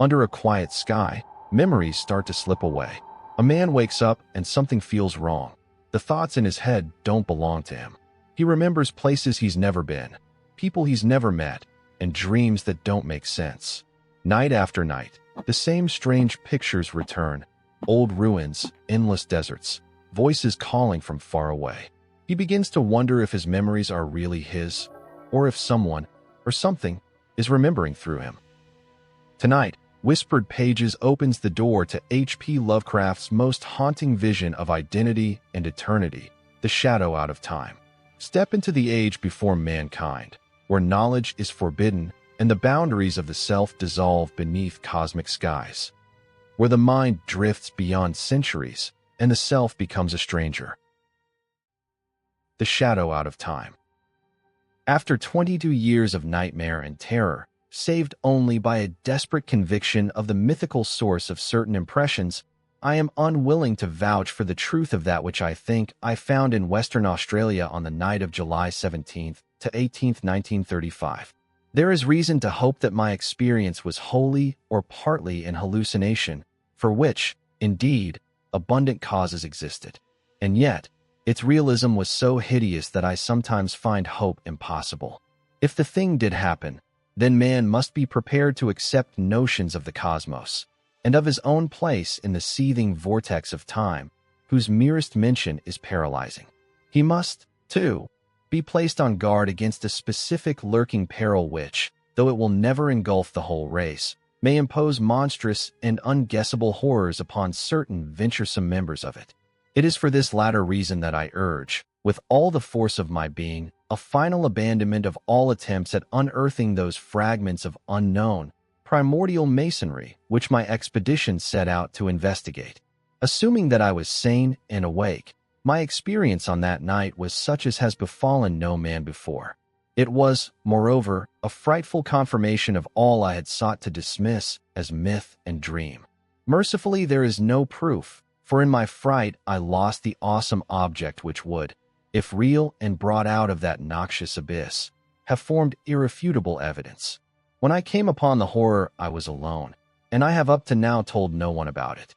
Under a quiet sky, memories start to slip away. A man wakes up and something feels wrong. The thoughts in his head don't belong to him. He remembers places he's never been, people he's never met, and dreams that don't make sense. Night after night, the same strange pictures return. Old ruins, endless deserts, voices calling from far away. He begins to wonder if his memories are really his, or if someone, or something, is remembering through him. Tonight, Whispered Pages opens the door to H.P. Lovecraft's most haunting vision of identity and eternity, the shadow out of time. Step into the age before mankind, where knowledge is forbidden and the boundaries of the self dissolve beneath cosmic skies, where the mind drifts beyond centuries and the self becomes a stranger. The shadow out of time. After 22 years of nightmare and terror, saved only by a desperate conviction of the mythical source of certain impressions, I am unwilling to vouch for the truth of that which I think I found in Western Australia on the night of July 17th to 18th, 1935. There is reason to hope that my experience was wholly or partly an hallucination, for which, indeed, abundant causes existed. And yet, its realism was so hideous that I sometimes find hope impossible. If the thing did happen, then man must be prepared to accept notions of the cosmos, and of his own place in the seething vortex of time, whose merest mention is paralyzing. He must, too, be placed on guard against a specific lurking peril which, though it will never engulf the whole race, may impose monstrous and unguessable horrors upon certain venturesome members of it. It is for this latter reason that I urge, with all the force of my being, a final abandonment of all attempts at unearthing those fragments of unknown, primordial masonry which my expedition set out to investigate. Assuming that I was sane and awake, my experience on that night was such as has befallen no man before. It was, moreover, a frightful confirmation of all I had sought to dismiss as myth and dream. Mercifully, there is no proof, for in my fright I lost the awesome object which would, if real and brought out of that noxious abyss, have formed irrefutable evidence. When I came upon the horror, I was alone, and I have up to now told no one about it.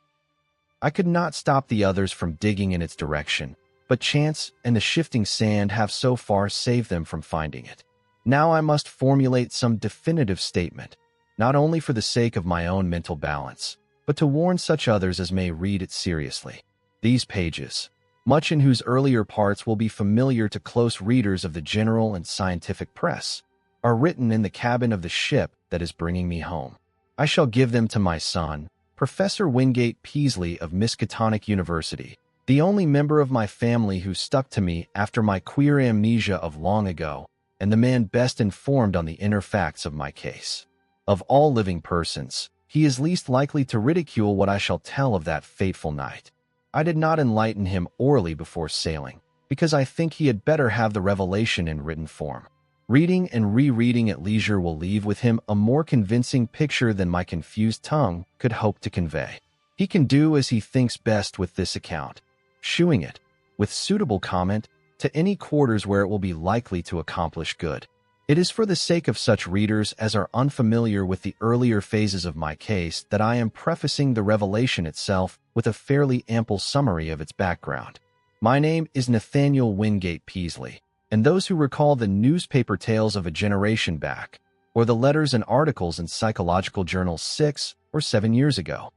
I could not stop the others from digging in its direction, but chance and the shifting sand have so far saved them from finding it. Now I must formulate some definitive statement, not only for the sake of my own mental balance, but to warn such others as may read it seriously. These pages, much in whose earlier parts will be familiar to close readers of the general and scientific press, are written in the cabin of the ship that is bringing me home. I shall give them to my son, Professor Wingate Peaslee of Miskatonic University, the only member of my family who stuck to me after my queer amnesia of long ago, and the man best informed on the inner facts of my case. Of all living persons, he is least likely to ridicule what I shall tell of that fateful night. I did not enlighten him orally before sailing, because I think he had better have the revelation in written form. Reading and rereading at leisure will leave with him a more convincing picture than my confused tongue could hope to convey. He can do as he thinks best with this account, shewing it, with suitable comment, to any quarters where it will be likely to accomplish good. It is for the sake of such readers as are unfamiliar with the earlier phases of my case that I am prefacing the revelation itself with a fairly ample summary of its background. My name is Nathaniel Wingate Peaslee, and those who recall the newspaper tales of a generation back, or the letters and articles in psychological journals 6 or 7 years ago,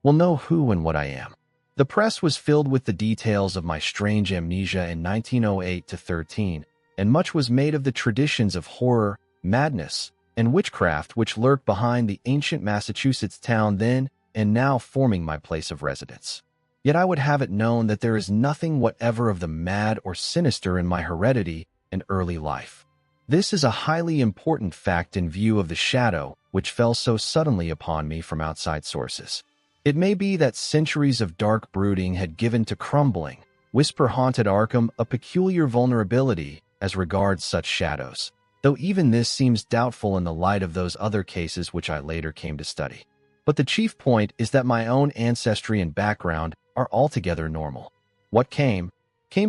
will know who and what I am. The press was filled with the details of my strange amnesia in 1908 to 13, and much was made of the traditions of horror, madness, and witchcraft which lurked behind the ancient Massachusetts town then and now forming my place of residence. Yet I would have it known that there is nothing whatever of the mad or sinister in my heredity and early life. This is a highly important fact in view of the shadow which fell so suddenly upon me from outside sources. It may be that centuries of dark brooding had given to crumbling, whisper-haunted Arkham a peculiar vulnerability as regards such shadows, though even this seems doubtful in the light of those other cases which I later came to study. But the chief point is that my own ancestry and background are altogether normal. What came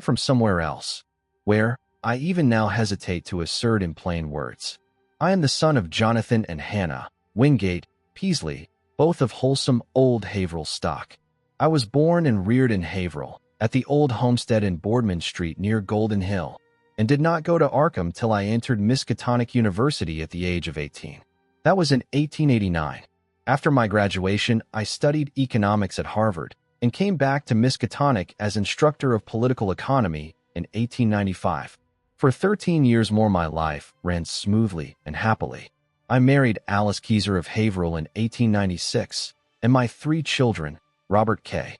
from somewhere else, where I even now hesitate to assert in plain words. I am the son of Jonathan and Hannah Wingate, Peasley, both of wholesome old Haverhill stock. I was born and reared in Haverhill, at the old homestead in Boardman Street near Golden Hill, and did not go to Arkham till I entered Miskatonic University at the age of 18. That was in 1889. After my graduation, I studied economics at Harvard and came back to Miskatonic as instructor of political economy in 1895. For 13 years more, my life ran smoothly and happily. I married Alice Keyser of Haverhill in 1896, and my 3 children, Robert K.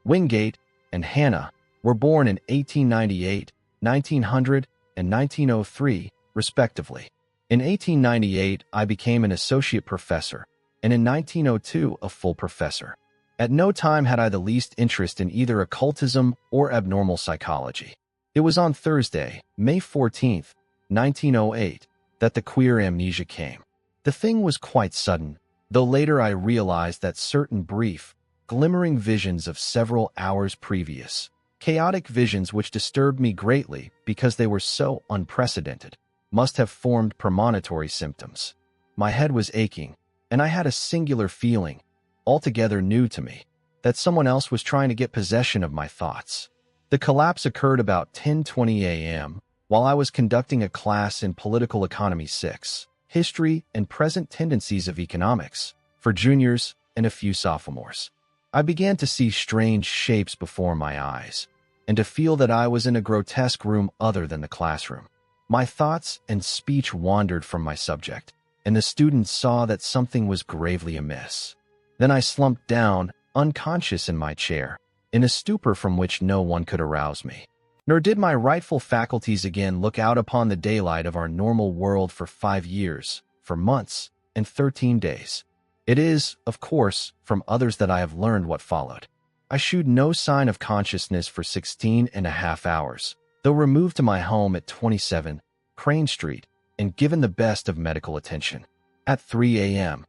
Wingate and Hannah, were born in 1898, 1900, and 1903, respectively. In 1898, I became an associate professor, and in 1902, a full professor. At no time had I the least interest in either occultism or abnormal psychology. It was on Thursday, May 14, 1908, that the queer amnesia came. The thing was quite sudden, though later I realized that certain brief, glimmering visions of several hours previous, chaotic visions which disturbed me greatly because they were so unprecedented, must have formed premonitory symptoms. My head was aching, and I had a singular feeling, altogether new to me, that someone else was trying to get possession of my thoughts. The collapse occurred about 10:20 a.m., while I was conducting a class in Political Economy 6, History and Present Tendencies of Economics, for juniors and a few sophomores. I began to see strange shapes before my eyes, and to feel that I was in a grotesque room other than the classroom. My thoughts and speech wandered from my subject, and the students saw that something was gravely amiss. Then I slumped down, unconscious in my chair, in a stupor from which no one could arouse me. Nor did my rightful faculties again look out upon the daylight of our normal world for 5 years, for months, and 13 days. It is, of course, from others that I have learned what followed. I shewed no sign of consciousness for 16.5 hours, though removed to my home at 27 Crane Street and given the best of medical attention. At 3 a.m.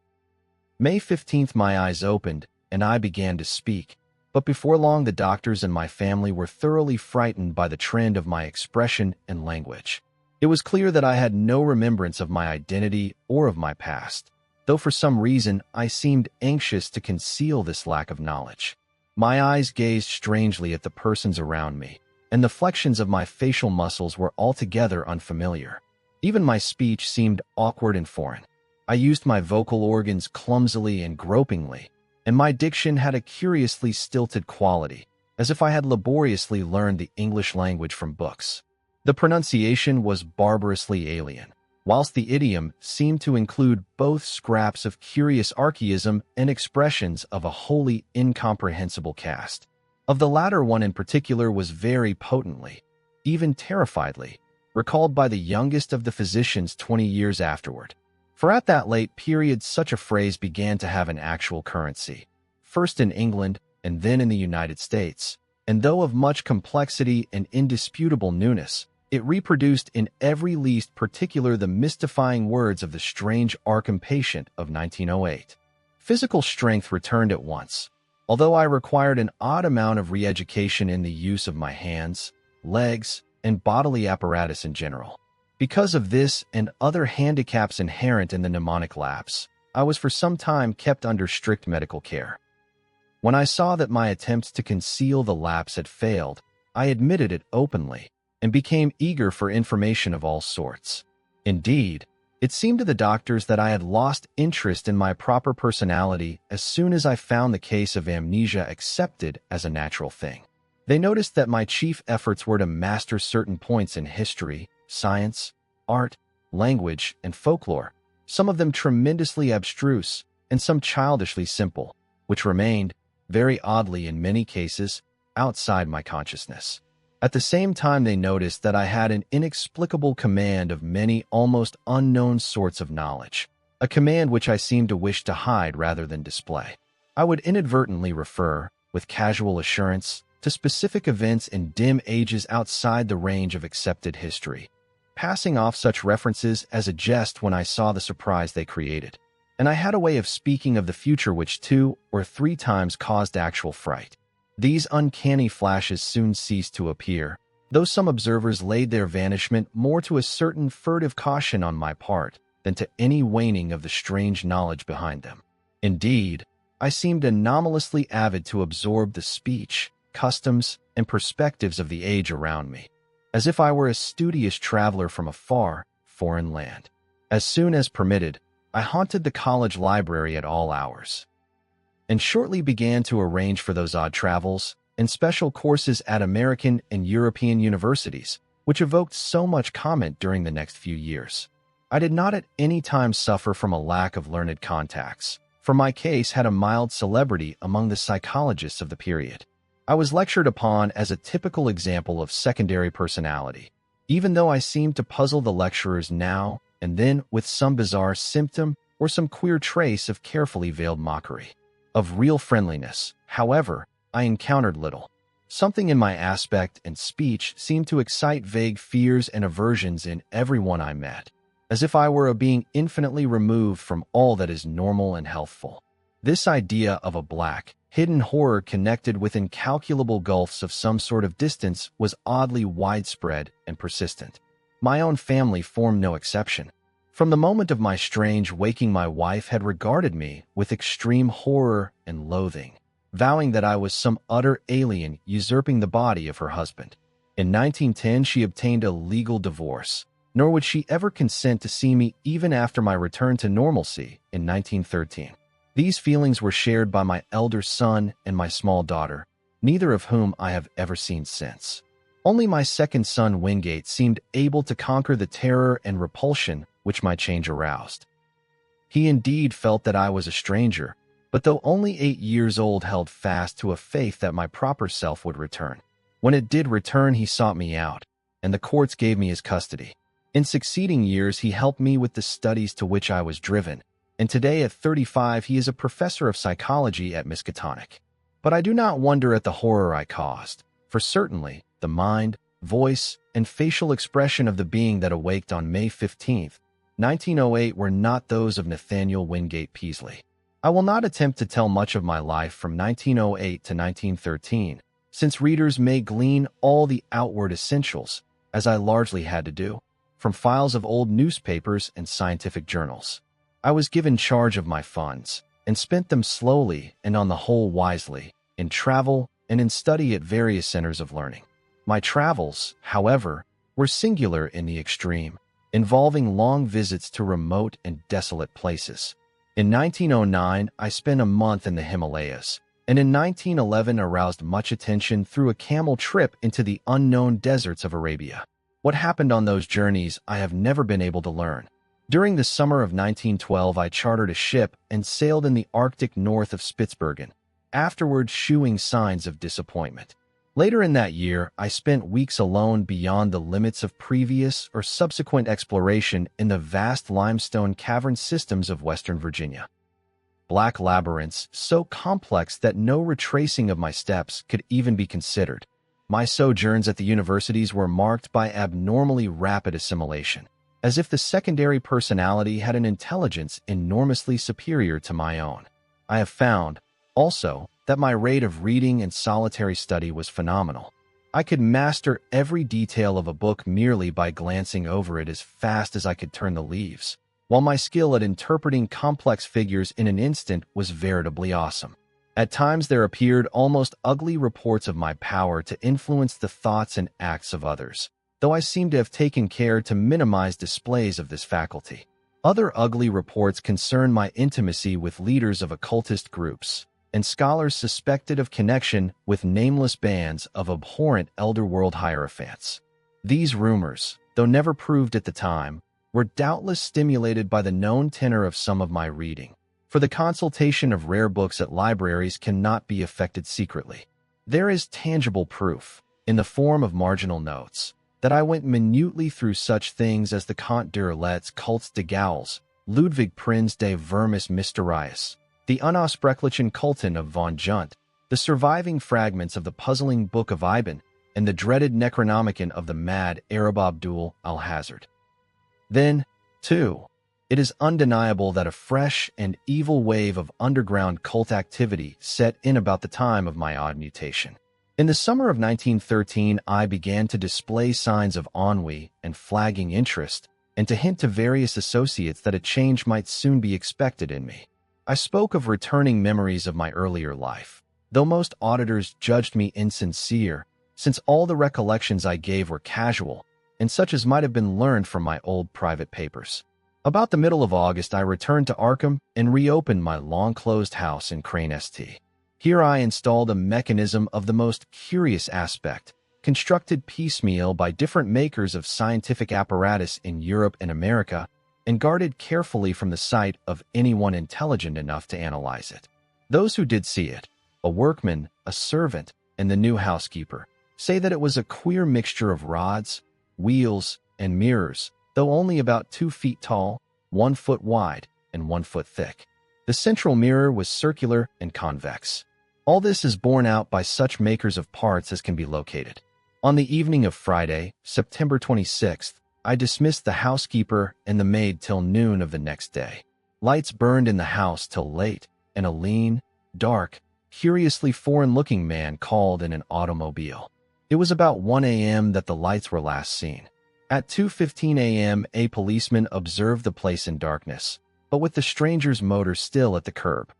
May 15th, my eyes opened, and I began to speak. But before long, the doctors and my family were thoroughly frightened by the trend of my expression and language. It was clear that I had no remembrance of my identity or of my past, though for some reason I seemed anxious to conceal this lack of knowledge. My eyes gazed strangely at the persons around me, and the flexions of my facial muscles were altogether unfamiliar. Even my speech seemed awkward and foreign. I used my vocal organs clumsily and gropingly, and my diction had a curiously stilted quality, as if I had laboriously learned the English language from books. The pronunciation was barbarously alien, whilst the idiom seemed to include both scraps of curious archaism and expressions of a wholly incomprehensible cast. Of the latter one in particular was very potently, even terrifiedly, recalled by the youngest of the physicians 20 years afterward. For at that late period such a phrase began to have an actual currency, first in England and then in the United States, and though of much complexity and indisputable newness, it reproduced in every least particular the mystifying words of the strange Arkham patient of 1908. Physical strength returned at once, although I required an odd amount of re-education in the use of my hands, legs, and bodily apparatus in general. Because of this and other handicaps inherent in the mnemonic lapse, I was for some time kept under strict medical care. When I saw that my attempts to conceal the lapse had failed, I admitted it openly and became eager for information of all sorts. Indeed, it seemed to the doctors that I had lost interest in my proper personality as soon as I found the case of amnesia accepted as a natural thing. They noticed that my chief efforts were to master certain points in history, science, art, language, and folklore, some of them tremendously abstruse and some childishly simple, which remained, very oddly in many cases, outside my consciousness. At the same time, they noticed that I had an inexplicable command of many almost unknown sorts of knowledge, a command which I seemed to wish to hide rather than display. I would inadvertently refer, with casual assurance, to specific events in dim ages outside the range of accepted history, passing off such references as a jest when I saw the surprise they created. And I had a way of speaking of the future which 2 or 3 times caused actual fright. These uncanny flashes soon ceased to appear, though some observers laid their vanishment more to a certain furtive caution on my part than to any waning of the strange knowledge behind them. Indeed, I seemed anomalously avid to absorb the speech, customs, and perspectives of the age around me, as if I were a studious traveler from a far, foreign land. As soon as permitted, I haunted the college library at all hours, and shortly began to arrange for those odd travels and special courses at American and European universities, which evoked so much comment during the next few years. I did not at any time suffer from a lack of learned contacts, for my case had a mild celebrity among the psychologists of the period. I was lectured upon as a typical example of secondary personality, even though I seemed to puzzle the lecturers now and then with some bizarre symptom or some queer trace of carefully veiled mockery. Of real friendliness, however, I encountered little. Something in my aspect and speech seemed to excite vague fears and aversions in everyone I met, as if I were a being infinitely removed from all that is normal and healthful. This idea of a black, hidden horror connected with incalculable gulfs of some sort of distance was oddly widespread and persistent. My own family formed no exception. From the moment of my strange waking, my wife had regarded me with extreme horror and loathing, vowing that I was some utter alien usurping the body of her husband. In 1910, she obtained a legal divorce, nor would she ever consent to see me even after my return to normalcy in 1913. These feelings were shared by my elder son and my small daughter, neither of whom I have ever seen since. Only my second son, Wingate, seemed able to conquer the terror and repulsion which my change aroused. He indeed felt that I was a stranger, but though only 8 years old, held fast to a faith that my proper self would return. When it did return, he sought me out, and the courts gave me his custody. In succeeding years, he helped me with the studies to which I was driven, and today at 35 he is a professor of psychology at Miskatonic. But I do not wonder at the horror I caused, for certainly the mind, voice, and facial expression of the being that awaked on May 15, 1908 were not those of Nathaniel Wingate Peaslee. I will not attempt to tell much of my life from 1908 to 1913, since readers may glean all the outward essentials, as I largely had to do, from files of old newspapers and scientific journals. I was given charge of my funds, and spent them slowly and on the whole wisely, in travel and in study at various centers of learning. My travels, however, were singular in the extreme, involving long visits to remote and desolate places. In 1909, I spent a month in the Himalayas, and in 1911 aroused much attention through a camel trip into the unknown deserts of Arabia. What happened on those journeys I have never been able to learn. During the summer of 1912, I chartered a ship and sailed in the Arctic north of Spitsbergen, afterward shewing signs of disappointment. Later in that year, I spent weeks alone beyond the limits of previous or subsequent exploration in the vast limestone cavern systems of Western Virginia. Black labyrinths so complex that no retracing of my steps could even be considered. My sojourns at the universities were marked by abnormally rapid assimilation, as if the secondary personality had an intelligence enormously superior to my own. I have found, also, that my rate of reading and solitary study was phenomenal. I could master every detail of a book merely by glancing over it as fast as I could turn the leaves, while my skill at interpreting complex figures in an instant was veritably awesome. At times there appeared almost ugly reports of my power to influence the thoughts and acts of others, though I seem to have taken care to minimize displays of this faculty. Other ugly reports concern my intimacy with leaders of occultist groups, and scholars suspected of connection with nameless bands of abhorrent elder-world hierophants. These rumors, though never proved at the time, were doubtless stimulated by the known tenor of some of my reading, for the consultation of rare books at libraries cannot be effected secretly. There is tangible proof, in the form of marginal notes, that I went minutely through such things as the Comte de Erlet's Cults de Gaules, Ludwig Prinz de Vermis Mysterius, the Unaussprechlichen Kulten of von Junt, the surviving fragments of the puzzling Book of Ibn, and the dreaded Necronomicon of the mad Arab Abdul al-Hazard. Then, too, it is undeniable that a fresh and evil wave of underground cult activity set in about the time of my odd mutation. In the summer of 1913, I began to display signs of ennui and flagging interest and to hint to various associates that a change might soon be expected in me. I spoke of returning memories of my earlier life, though most auditors judged me insincere, since all the recollections I gave were casual, and such as might have been learned from my old private papers. About the middle of August, I returned to Arkham and reopened my long-closed house in Crane St. Here I installed a mechanism of the most curious aspect, constructed piecemeal by different makers of scientific apparatus in Europe and America, and guarded carefully from the sight of anyone intelligent enough to analyze it. Those who did see it, a workman, a servant, and the new housekeeper, say that it was a queer mixture of rods, wheels, and mirrors, though only about 2 feet tall, 1 foot wide, and 1 foot thick. The central mirror was circular and convex. All this is borne out by such makers of parts as can be located. On the evening of Friday, September 26th, I dismissed the housekeeper and the maid till noon of the next day. Lights burned in the house till late, and a lean, dark, curiously foreign-looking man called in an automobile. It was about 1 a.m. that the lights were last seen. At 2:15 a.m., a policeman observed the place in darkness, but with the stranger's motor still at the curb.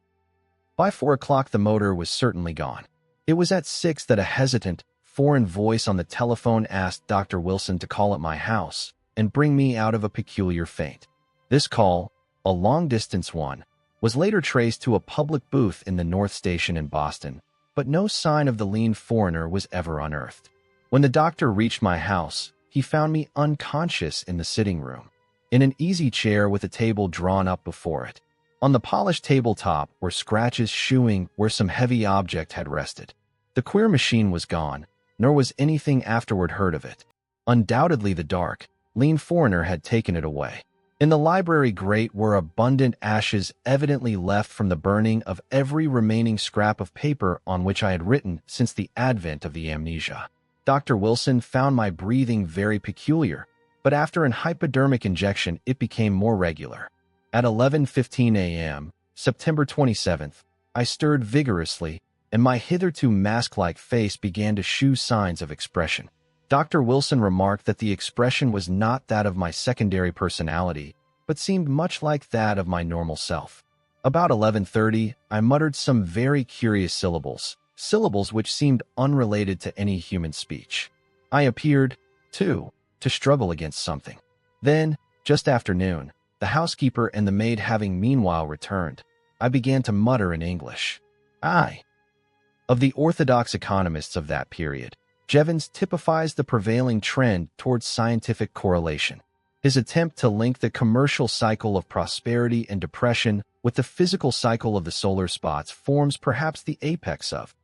By 4 o'clock, the motor was certainly gone. It was at 6 that a hesitant, foreign voice on the telephone asked Dr. Wilson to call at my house and bring me out of a peculiar faint. This call, a long-distance one, was later traced to a public booth in the North Station in Boston, but no sign of the lean foreigner was ever unearthed. When the doctor reached my house, he found me unconscious in the sitting room, in an easy chair with a table drawn up before it. On the polished tabletop were scratches showing where some heavy object had rested. The queer machine was gone, nor was anything afterward heard of it. Undoubtedly the dark, lean foreigner had taken it away. In the library grate were abundant ashes evidently left from the burning of every remaining scrap of paper on which I had written since the advent of the amnesia. Dr. Wilson found my breathing very peculiar, but after an hypodermic injection it became more regular. At 11:15 a.m., September 27th, I stirred vigorously, and my hitherto mask-like face began to shew signs of expression. Dr. Wilson remarked that the expression was not that of my secondary personality, but seemed much like that of my normal self. About 11:30, I muttered some very curious syllables which seemed unrelated to any human speech. I appeared, too, to struggle against something. Then, just after noon, the housekeeper and the maid having meanwhile returned, I began to mutter in English. Of the orthodox economists of that period, Jevons typifies the prevailing trend towards scientific correlation. His attempt to link the commercial cycle of prosperity and depression with the physical cycle of the solar spots forms perhaps the apex of.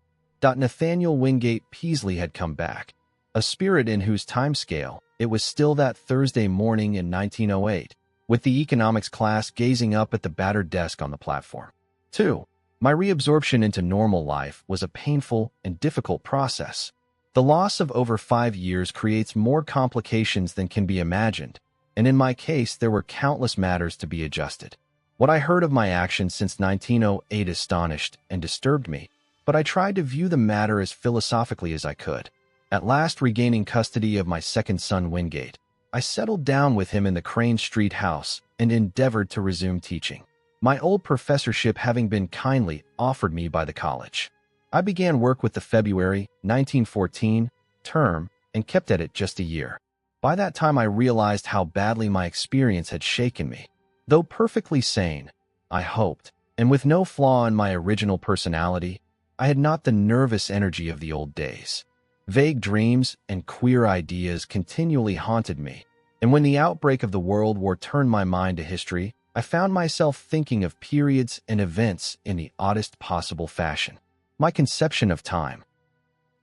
Nathaniel Wingate Peaslee had come back, a spirit in whose timescale it was still that Thursday morning in 1908, with the economics class gazing up at the battered desk on the platform. 2. My reabsorption into normal life was a painful and difficult process. The loss of over 5 years creates more complications than can be imagined, and in my case there were countless matters to be adjusted. What I heard of my actions since 1908 astonished and disturbed me, but I tried to view the matter as philosophically as I could. At last regaining custody of my second son Wingate, I settled down with him in the Crane Street house and endeavored to resume teaching, my old professorship having been kindly offered me by the college. I began work with the February 1914 term and kept at it just a year. By that time I realized how badly my experience had shaken me. Though perfectly sane, I hoped, and with no flaw in my original personality, I had not the nervous energy of the old days. Vague dreams and queer ideas continually haunted me, and when the outbreak of the World War turned my mind to history, I found myself thinking of periods and events in the oddest possible fashion. My conception of time,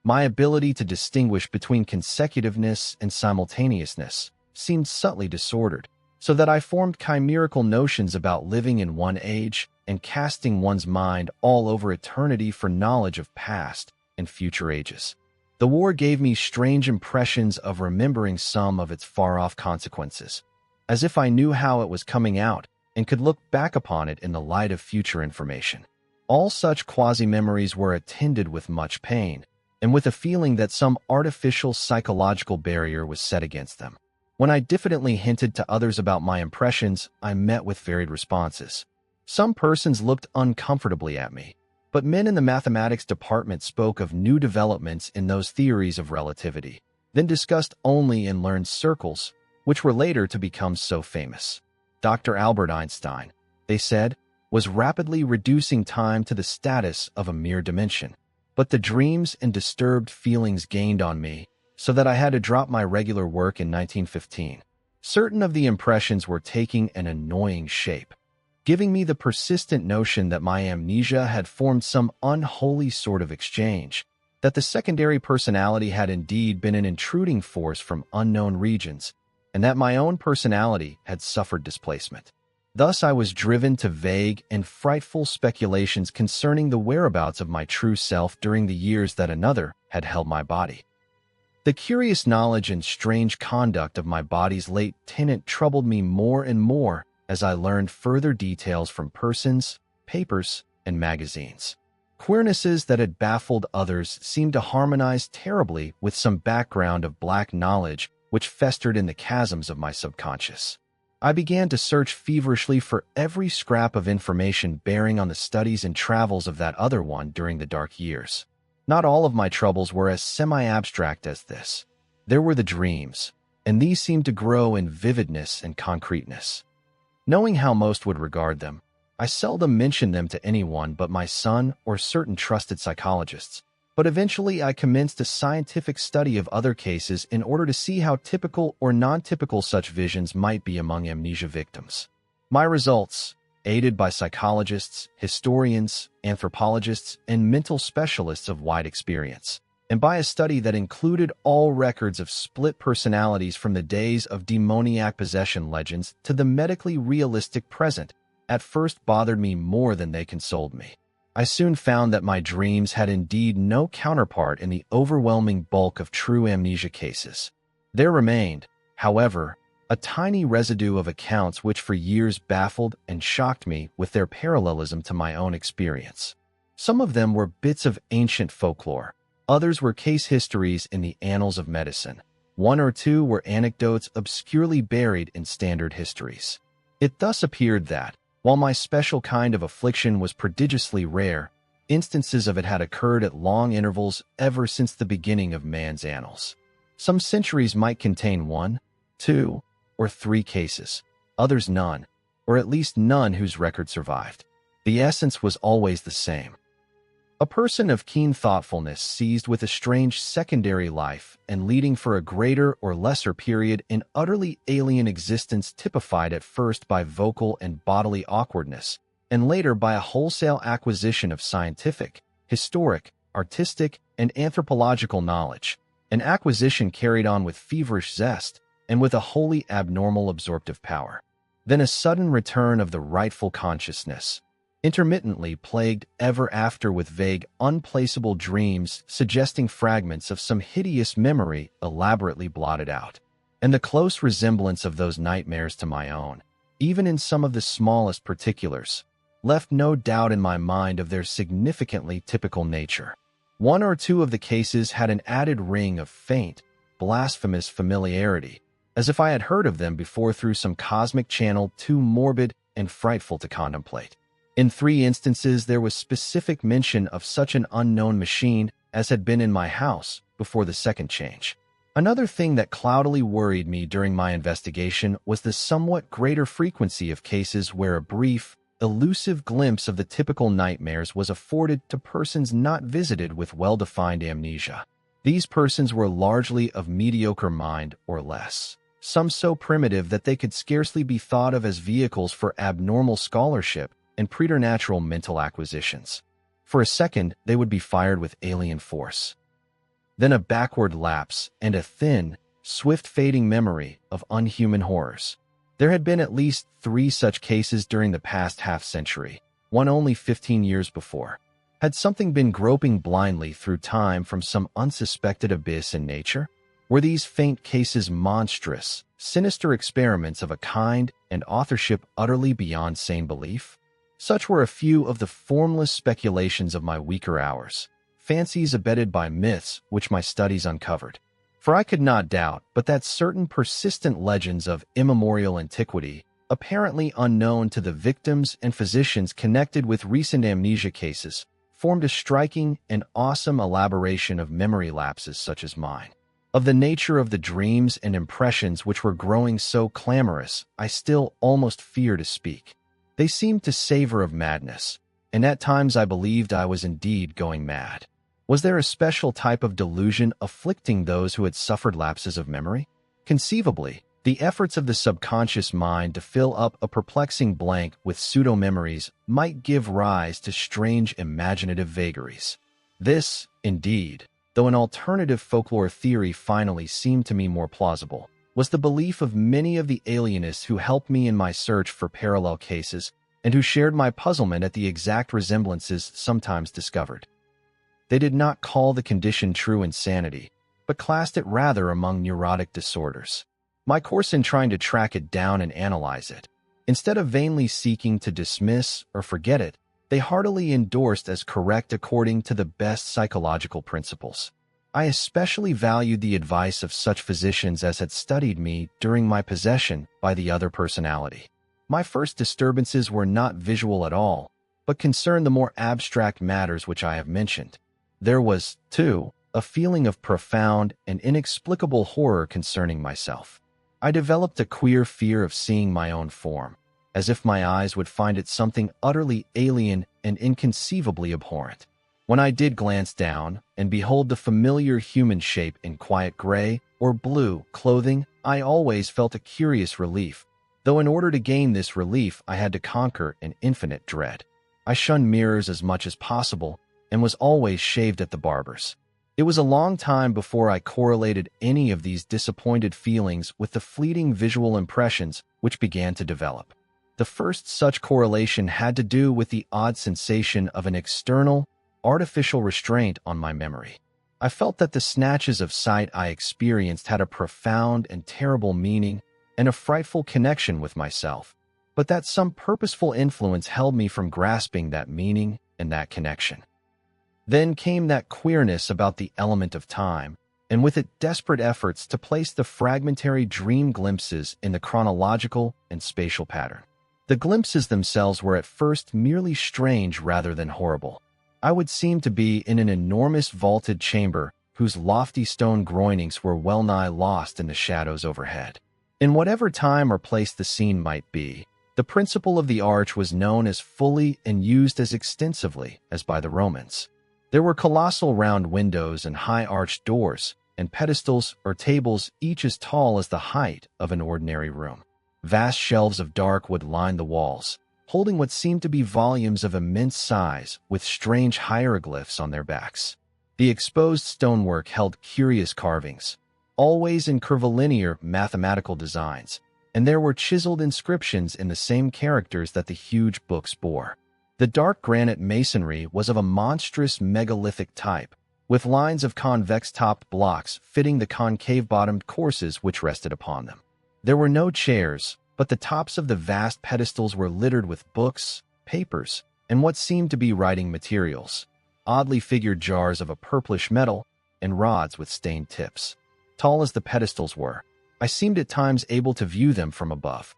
my ability to distinguish between consecutiveness and simultaneousness, seemed subtly disordered, so that I formed chimerical notions about living in one age and casting one's mind all over eternity for knowledge of past and future ages. The war gave me strange impressions of remembering some of its far-off consequences, as if I knew how it was coming out and could look back upon it in the light of future information. All such quasi-memories were attended with much pain, and with a feeling that some artificial psychological barrier was set against them. When I diffidently hinted to others about my impressions, I met with varied responses. Some persons looked uncomfortably at me, but men in the mathematics department spoke of new developments in those theories of relativity, then discussed only in learned circles, which were later to become so famous. Dr. Albert Einstein, they said, was rapidly reducing time to the status of a mere dimension. But the dreams and disturbed feelings gained on me, so that I had to drop my regular work in 1915. Certain of the impressions were taking an annoying shape, giving me the persistent notion that my amnesia had formed some unholy sort of exchange, that the secondary personality had indeed been an intruding force from unknown regions, and that my own personality had suffered displacement. Thus I was driven to vague and frightful speculations concerning the whereabouts of my true self during the years that another had held my body. The curious knowledge and strange conduct of my body's late tenant troubled me more and more as I learned further details from persons, papers, and magazines. Queernesses that had baffled others seemed to harmonize terribly with some background of black knowledge which festered in the chasms of my subconscious. I began to search feverishly for every scrap of information bearing on the studies and travels of that other one during the dark years. Not all of my troubles were as semi-abstract as this. There were the dreams, and these seemed to grow in vividness and concreteness. Knowing how most would regard them, I seldom mentioned them to anyone but my son or certain trusted psychologists. But eventually I commenced a scientific study of other cases in order to see how typical or non-typical such visions might be among amnesia victims. My results, aided by psychologists, historians, anthropologists, and mental specialists of wide experience, and by a study that included all records of split personalities from the days of demoniac possession legends to the medically realistic present, at first bothered me more than they consoled me. I soon found that my dreams had indeed no counterpart in the overwhelming bulk of true amnesia cases. There remained, however, a tiny residue of accounts which for years baffled and shocked me with their parallelism to my own experience. Some of them were bits of ancient folklore, others were case histories in the annals of medicine. One or two were anecdotes obscurely buried in standard histories. It thus appeared that, while my special kind of affliction was prodigiously rare, instances of it had occurred at long intervals ever since the beginning of man's annals. Some centuries might contain 1, 2, or 3 cases, others none, or at least none whose record survived. The essence was always the same. A person of keen thoughtfulness seized with a strange secondary life and leading for a greater or lesser period in utterly alien existence typified at first by vocal and bodily awkwardness, and later by a wholesale acquisition of scientific, historic, artistic, and anthropological knowledge, an acquisition carried on with feverish zest and with a wholly abnormal absorptive power. Then a sudden return of the rightful consciousness, intermittently plagued ever after with vague, unplaceable dreams suggesting fragments of some hideous memory elaborately blotted out, and the close resemblance of those nightmares to my own, even in some of the smallest particulars, left no doubt in my mind of their significantly typical nature. One or two of the cases had an added ring of faint, blasphemous familiarity, as if I had heard of them before through some cosmic channel too morbid and frightful to contemplate. In 3 instances, there was specific mention of such an unknown machine as had been in my house before the second change. Another thing that cloudily worried me during my investigation was the somewhat greater frequency of cases where a brief, elusive glimpse of the typical nightmares was afforded to persons not visited with well-defined amnesia. These persons were largely of mediocre mind or less, some so primitive that they could scarcely be thought of as vehicles for abnormal scholarship and preternatural mental acquisitions. For a second, they would be fired with alien force. Then a backward lapse and a thin, swift-fading memory of unhuman horrors. There had been at least 3 such cases during the past half-century, one only 15 years before. Had something been groping blindly through time from some unsuspected abyss in nature? Were these faint cases monstrous, sinister experiments of a kind and authorship utterly beyond sane belief? Such were a few of the formless speculations of my weaker hours, fancies abetted by myths which my studies uncovered. For I could not doubt but that certain persistent legends of immemorial antiquity, apparently unknown to the victims and physicians connected with recent amnesia cases, formed a striking and awesome elaboration of memory lapses such as mine. Of the nature of the dreams and impressions which were growing so clamorous, I still almost fear to speak. They seemed to savor of madness, and at times I believed I was indeed going mad. Was there a special type of delusion afflicting those who had suffered lapses of memory? Conceivably, the efforts of the subconscious mind to fill up a perplexing blank with pseudo-memories might give rise to strange imaginative vagaries. This, indeed, though an alternative folklore theory finally seemed to me more plausible, was the belief of many of the alienists who helped me in my search for parallel cases and who shared my puzzlement at the exact resemblances sometimes discovered. They did not call the condition true insanity, but classed it rather among neurotic disorders. My course in trying to track it down and analyze it, instead of vainly seeking to dismiss or forget it, they heartily endorsed as correct according to the best psychological principles. I especially valued the advice of such physicians as had studied me during my possession by the other personality. My first disturbances were not visual at all, but concerned the more abstract matters which I have mentioned. There was, too, a feeling of profound and inexplicable horror concerning myself. I developed a queer fear of seeing my own form, as if my eyes would find it something utterly alien and inconceivably abhorrent. When I did glance down and behold the familiar human shape in quiet gray or blue clothing, I always felt a curious relief, though in order to gain this relief I had to conquer an infinite dread. I shunned mirrors as much as possible and was always shaved at the barber's. It was a long time before I correlated any of these disappointed feelings with the fleeting visual impressions which began to develop. The first such correlation had to do with the odd sensation of an external, artificial restraint on my memory. I felt that the snatches of sight I experienced had a profound and terrible meaning and a frightful connection with myself, but that some purposeful influence held me from grasping that meaning and that connection. Then came that queerness about the element of time, and with it desperate efforts to place the fragmentary dream glimpses in the chronological and spatial pattern. The glimpses themselves were at first merely strange rather than horrible. I would seem to be in an enormous vaulted chamber whose lofty stone groinings were well-nigh lost in the shadows overhead. In whatever time or place the scene might be, the principle of the arch was known as fully and used as extensively as by the Romans. There were colossal round windows and high arched doors, and pedestals or tables each as tall as the height of an ordinary room. Vast shelves of dark wood lined the walls, holding what seemed to be volumes of immense size with strange hieroglyphs on their backs. The exposed stonework held curious carvings, always in curvilinear mathematical designs, and there were chiseled inscriptions in the same characters that the huge books bore. The dark granite masonry was of a monstrous megalithic type, with lines of convex-topped blocks fitting the concave-bottomed courses which rested upon them. There were no chairs, but the tops of the vast pedestals were littered with books, papers, and what seemed to be writing materials, oddly figured jars of a purplish metal, and rods with stained tips. Tall as the pedestals were, I seemed at times able to view them from above.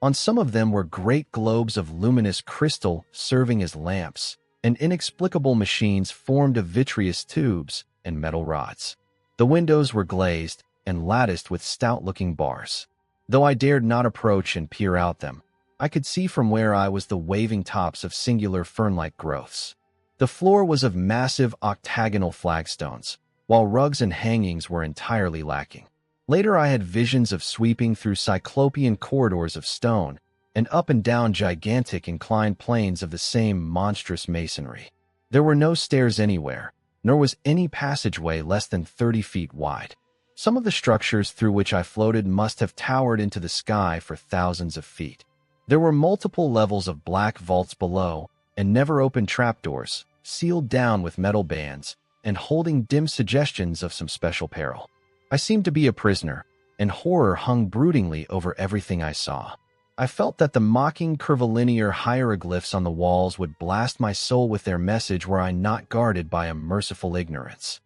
On some of them were great globes of luminous crystal serving as lamps, and inexplicable machines formed of vitreous tubes and metal rods. The windows were glazed and latticed with stout-looking bars. Though I dared not approach and peer out them, I could see from where I was the waving tops of singular fern-like growths. The floor was of massive octagonal flagstones, while rugs and hangings were entirely lacking. Later I had visions of sweeping through cyclopean corridors of stone and up and down gigantic inclined planes of the same monstrous masonry. There were no stairs anywhere, nor was any passageway less than 30 feet wide. Some of the structures through which I floated must have towered into the sky for thousands of feet. There were multiple levels of black vaults below, and never-opened trapdoors, sealed down with metal bands, and holding dim suggestions of some special peril. I seemed to be a prisoner, and horror hung broodingly over everything I saw. I felt that the mocking curvilinear hieroglyphs on the walls would blast my soul with their message were I not guarded by a merciful ignorance.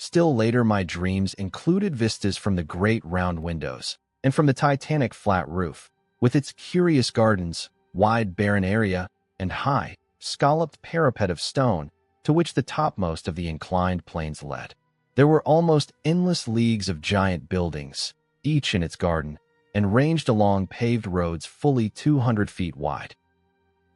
Still later, my dreams included vistas from the great round windows and from the Titanic flat roof, with its curious gardens, wide barren area, and high, scalloped parapet of stone to which the topmost of the inclined planes led. There were almost endless leagues of giant buildings, each in its garden, and ranged along paved roads fully 200 feet wide.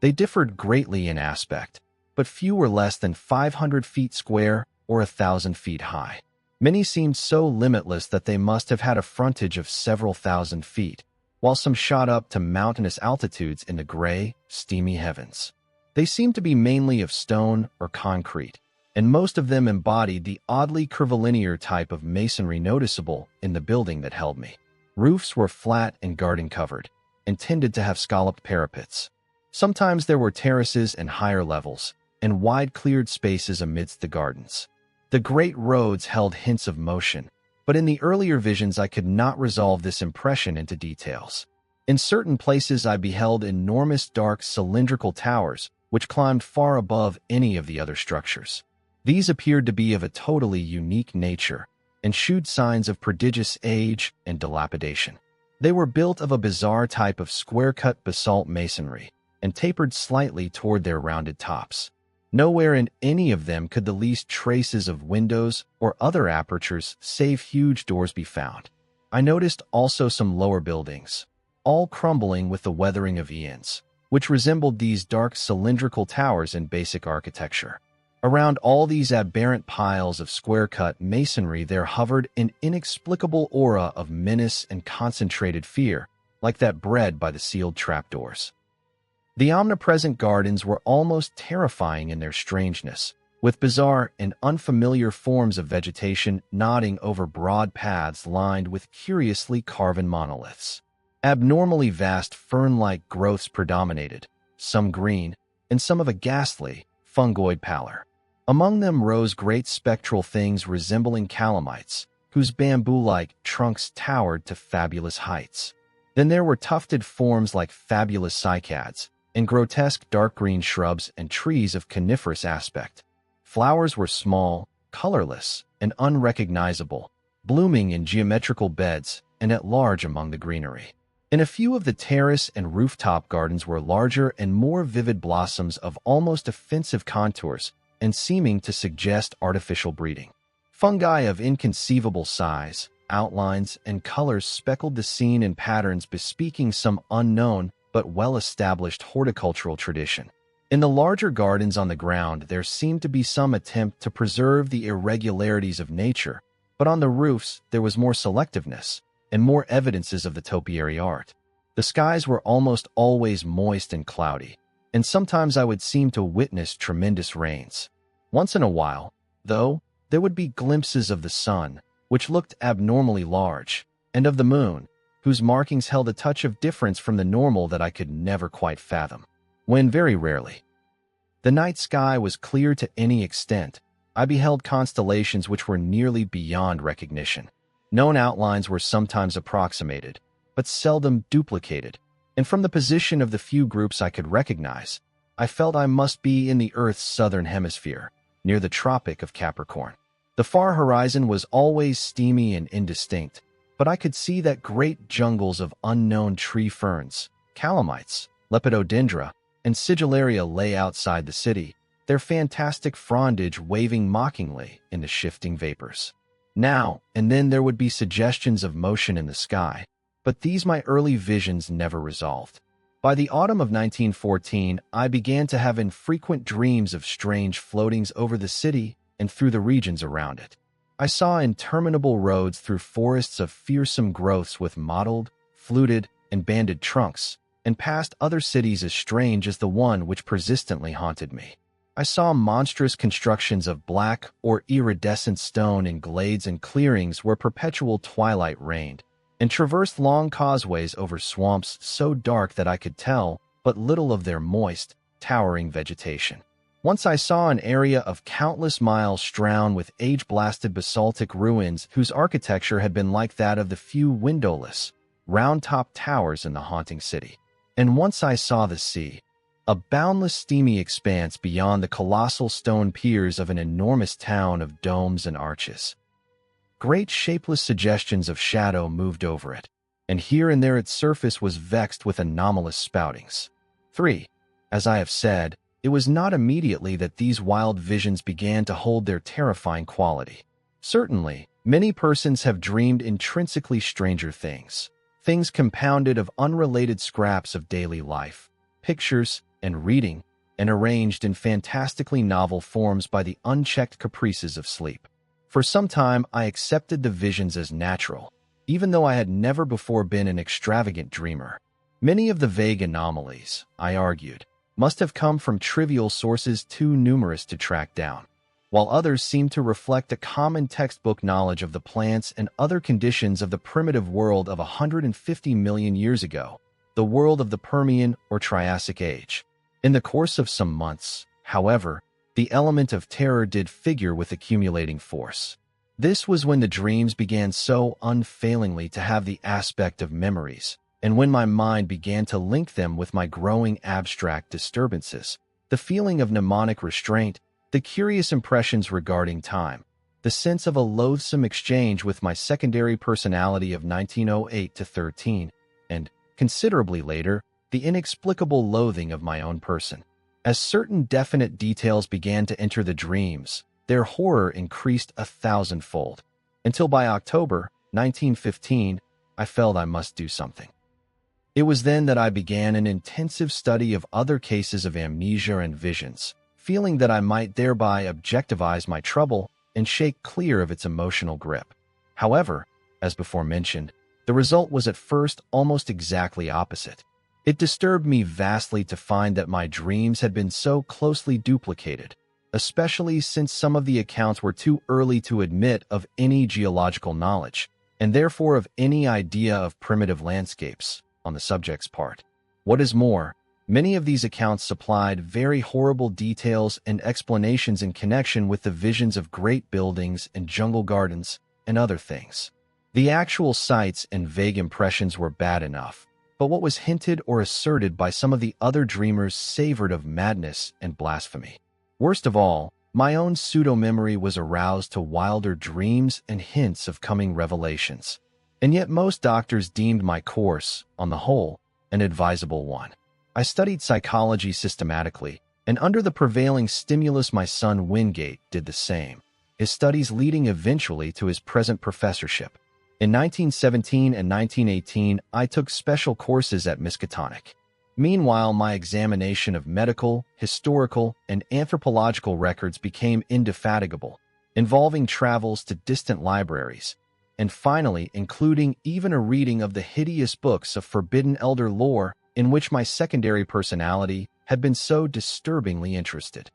They differed greatly in aspect, but few were less than 500 feet square or 1,000 feet high. Many seemed so limitless that they must have had a frontage of several thousand feet, while some shot up to mountainous altitudes in the gray, steamy heavens. They seemed to be mainly of stone or concrete, and most of them embodied the oddly curvilinear type of masonry noticeable in the building that held me. Roofs were flat and garden-covered, and tended to have scalloped parapets. Sometimes there were terraces and higher levels, and wide cleared spaces amidst the gardens. The great roads held hints of motion, but in the earlier visions I could not resolve this impression into details. In certain places I beheld enormous dark cylindrical towers which climbed far above any of the other structures. These appeared to be of a totally unique nature and shewed signs of prodigious age and dilapidation. They were built of a bizarre type of square-cut basalt masonry and tapered slightly toward their rounded tops. Nowhere in any of them could the least traces of windows or other apertures save huge doors be found. I noticed also some lower buildings, all crumbling with the weathering of eons, which resembled these dark cylindrical towers in basic architecture. Around all these aberrant piles of square-cut masonry there hovered an inexplicable aura of menace and concentrated fear, like that bred by the sealed trapdoors. The omnipresent gardens were almost terrifying in their strangeness, with bizarre and unfamiliar forms of vegetation nodding over broad paths lined with curiously carven monoliths. Abnormally vast fern-like growths predominated, some green, and some of a ghastly, fungoid pallor. Among them rose great spectral things resembling calamites, whose bamboo-like trunks towered to fabulous heights. Then there were tufted forms like fabulous cycads, and grotesque dark green shrubs and trees of coniferous aspect. Flowers were small, colorless, and unrecognizable, blooming in geometrical beds and at large among the greenery. In a few of the terrace and rooftop gardens were larger and more vivid blossoms of almost offensive contours and seeming to suggest artificial breeding. Fungi of inconceivable size, outlines, and colors speckled the scene in patterns bespeaking some unknown but well-established horticultural tradition. In the larger gardens on the ground, there seemed to be some attempt to preserve the irregularities of nature, but on the roofs there was more selectiveness and more evidences of the topiary art. The skies were almost always moist and cloudy, and sometimes I would seem to witness tremendous rains. Once in a while, though, there would be glimpses of the sun, which looked abnormally large, and of the moon, whose markings held a touch of difference from the normal that I could never quite fathom. When, very rarely, the night sky was clear to any extent, I beheld constellations which were nearly beyond recognition. Known outlines were sometimes approximated, but seldom duplicated, and from the position of the few groups I could recognize, I felt I must be in the Earth's southern hemisphere, near the Tropic of Capricorn. The far horizon was always steamy and indistinct, but I could see that great jungles of unknown tree ferns, calamites, lepidodendra, and sigillaria lay outside the city, their fantastic frondage waving mockingly in the shifting vapors. Now and then there would be suggestions of motion in the sky, but these my early visions never resolved. By the autumn of 1914, I began to have infrequent dreams of strange floatings over the city and through the regions around it. I saw interminable roads through forests of fearsome growths with mottled, fluted, and banded trunks, and past other cities as strange as the one which persistently haunted me. I saw monstrous constructions of black or iridescent stone in glades and clearings where perpetual twilight reigned, and traversed long causeways over swamps so dark that I could tell but little of their moist, towering vegetation. Once I saw an area of countless miles strewn with age-blasted basaltic ruins whose architecture had been like that of the few windowless, round-topped towers in the haunting city. And once I saw the sea, a boundless steamy expanse beyond the colossal stone piers of an enormous town of domes and arches. Great shapeless suggestions of shadow moved over it, and here and there its surface was vexed with anomalous spoutings. 3. As I have said, it was not immediately that these wild visions began to hold their terrifying quality. Certainly, many persons have dreamed intrinsically stranger things, things compounded of unrelated scraps of daily life, pictures, and reading, and arranged in fantastically novel forms by the unchecked caprices of sleep. For some time I accepted the visions as natural, even though I had never before been an extravagant dreamer. Many of the vague anomalies, I argued, must have come from trivial sources too numerous to track down, while others seemed to reflect a common textbook knowledge of the plants and other conditions of the primitive world of 150 million years ago, the world of the Permian or Triassic Age. In the course of some months, however, the element of terror did figure with accumulating force. This was when the dreams began so unfailingly to have the aspect of memories, and when my mind began to link them with my growing abstract disturbances, the feeling of mnemonic restraint, the curious impressions regarding time, the sense of a loathsome exchange with my secondary personality of 1908 to 13, and, considerably later, the inexplicable loathing of my own person. As certain definite details began to enter the dreams, their horror increased 1,000-fold, until by October 1915, I felt I must do something. It was then that I began an intensive study of other cases of amnesia and visions, feeling that I might thereby objectivize my trouble and shake clear of its emotional grip. However, as before mentioned, the result was at first almost exactly opposite. It disturbed me vastly to find that my dreams had been so closely duplicated, especially since some of the accounts were too early to admit of any geological knowledge, and therefore of any idea of primitive landscapes on the subject's part. What is more, many of these accounts supplied very horrible details and explanations in connection with the visions of great buildings and jungle gardens and other things. The actual sights and vague impressions were bad enough, but what was hinted or asserted by some of the other dreamers savored of madness and blasphemy. Worst of all, my own pseudo-memory was aroused to wilder dreams and hints of coming revelations. And yet most doctors deemed my course, on the whole, an advisable one. I studied psychology systematically, and under the prevailing stimulus my son Wingate did the same, his studies leading eventually to his present professorship. In 1917 and 1918, I took special courses at Miskatonic. Meanwhile, my examination of medical, historical, and anthropological records became indefatigable, involving travels to distant libraries, and finally including even a reading of the hideous books of forbidden elder lore in which my secondary personality had been so disturbingly interested.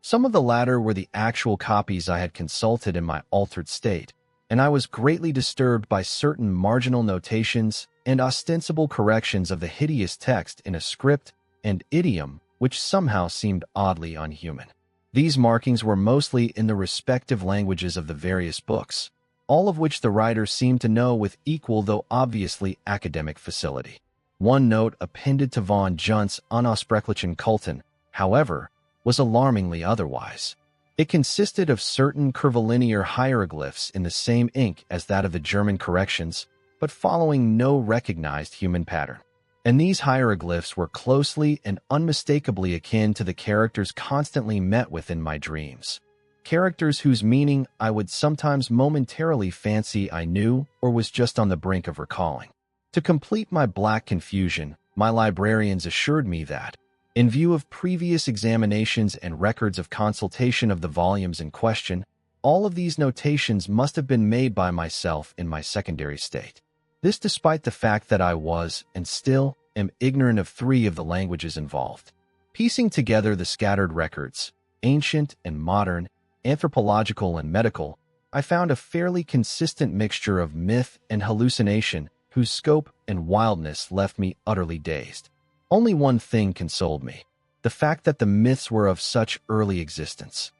Some of the latter were the actual copies I had consulted in my altered state, and I was greatly disturbed by certain marginal notations and ostensible corrections of the hideous text in a script and idiom which somehow seemed oddly unhuman. These markings were mostly in the respective languages of the various books, all of which the writer seemed to know with equal though obviously academic facility. One note appended to von Junt's Unaussprechlichen Kulten, however, was alarmingly otherwise. It consisted of certain curvilinear hieroglyphs in the same ink as that of the German corrections, but following no recognized human pattern. And these hieroglyphs were closely and unmistakably akin to the characters constantly met with in my dreams. Characters whose meaning I would sometimes momentarily fancy I knew or was just on the brink of recalling. To complete my black confusion, my librarians assured me that, in view of previous examinations and records of consultation of the volumes in question, all of these notations must have been made by myself in my secondary state. This despite the fact that I was, and still, am ignorant of 3 of the languages involved. Piecing together the scattered records, ancient and modern, anthropological and medical, I found a fairly consistent mixture of myth and hallucination whose scope and wildness left me utterly dazed. Only one thing consoled me, the fact that the myths were of such early existence.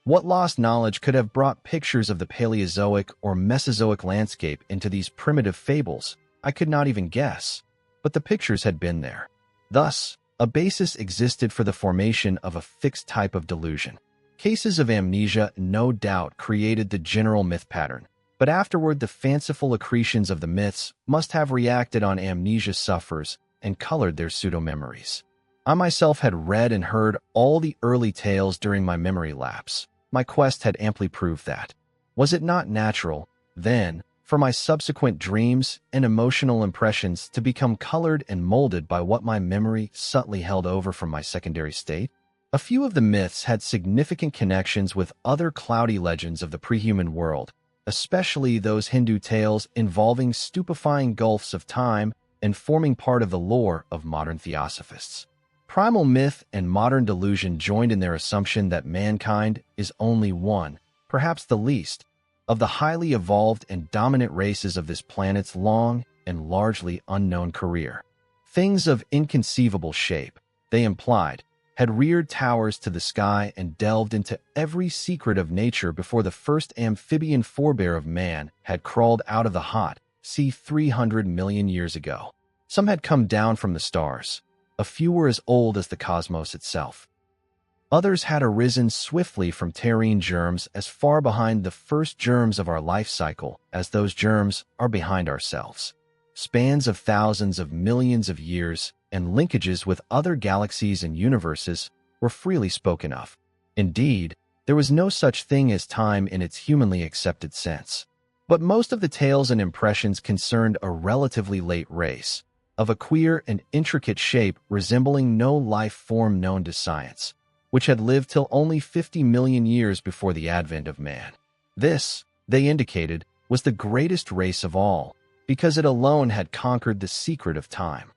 What lost knowledge could have brought pictures of the Paleozoic or Mesozoic landscape into these primitive fables, I could not even guess, but the pictures had been there. Thus, A basis existed for the formation of a fixed type of delusion. Cases of amnesia no doubt created the general myth pattern, but afterward the fanciful accretions of the myths must have reacted on amnesia sufferers and colored their pseudo-memories. I myself had read and heard all the early tales during my memory lapse. My quest had amply proved that. Was it not natural, then, for my subsequent dreams and emotional impressions to become colored and molded by what my memory subtly held over from my secondary state? A few of the myths had significant connections with other cloudy legends of the pre-human world, especially those Hindu tales involving stupefying gulfs of time and forming part of the lore of modern theosophists. Primal myth and modern delusion joined in their assumption that mankind is only one, perhaps the least, of the highly evolved and dominant races of this planet's long and largely unknown career. Things of inconceivable shape, they implied, had reared towers to the sky and delved into every secret of nature before the first amphibian forebear of man had crawled out of the hot sea 300 million years ago. Some had come down from the stars. A few were as old as the cosmos itself. Others had arisen swiftly from terrene germs as far behind the first germs of our life cycle as those germs are behind ourselves. Spans of thousands of millions of years and linkages with other galaxies and universes were freely spoken of. Indeed, there was no such thing as time in its humanly accepted sense. But most of the tales and impressions concerned a relatively late race, of a queer and intricate shape resembling no life form known to science, which had lived till only 50 million years before the advent of man. This, they indicated, was the greatest race of all, because it alone had conquered the secret of time.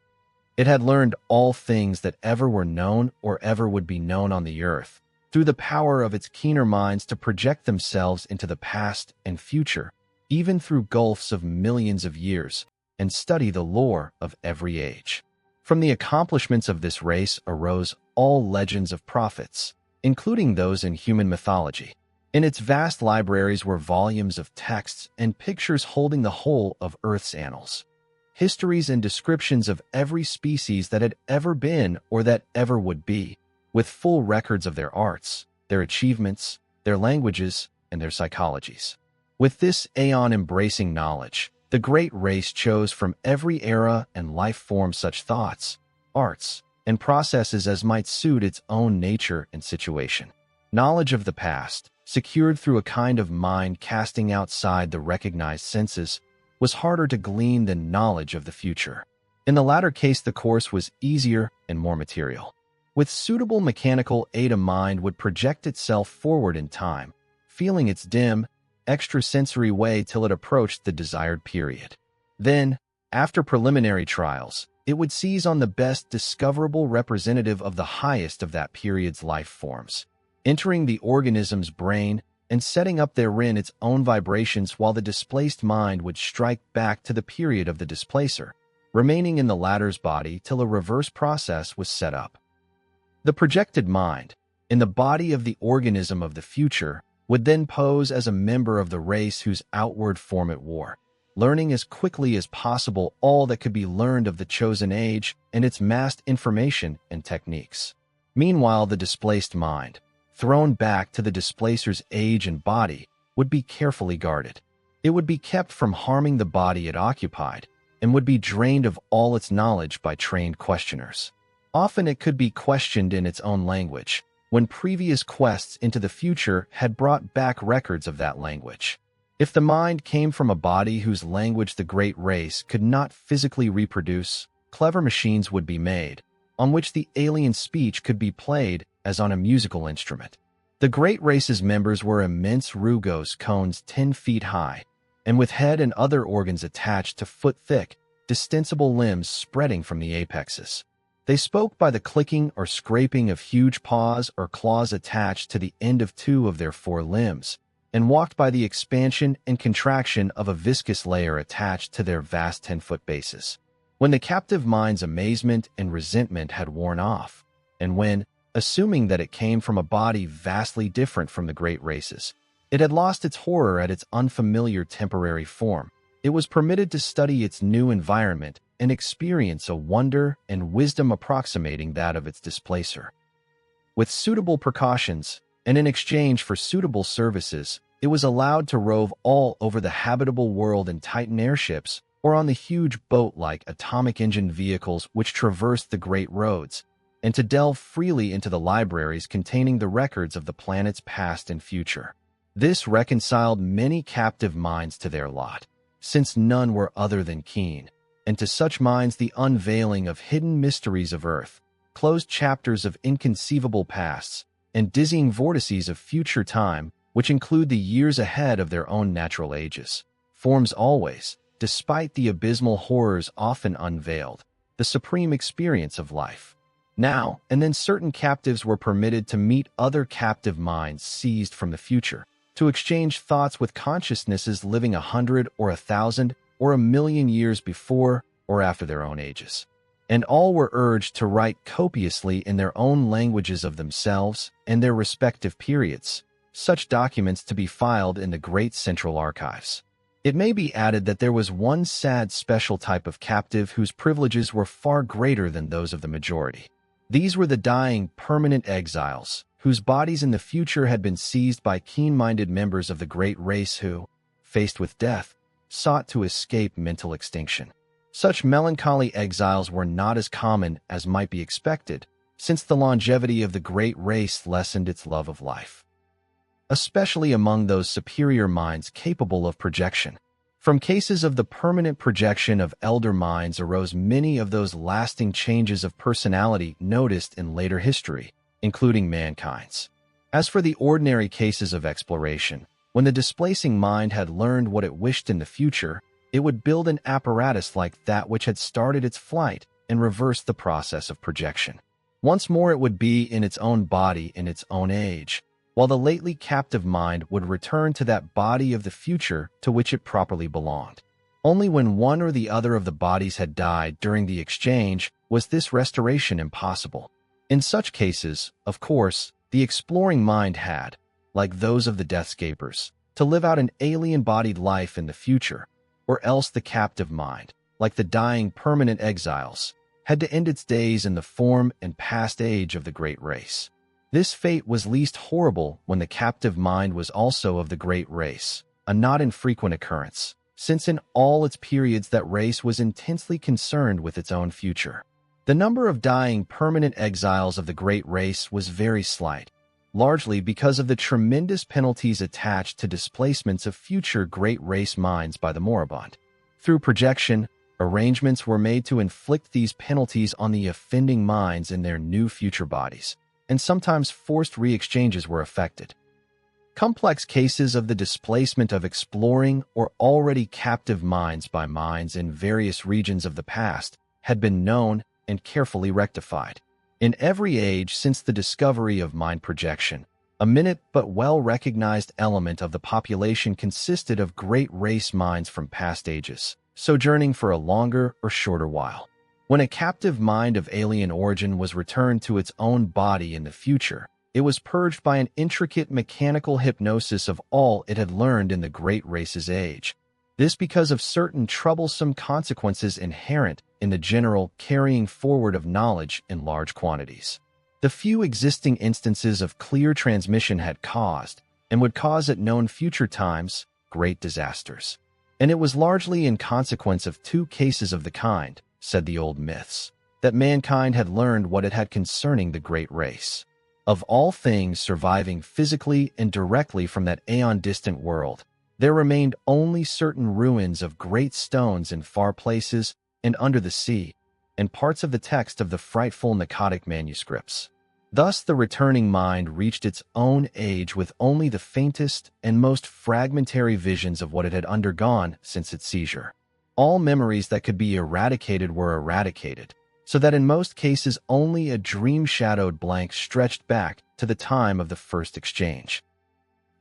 It had learned all things that ever were known or ever would be known on the earth, through the power of its keener minds to project themselves into the past and future, even through gulfs of millions of years, and study the lore of every age. From the accomplishments of this race arose all legends of prophets, including those in human mythology. In its vast libraries were volumes of texts and pictures holding the whole of Earth's annals. Histories and descriptions of every species that had ever been or that ever would be, with full records of their arts, their achievements, their languages, and their psychologies. With this aeon-embracing knowledge, the great race chose from every era and life form such thoughts, arts, and processes as might suit its own nature and situation. Knowledge of the past, secured through a kind of mind casting outside the recognized senses, was harder to glean than knowledge of the future. In the latter case, the course was easier and more material. With suitable mechanical aid, a mind would project itself forward in time, feeling its dim, extrasensory way till it approached the desired period. Then, after preliminary trials, it would seize on the best discoverable representative of the highest of that period's life forms, entering the organism's brain and setting up therein its own vibrations, while the displaced mind would strike back to the period of the displacer, remaining in the latter's body till a reverse process was set up. The projected mind, in the body of the organism of the future, would then pose as a member of the race whose outward form it wore, learning as quickly as possible all that could be learned of the chosen age and its massed information and techniques. Meanwhile, the displaced mind, thrown back to the displacer's age and body, would be carefully guarded. It would be kept from harming the body it occupied, and would be drained of all its knowledge by trained questioners. Often it could be questioned in its own language, when previous quests into the future had brought back records of that language. If the mind came from a body whose language the great race could not physically reproduce, clever machines would be made, on which the alien speech could be played as on a musical instrument. The great race's members were immense rugose cones 10 feet high, and with head and other organs attached to foot-thick, distensible limbs spreading from the apexes. They spoke by the clicking or scraping of huge paws or claws attached to the end of 2 of their 4 limbs, and walked by the expansion and contraction of a viscous layer attached to their vast 10-foot bases. When the captive mind's amazement and resentment had worn off, and when, assuming that it came from a body vastly different from the great race's, it had lost its horror at its unfamiliar temporary form, it was permitted to study its new environment and experience a wonder and wisdom approximating that of its displacer. With suitable precautions, and in exchange for suitable services, it was allowed to rove all over the habitable world in Titan airships or on the huge boat-like atomic-engine vehicles which traversed the great roads, and to delve freely into the libraries containing the records of the planet's past and future. This reconciled many captive minds to their lot, since none were other than keen, and to such minds the unveiling of hidden mysteries of Earth, closed chapters of inconceivable pasts, and dizzying vortices of future time, which include the years ahead of their own natural ages, forms always, despite the abysmal horrors often unveiled, the supreme experience of life. Now and then certain captives were permitted to meet other captive minds seized from the future, to exchange thoughts with consciousnesses living 100 or 1,000 or 1,000,000 years before or after their own ages. And all were urged to write copiously in their own languages of themselves and their respective periods, such documents to be filed in the great central archives. It may be added that there was one sad special type of captive whose privileges were far greater than those of the majority. These were the dying permanent exiles, whose bodies in the future had been seized by keen-minded members of the great race who, faced with death, sought to escape mental extinction. Such melancholy exiles were not as common as might be expected, since the longevity of the great race lessened its love of life, especially among those superior minds capable of projection. From cases of the permanent projection of elder minds arose many of those lasting changes of personality noticed in later history, including mankind's. As for the ordinary cases of exploration, when the displacing mind had learned what it wished in the future, it would build an apparatus like that which had started its flight and reverse the process of projection. Once more it would be in its own body in its own age, while the lately captive mind would return to that body of the future to which it properly belonged. Only when one or the other of the bodies had died during the exchange was this restoration impossible. In such cases, of course, the exploring mind had, like those of the deathscapers, to live out an alien-bodied life in the future, or else the captive mind, like the dying permanent exiles, had to end its days in the form and past age of the great race. This fate was least horrible when the captive mind was also of the great race, a not infrequent occurrence, since in all its periods that race was intensely concerned with its own future. The number of dying permanent exiles of the great race was very slight, largely because of the tremendous penalties attached to displacements of future great race minds by the moribund. Through projection, arrangements were made to inflict these penalties on the offending minds in their new future bodies, and sometimes forced re-exchanges were effected. Complex cases of the displacement of exploring or already captive minds by minds in various regions of the past had been known and carefully rectified. In every age since the discovery of mind projection, a minute but well-recognized element of the population consisted of great race minds from past ages, sojourning for a longer or shorter while. When a captive mind of alien origin was returned to its own body in the future, it was purged by an intricate mechanical hypnosis of all it had learned in the great race's age. This because of certain troublesome consequences inherent in the general carrying forward of knowledge in large quantities. The few existing instances of clear transmission had caused, and would cause at known future times, great disasters. And it was largely in consequence of two cases of the kind, said the old myths, that mankind had learned what it had concerning the great race. Of all things surviving physically and directly from that aeon-distant world, there remained only certain ruins of great stones in far places and under the sea, and parts of the text of the frightful Akkadic manuscripts. Thus the returning mind reached its own age with only the faintest and most fragmentary visions of what it had undergone since its seizure. All memories that could be eradicated were eradicated, so that in most cases only a dream-shadowed blank stretched back to the time of the first exchange.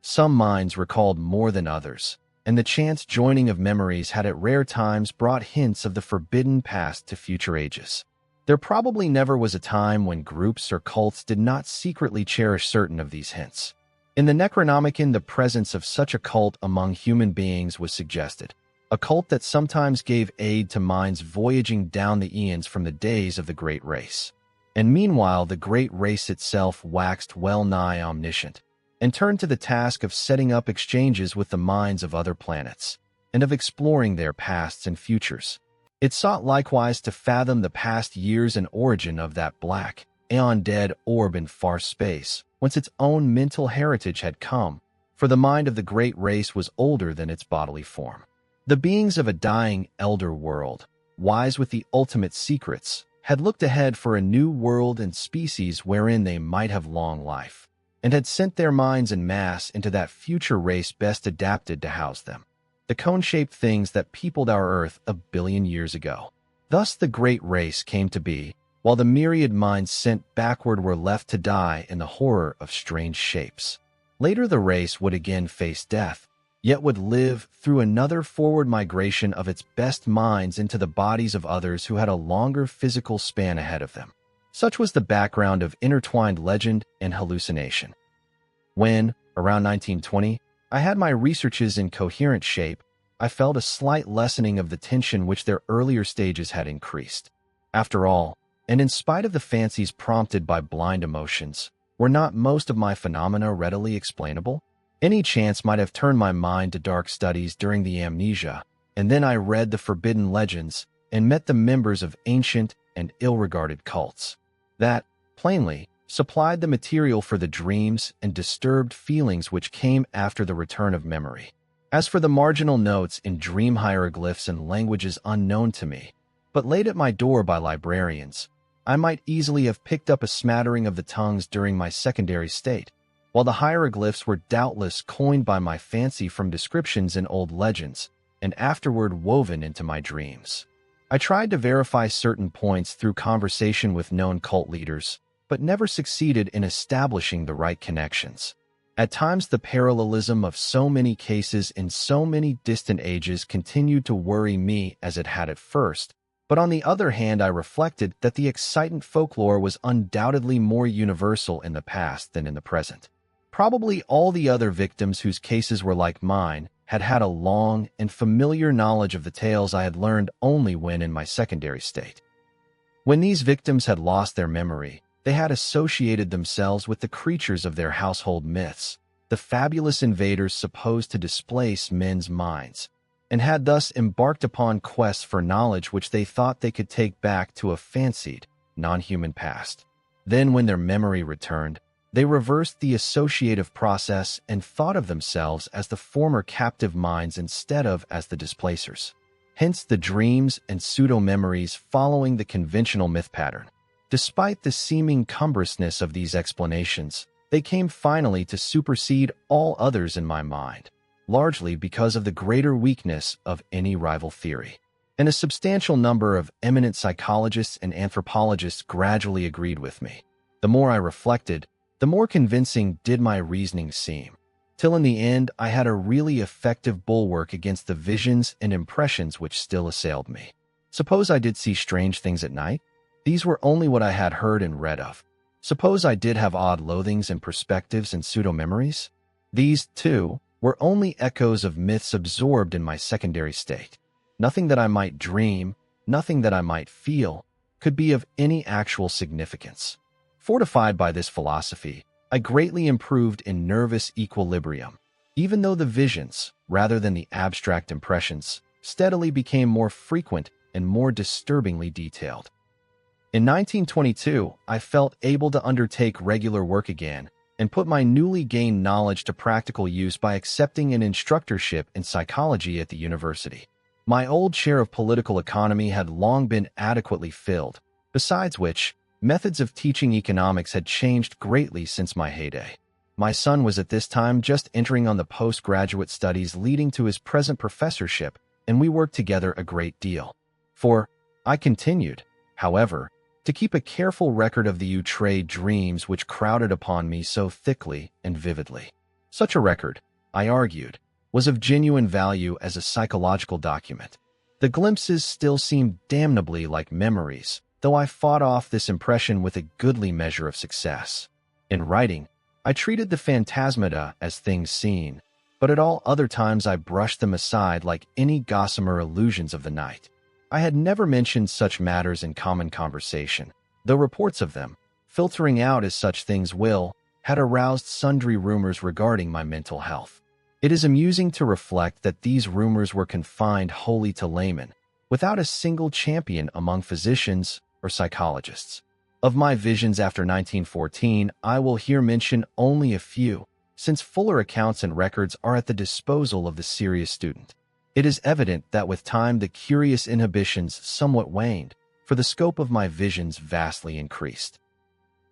Some minds recalled more than others, and the chance joining of memories had at rare times brought hints of the forbidden past to future ages. There probably never was a time when groups or cults did not secretly cherish certain of these hints. In the Necronomicon, the presence of such a cult among human beings was suggested. a cult that sometimes gave aid to minds voyaging down the eons from the days of the Great Race. And meanwhile, the Great Race itself waxed well-nigh omniscient, and turned to the task of setting up exchanges with the minds of other planets, and of exploring their pasts and futures. It sought likewise to fathom the past years and origin of that black, aeon-dead orb in far space, whence its own mental heritage had come, for the mind of the Great Race was older than its bodily form. The beings of a dying elder world, wise with the ultimate secrets, had looked ahead for a new world and species wherein they might have long life, and had sent their minds en masse into that future race best adapted to house them, the cone-shaped things that peopled our Earth a billion years ago. Thus the Great Race came to be, while the myriad minds sent backward were left to die in the horror of strange shapes. Later the race would again face death, yet would live through another forward migration of its best minds into the bodies of others who had a longer physical span ahead of them. Such was the background of intertwined legend and hallucination. When, around 1920, I had my researches in coherent shape, I felt a slight lessening of the tension which their earlier stages had increased. After all, and in spite of the fancies prompted by blind emotions, were not most of my phenomena readily explainable? Any chance might have turned my mind to dark studies during the amnesia, and then I read the forbidden legends and met the members of ancient and ill-regarded cults that, plainly, supplied the material for the dreams and disturbed feelings which came after the return of memory. As for the marginal notes in dream hieroglyphs and languages unknown to me, but laid at my door by librarians, I might easily have picked up a smattering of the tongues during my secondary state, while the hieroglyphs were doubtless coined by my fancy from descriptions in old legends, and afterward woven into my dreams. I tried to verify certain points through conversation with known cult leaders, but never succeeded in establishing the right connections. At times the parallelism of so many cases in so many distant ages continued to worry me as it had at first, but on the other hand I reflected that the excitant folklore was undoubtedly more universal in the past than in the present. Probably all the other victims whose cases were like mine had had a long and familiar knowledge of the tales I had learned only when in my secondary state. When these victims had lost their memory, they had associated themselves with the creatures of their household myths, the fabulous invaders supposed to displace men's minds, and had thus embarked upon quests for knowledge which they thought they could take back to a fancied, non-human past. Then when their memory returned, they reversed the associative process and thought of themselves as the former captive minds instead of as the displacers. Hence the dreams and pseudo-memories following the conventional myth pattern. Despite the seeming cumbrousness of these explanations, they came finally to supersede all others in my mind, largely because of the greater weakness of any rival theory. And a substantial number of eminent psychologists and anthropologists gradually agreed with me. The more I reflected, the more convincing did my reasoning seem, till in the end I had a really effective bulwark against the visions and impressions which still assailed me. Suppose I did see strange things at night? These were only what I had heard and read of. Suppose I did have odd loathings and perspectives and pseudo-memories? These, too, were only echoes of myths absorbed in my secondary state. Nothing that I might dream, nothing that I might feel, could be of any actual significance. Fortified by this philosophy, I greatly improved in nervous equilibrium, even though the visions, rather than the abstract impressions, steadily became more frequent and more disturbingly detailed. In 1922, I felt able to undertake regular work again and put my newly gained knowledge to practical use by accepting an instructorship in psychology at the university. My old share of political economy had long been adequately filled, besides which, methods of teaching economics had changed greatly since my heyday. My son was at this time just entering on the postgraduate studies leading to his present professorship, and we worked together a great deal. For I continued, however, to keep a careful record of the outre dreams which crowded upon me so thickly and vividly. Such a record, I argued, was of genuine value as a psychological document. The glimpses still seemed damnably like memories, though I fought off this impression with a goodly measure of success. In writing, I treated the phantasmata as things seen, but at all other times I brushed them aside like any gossamer illusions of the night. I had never mentioned such matters in common conversation, though reports of them, filtering out as such things will, had aroused sundry rumors regarding my mental health. It is amusing to reflect that these rumors were confined wholly to laymen, without a single champion among physicians or psychologists. Of my visions after 1914, I will here mention only a few, since fuller accounts and records are at the disposal of the serious student. It is evident that with time the curious inhibitions somewhat waned, for the scope of my visions vastly increased.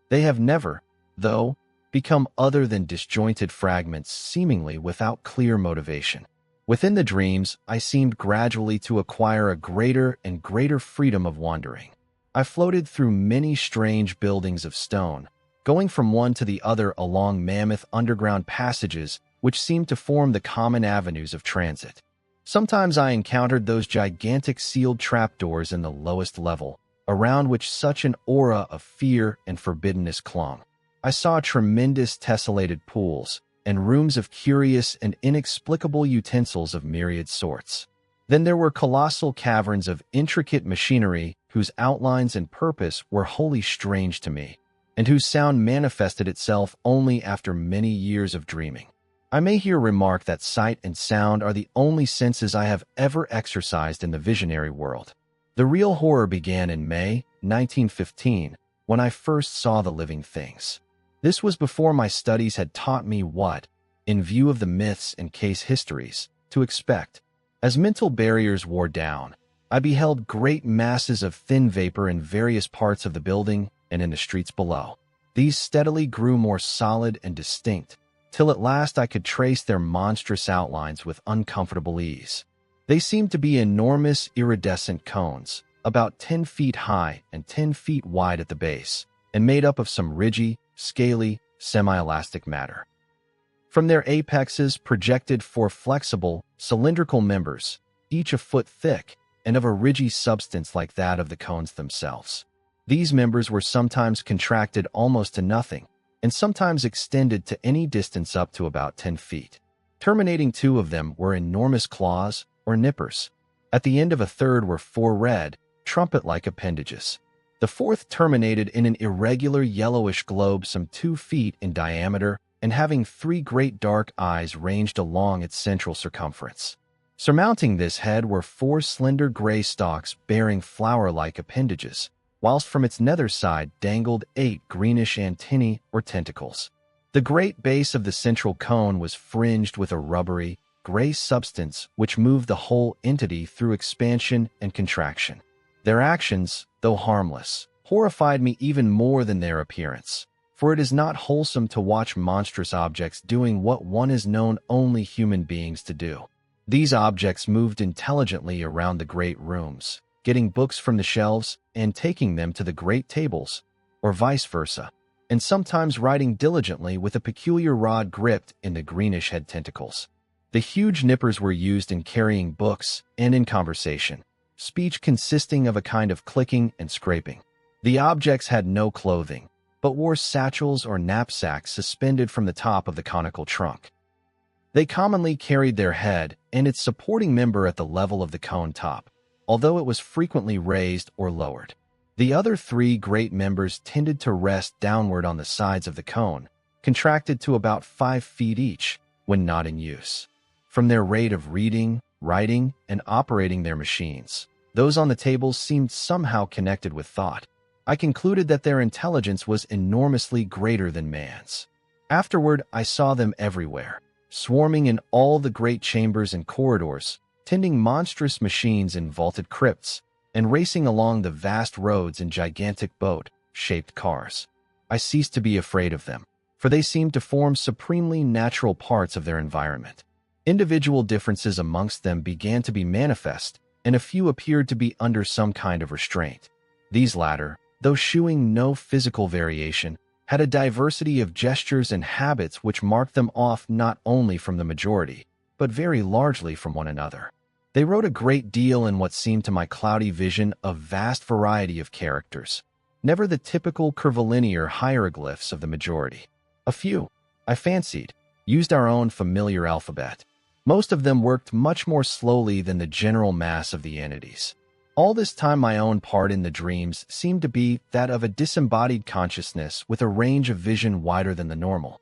They have never, though, become other than disjointed fragments seemingly without clear motivation. Within the dreams, I seemed gradually to acquire a greater and greater freedom of wandering. I floated through many strange buildings of stone, going from one to the other along mammoth underground passages which seemed to form the common avenues of transit. Sometimes I encountered those gigantic sealed trapdoors in the lowest level, around which such an aura of fear and forbiddenness clung. I saw tremendous tessellated pools and rooms of curious and inexplicable utensils of myriad sorts. Then there were colossal caverns of intricate machinery whose outlines and purpose were wholly strange to me, and whose sound manifested itself only after many years of dreaming. I may here remark that sight and sound are the only senses I have ever exercised in the visionary world. The real horror began in May 1915, when I first saw the living things. This was before my studies had taught me what, in view of the myths and case histories, to expect. As mental barriers wore down, I beheld great masses of thin vapor in various parts of the building and in the streets below. These steadily grew more solid and distinct, till at last I could trace their monstrous outlines with uncomfortable ease. They seemed to be enormous iridescent cones, about 10 feet high and 10 feet wide at the base, and made up of some ridgy, scaly, semi-elastic matter. From their apexes projected four flexible, cylindrical members, each a foot thick, and of a ridgy substance like that of the cones themselves. These members were sometimes contracted almost to nothing, and sometimes extended to any distance up to about 10 feet. Terminating two of them were enormous claws, or nippers. At the end of a third were four red, trumpet-like appendages. The fourth terminated in an irregular yellowish globe some 2 feet in diameter and having 3 great dark eyes ranged along its central circumference. Surmounting this head were 4 slender gray stalks bearing flower-like appendages, whilst from its nether side dangled 8 greenish antennae or tentacles. The great base of the central cone was fringed with a rubbery, gray substance which moved the whole entity through expansion and contraction. Their actions, though harmless, horrified me even more than their appearance, for it is not wholesome to watch monstrous objects doing what one is known only human beings to do. These objects moved intelligently around the great rooms, getting books from the shelves and taking them to the great tables, or vice versa, and sometimes writing diligently with a peculiar rod gripped in the greenish head tentacles. The huge nippers were used in carrying books and in conversation, speech consisting of a kind of clicking and scraping. The objects had no clothing, but wore satchels or knapsacks suspended from the top of the conical trunk. They commonly carried their head and its supporting member at the level of the cone top, although it was frequently raised or lowered. The other 3 great members tended to rest downward on the sides of the cone, contracted to about 5 feet each when not in use. From their rate of reading, writing, and operating their machines, those on the tables seemed somehow connected with thought. I concluded that their intelligence was enormously greater than man's. Afterward, I saw them everywhere, swarming in all the great chambers and corridors, tending monstrous machines in vaulted crypts, and racing along the vast roads in gigantic boat-shaped cars. I ceased to be afraid of them, for they seemed to form supremely natural parts of their environment. Individual differences amongst them began to be manifest, and a few appeared to be under some kind of restraint. These latter, though shewing no physical variation, had a diversity of gestures and habits which marked them off not only from the majority, but very largely from one another. They wrote a great deal in what seemed to my cloudy vision a vast variety of characters, never the typical curvilinear hieroglyphs of the majority. A few, I fancied, used our own familiar alphabet. Most of them worked much more slowly than the general mass of the entities. All this time my own part in the dreams seemed to be that of a disembodied consciousness with a range of vision wider than the normal,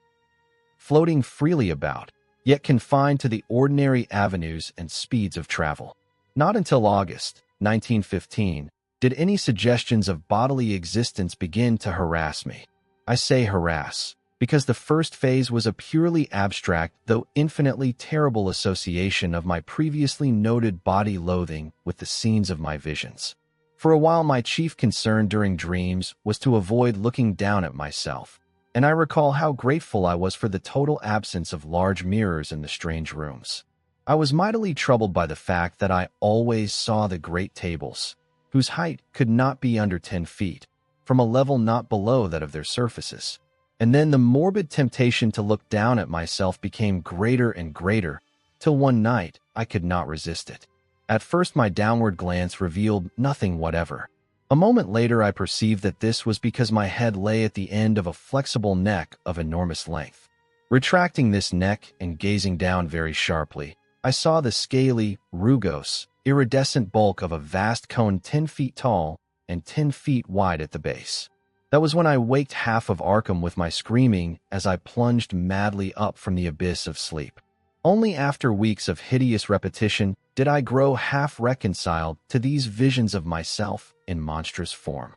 floating freely about, yet confined to the ordinary avenues and speeds of travel. Not until August 1915 did any suggestions of bodily existence begin to harass me. I say harass, because the first phase was a purely abstract, though infinitely terrible association of my previously noted body loathing with the scenes of my visions. For a while my chief concern during dreams was to avoid looking down at myself, and I recall how grateful I was for the total absence of large mirrors in the strange rooms. I was mightily troubled by the fact that I always saw the great tables, whose height could not be under 10 feet, from a level not below that of their surfaces. And then the morbid temptation to look down at myself became greater and greater, till one night I could not resist it. At first my downward glance revealed nothing whatever. A moment later I perceived that this was because my head lay at the end of a flexible neck of enormous length. Retracting this neck and gazing down very sharply, I saw the scaly, rugose, iridescent bulk of a vast cone 10 feet tall and 10 feet wide at the base. That was when I waked half of Arkham with my screaming as I plunged madly up from the abyss of sleep. Only after weeks of hideous repetition did I grow half reconciled to these visions of myself in monstrous form.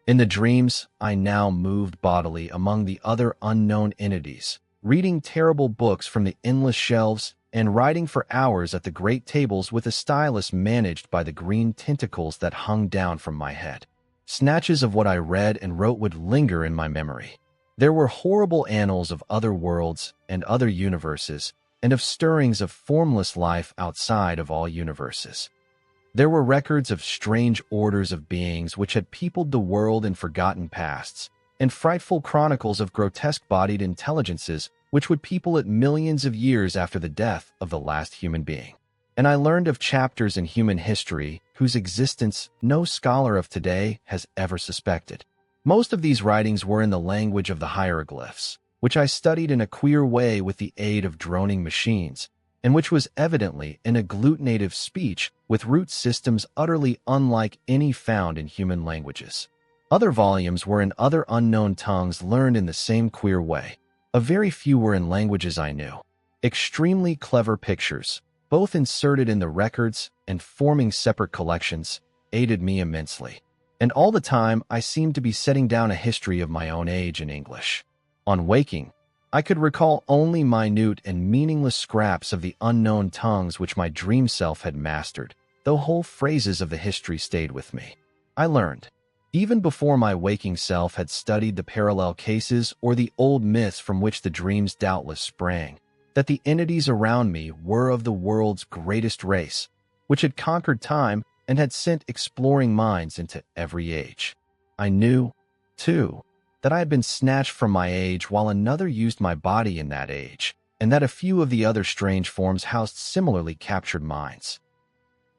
In the dreams, I now moved bodily among the other unknown entities, reading terrible books from the endless shelves and writing for hours at the great tables with a stylus managed by the green tentacles that hung down from my head. Snatches of what I read and wrote would linger in my memory. There were horrible annals of other worlds and other universes, and of stirrings of formless life outside of all universes. There were records of strange orders of beings which had peopled the world in forgotten pasts, and frightful chronicles of grotesque-bodied intelligences which would people it millions of years after the death of the last human being. And I learned of chapters in human history whose existence no scholar of today has ever suspected. Most of these writings were in the language of the hieroglyphs, which I studied in a queer way with the aid of droning machines, and which was evidently an agglutinative speech with root systems utterly unlike any found in human languages. Other volumes were in other unknown tongues learned in the same queer way. A very few were in languages I knew. Extremely clever pictures, both inserted in the records and forming separate collections, aided me immensely. And all the time I seemed to be setting down a history of my own age in English. On waking, I could recall only minute and meaningless scraps of the unknown tongues which my dream self had mastered, though whole phrases of the history stayed with me. I learned, even before my waking self had studied the parallel cases or the old myths from which the dreams doubtless sprang, that the entities around me were of the world's greatest race, which had conquered time and had sent exploring minds into every age. I knew, too, that I had been snatched from my age while another used my body in that age, and that a few of the other strange forms housed similarly captured minds.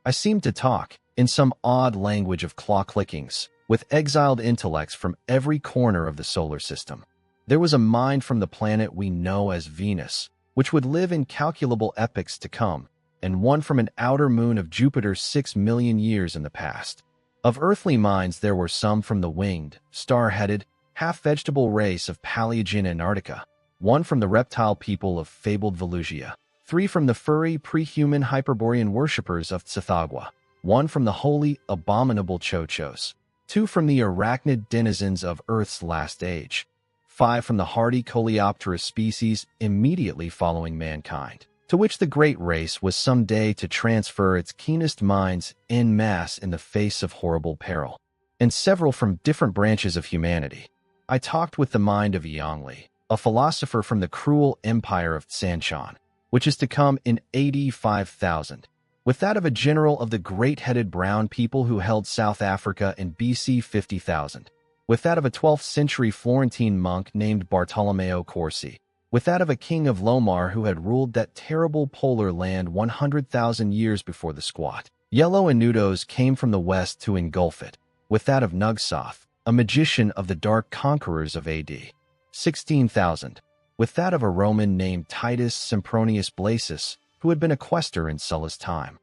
I seemed to talk, in some odd language of claw clickings, with exiled intellects from every corner of the solar system. There was a mind from the planet we know as Venus, which would live incalculable epochs to come, and one from an outer moon of Jupiter 6 million years in the past. Of earthly minds there were some from the winged, star-headed, half-vegetable race of Paleogen Antarctica, one from the reptile people of fabled Volusia, 3 from the furry, pre-human Hyperborean worshippers of Tsathoggua, 1 from the holy, abominable Chochos, 2 from the arachnid denizens of Earth's last age, 5 from the hardy coleopterous species immediately following mankind, to which the great race was some day to transfer its keenest minds en masse in the face of horrible peril, and several from different branches of humanity. I talked with the mind of Yongli, a philosopher from the cruel empire of Sanshan, which is to come in AD 5000, with that of a general of the great-headed brown people who held South Africa in BC 50,000, with that of a 12th-century Florentine monk named Bartolomeo Corsi, with that of a king of Lomar who had ruled that terrible polar land 100,000 years before the squat. Yellow Anudos came from the west to engulf it, with that of Nugsoth, a magician of the dark conquerors of AD 16,000, with that of a Roman named Titus Sempronius Blasus, who had been a quaestor in Sulla's time.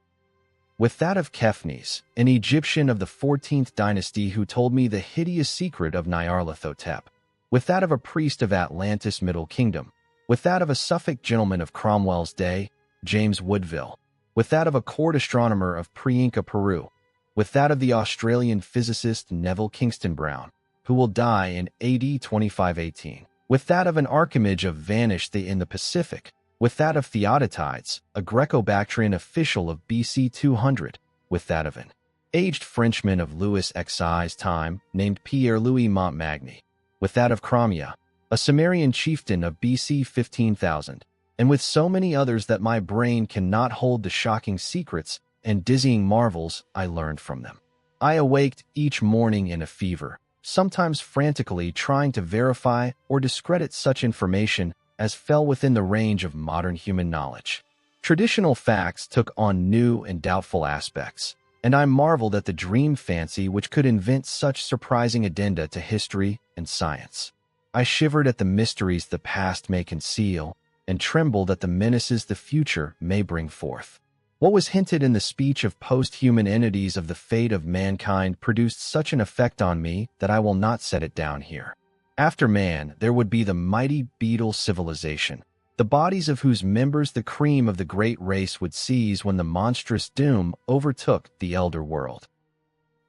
With that of Kephanes, an Egyptian of the 14th dynasty who told me the hideous secret of Nyarlathotep. With that of a priest of Atlantis' Middle Kingdom. With that of a Suffolk gentleman of Cromwell's day, James Woodville. With that of a court astronomer of pre-Inca Peru. With that of the Australian physicist Neville Kingston Brown, who will die in AD 2518. With that of an Archimage of Vanished in the Pacific. With that of Theodotides, a Greco-Bactrian official of BC 200. With that of an aged Frenchman of Louis XI's time named Pierre-Louis Montmagny. With that of Crimea, a Sumerian chieftain of BC 15,000. And with so many others that my brain cannot hold the shocking secrets and dizzying marvels I learned from them. I awaked each morning in a fever, sometimes frantically trying to verify or discredit such information as fell within the range of modern human knowledge. Traditional facts took on new and doubtful aspects, and I marveled at the dream fancy which could invent such surprising addenda to history and science. I shivered at the mysteries the past may conceal, and trembled at the menaces the future may bring forth. What was hinted in the speech of post-human entities of the fate of mankind produced such an effect on me that I will not set it down here. After man, there would be the mighty beetle civilization, the bodies of whose members the cream of the great race would seize when the monstrous doom overtook the elder world.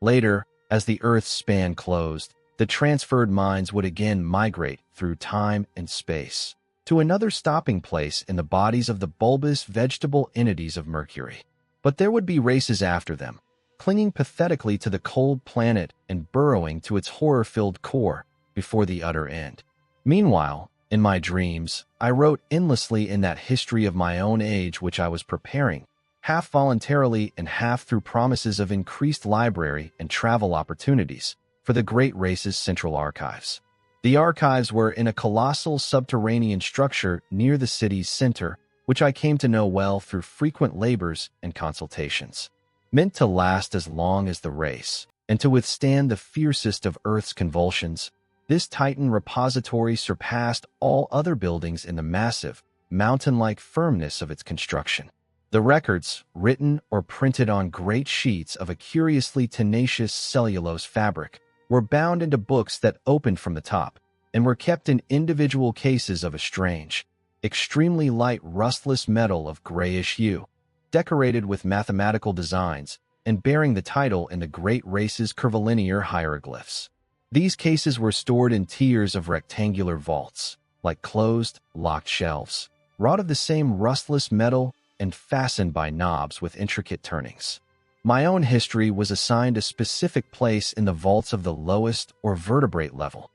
Later, as the Earth's span closed, the transferred minds would again migrate through time and space to another stopping place in the bodies of the bulbous vegetable entities of Mercury. But there would be races after them, clinging pathetically to the cold planet and burrowing to its horror-filled core before the utter end. Meanwhile, in my dreams, I wrote endlessly in that history of my own age which I was preparing, half voluntarily and half through promises of increased library and travel opportunities, for the great race's central archives. The archives were in a colossal subterranean structure near the city's center, which I came to know well through frequent labors and consultations. Meant to last as long as the race, and to withstand the fiercest of Earth's convulsions, this Titan repository surpassed all other buildings in the massive, mountain-like firmness of its construction. The records, written or printed on great sheets of a curiously tenacious cellulose fabric, were bound into books that opened from the top, and were kept in individual cases of a strange, extremely light rustless metal of grayish hue, decorated with mathematical designs, and bearing the title in the great race's curvilinear hieroglyphs. These cases were stored in tiers of rectangular vaults, like closed, locked shelves, wrought of the same rustless metal and fastened by knobs with intricate turnings. My own history was assigned a specific place in the vaults of the lowest or vertebrate level,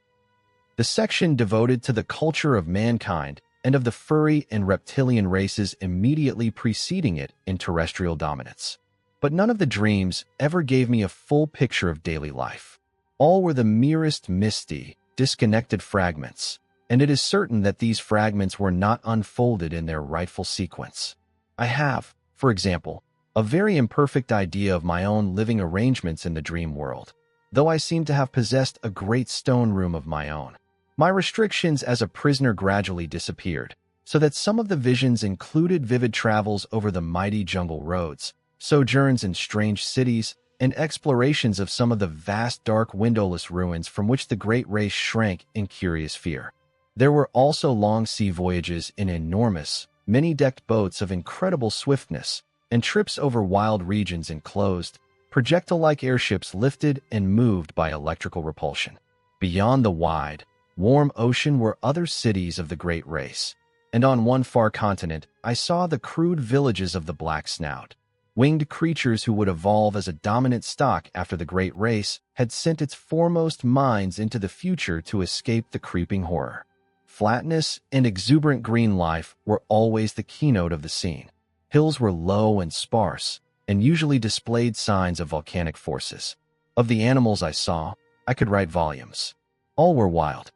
the section devoted to the culture of mankind and of the furry and reptilian races immediately preceding it in terrestrial dominance. But none of the dreams ever gave me a full picture of daily life. All were the merest misty, disconnected fragments, and it is certain that these fragments were not unfolded in their rightful sequence. I have, for example, a very imperfect idea of my own living arrangements in the dream world, though I seem to have possessed a great stone room of my own. My restrictions as a prisoner gradually disappeared, so that some of the visions included vivid travels over the mighty jungle roads, sojourns in strange cities, and explorations of some of the vast dark windowless ruins from which the great race shrank in curious fear. There were also long sea voyages in enormous, many-decked boats of incredible swiftness, and trips over wild regions enclosed, projectile-like airships lifted and moved by electrical repulsion. Beyond the wide, warm ocean were other cities of the great race, and on one far continent I saw the crude villages of the Black Snout. Winged creatures who would evolve as a dominant stock after the great race had sent its foremost minds into the future to escape the creeping horror. Flatness and exuberant green life were always the keynote of the scene. Hills were low and sparse, and usually displayed signs of volcanic forces. Of the animals I saw, I could write volumes. All were wild.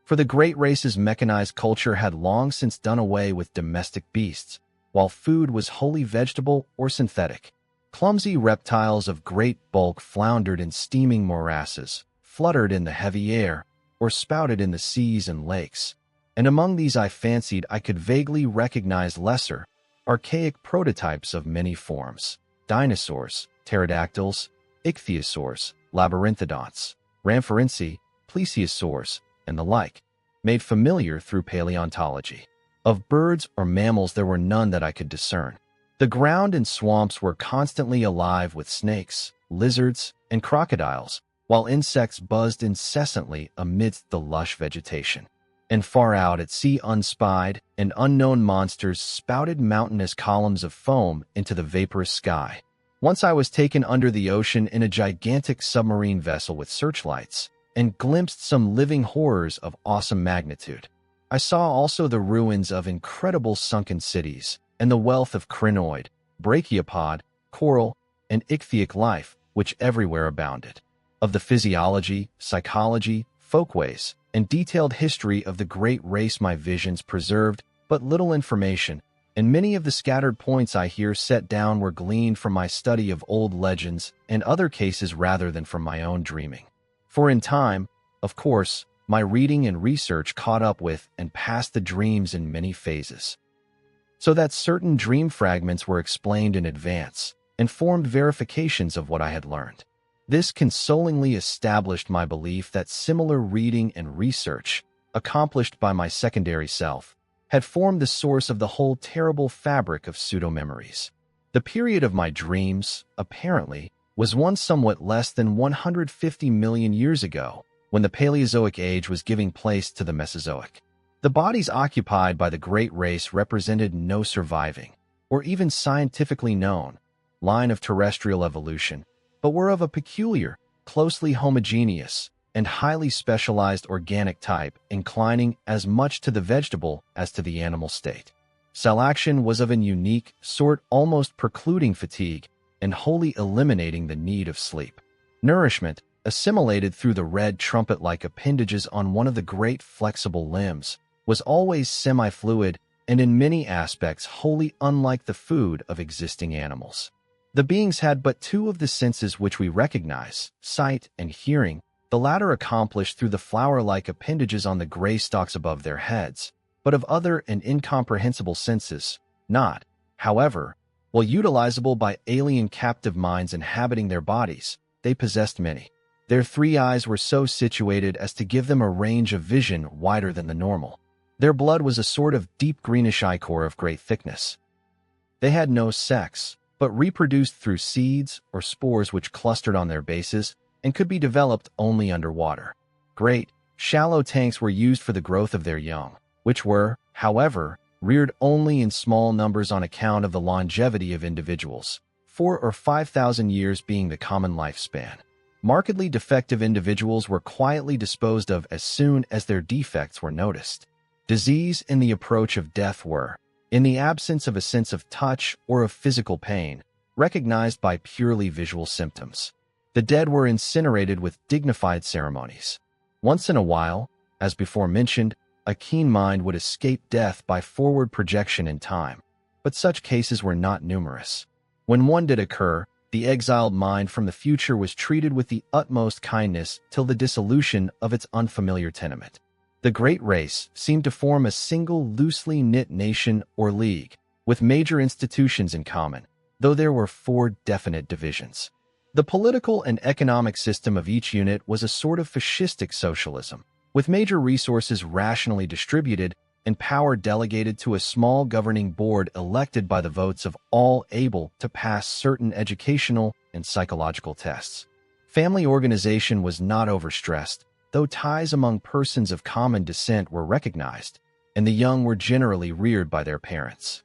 For the great race's mechanized culture had long since done away with domestic beasts, while food was wholly vegetable or synthetic. Clumsy reptiles of great bulk floundered in steaming morasses, fluttered in the heavy air, or spouted in the seas and lakes, and among these I fancied I could vaguely recognize lesser, archaic prototypes of many forms: dinosaurs, pterodactyls, ichthyosaurs, labyrinthodonts, rhamphorhynchi, plesiosaurs, and the like, made familiar through paleontology. Of birds or mammals there were none that I could discern. The ground and swamps were constantly alive with snakes, lizards, and crocodiles, while insects buzzed incessantly amidst the lush vegetation. And far out at sea unspied and unknown monsters spouted mountainous columns of foam into the vaporous sky. Once I was taken under the ocean in a gigantic submarine vessel with searchlights, and glimpsed some living horrors of awesome magnitude. I saw also the ruins of incredible sunken cities, and the wealth of crinoid, brachiopod, coral, and ichthytic life which everywhere abounded. Of the physiology, psychology, folkways, and detailed history of the great race my visions preserved but little information, and many of the scattered points I here set down were gleaned from my study of old legends and other cases rather than from my own dreaming. For in time, of course, my reading and research caught up with and passed the dreams in many phases, so that certain dream fragments were explained in advance and formed verifications of what I had learned. This consolingly established my belief that similar reading and research, accomplished by my secondary self, had formed the source of the whole terrible fabric of pseudo-memories. The period of my dreams, apparently, was one somewhat less than 150 million years ago, when the Paleozoic age was giving place to the Mesozoic. The bodies occupied by the great race represented no surviving, or even scientifically known, line of terrestrial evolution, but were of a peculiar, closely homogeneous, and highly specialized organic type, inclining as much to the vegetable as to the animal state. Cell action was of an unique sort, almost precluding fatigue and wholly eliminating the need of sleep. Nourishment, assimilated through the red trumpet-like appendages on one of the great flexible limbs, was always semi-fluid and in many aspects wholly unlike the food of existing animals. The beings had but two of the senses which we recognize, sight and hearing, the latter accomplished through the flower-like appendages on the gray stalks above their heads, but of other and incomprehensible senses, not, however, while utilizable by alien captive minds inhabiting their bodies, they possessed many. Their three eyes were so situated as to give them a range of vision wider than the normal. Their blood was a sort of deep greenish ichor of great thickness. They had no sex, but reproduced through seeds or spores which clustered on their bases and could be developed only underwater. Great, shallow tanks were used for the growth of their young, which were, however, reared only in small numbers on account of the longevity of individuals, 4,000 or 5,000 years being the common lifespan. Markedly defective individuals were quietly disposed of as soon as their defects were noticed. Disease and the approach of death were, in the absence of a sense of touch or of physical pain, recognized by purely visual symptoms. The dead were incinerated with dignified ceremonies. Once in a while, as before mentioned, a keen mind would escape death by forward projection in time, but such cases were not numerous. When one did occur, the exiled mind from the future was treated with the utmost kindness till the dissolution of its unfamiliar tenement. The great race seemed to form a single loosely knit nation or league, with major institutions in common, though there were 4 definite divisions. The political and economic system of each unit was a sort of fascistic socialism, with major resources rationally distributed and power delegated to a small governing board elected by the votes of all able to pass certain educational and psychological tests. Family organization was not overstressed, though ties among persons of common descent were recognized, and the young were generally reared by their parents.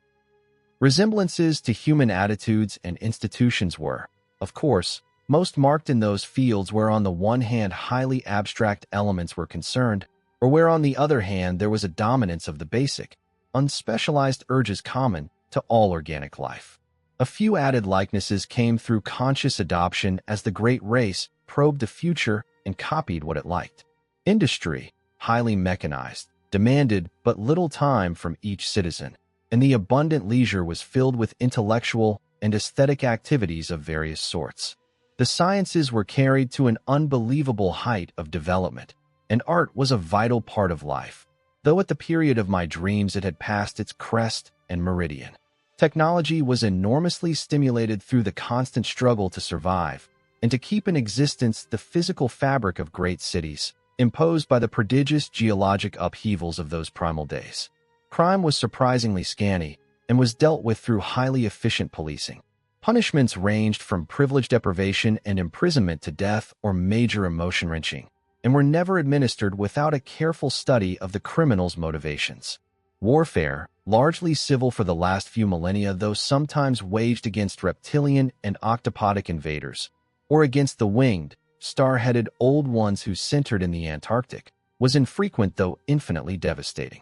Resemblances to human attitudes and institutions were, of course, most marked in those fields where on the one hand highly abstract elements were concerned, or where on the other hand there was a dominance of the basic, unspecialized urges common to all organic life. A few added likenesses came through conscious adoption as the great race probed the future and copied what it liked. Industry, highly mechanized, demanded but little time from each citizen, and the abundant leisure was filled with intellectual and aesthetic activities of various sorts. The sciences were carried to an unbelievable height of development, and art was a vital part of life. though at the period of my dreams it had passed its crest and meridian. Technology was enormously stimulated through the constant struggle to survive and to keep in existence the physical fabric of great cities, imposed by the prodigious geologic upheavals of those primal days. Crime was surprisingly scanty and was dealt with through highly efficient policing. Punishments ranged from privilege deprivation and imprisonment to death or major emotion wrenching, and were never administered without a careful study of the criminal's motivations. Warfare, largely civil for the last few millennia, though sometimes waged against reptilian and octopodic invaders, or against the winged, star-headed old ones who centered in the Antarctic, was infrequent though infinitely devastating.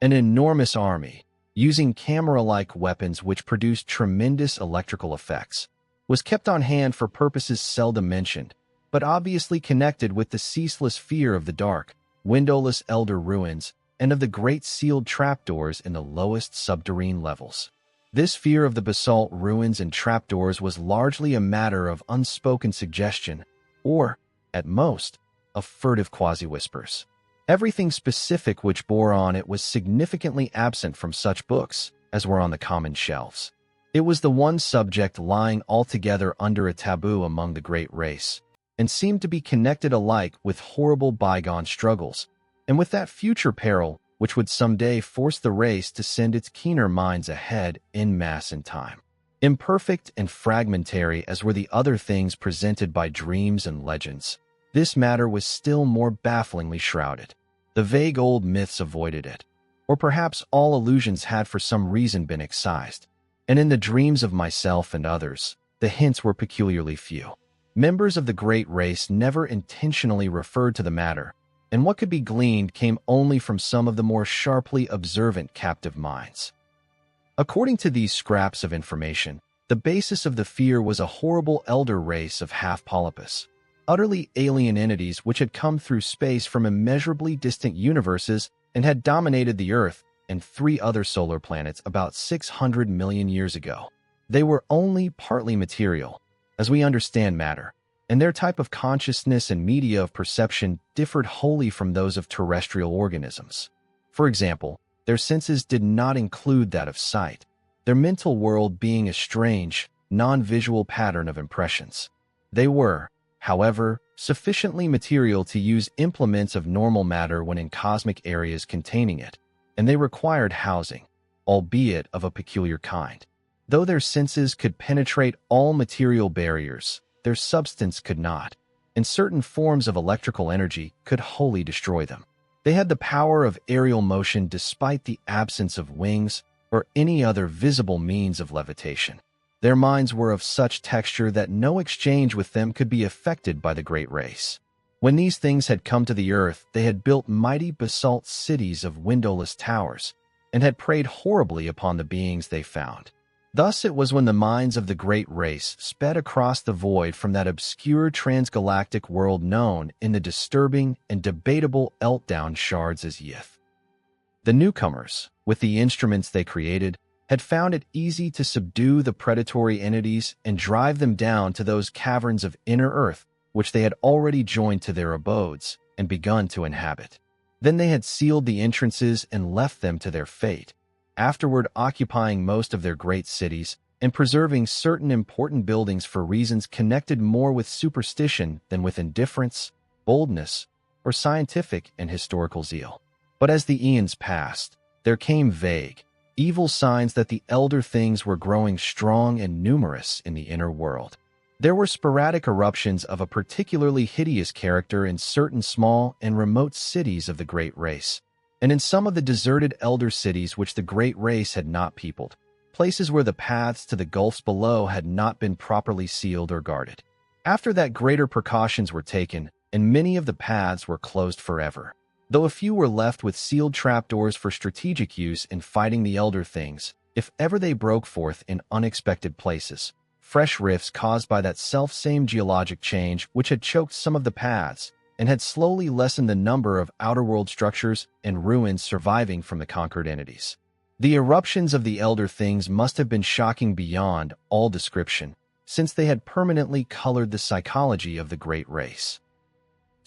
An enormous army, using camera-like weapons which produced tremendous electrical effects, was kept on hand for purposes seldom mentioned, but obviously connected with the ceaseless fear of the dark, windowless elder ruins and of the great sealed trapdoors in the lowest subterranean levels. This fear of the basalt ruins and trapdoors was largely a matter of unspoken suggestion, or, at most, of furtive quasi-whispers. Everything specific which bore on it was significantly absent from such books as were on the common shelves. It was the one subject lying altogether under a taboo among the great race, and seemed to be connected alike with horrible bygone struggles, and with that future peril which would someday force the race to send its keener minds ahead en masse in time. Imperfect and fragmentary as were the other things presented by dreams and legends, this matter was still more bafflingly shrouded. The vague old myths avoided it, or perhaps all allusions had for some reason been excised, and in the dreams of myself and others, the hints were peculiarly few. Members of the great race never intentionally referred to the matter, and what could be gleaned came only from some of the more sharply observant captive minds. According to these scraps of information, the basis of the fear was a horrible elder race of half-polypus, utterly alien entities which had come through space from immeasurably distant universes and had dominated the Earth and 3 other solar planets about 600 million years ago. They were only partly material, as we understand matter, and their type of consciousness and media of perception differed wholly from those of terrestrial organisms. For example, their senses did not include that of sight, their mental world being a strange, non-visual pattern of impressions. They were, however, sufficiently material to use implements of normal matter when in cosmic areas containing it, and they required housing, albeit of a peculiar kind. Though their senses could penetrate all material barriers, their substance could not, and certain forms of electrical energy could wholly destroy them. They had the power of aerial motion despite the absence of wings or any other visible means of levitation. Their minds were of such texture that no exchange with them could be effected by the great race. When these things had come to the earth, they had built mighty basalt cities of windowless towers, and had preyed horribly upon the beings they found. Thus it was when the minds of the great race sped across the void from that obscure transgalactic world known in the disturbing and debatable Eltdown shards as Yith. The newcomers, with the instruments they created, had found it easy to subdue the predatory entities and drive them down to those caverns of inner earth which they had already joined to their abodes and begun to inhabit. Then they had sealed the entrances and left them to their fate, afterward occupying most of their great cities and preserving certain important buildings for reasons connected more with superstition than with indifference, boldness, or scientific and historical zeal. But as the eons passed, there came vague, evil signs that the elder things were growing strong and numerous in the inner world. There were sporadic eruptions of a particularly hideous character in certain small and remote cities of the great race, and in some of the deserted elder cities which the great race had not peopled, places where the paths to the gulfs below had not been properly sealed or guarded. After that, greater precautions were taken, and many of the paths were closed forever, though a few were left with sealed trapdoors for strategic use in fighting the elder things, if ever they broke forth in unexpected places. Fresh rifts caused by that self-same geologic change which had choked some of the paths and had slowly lessened the number of outer-world structures and ruins surviving from the conquered entities. The eruptions of the elder things must have been shocking beyond all description, since they had permanently colored the psychology of the great race.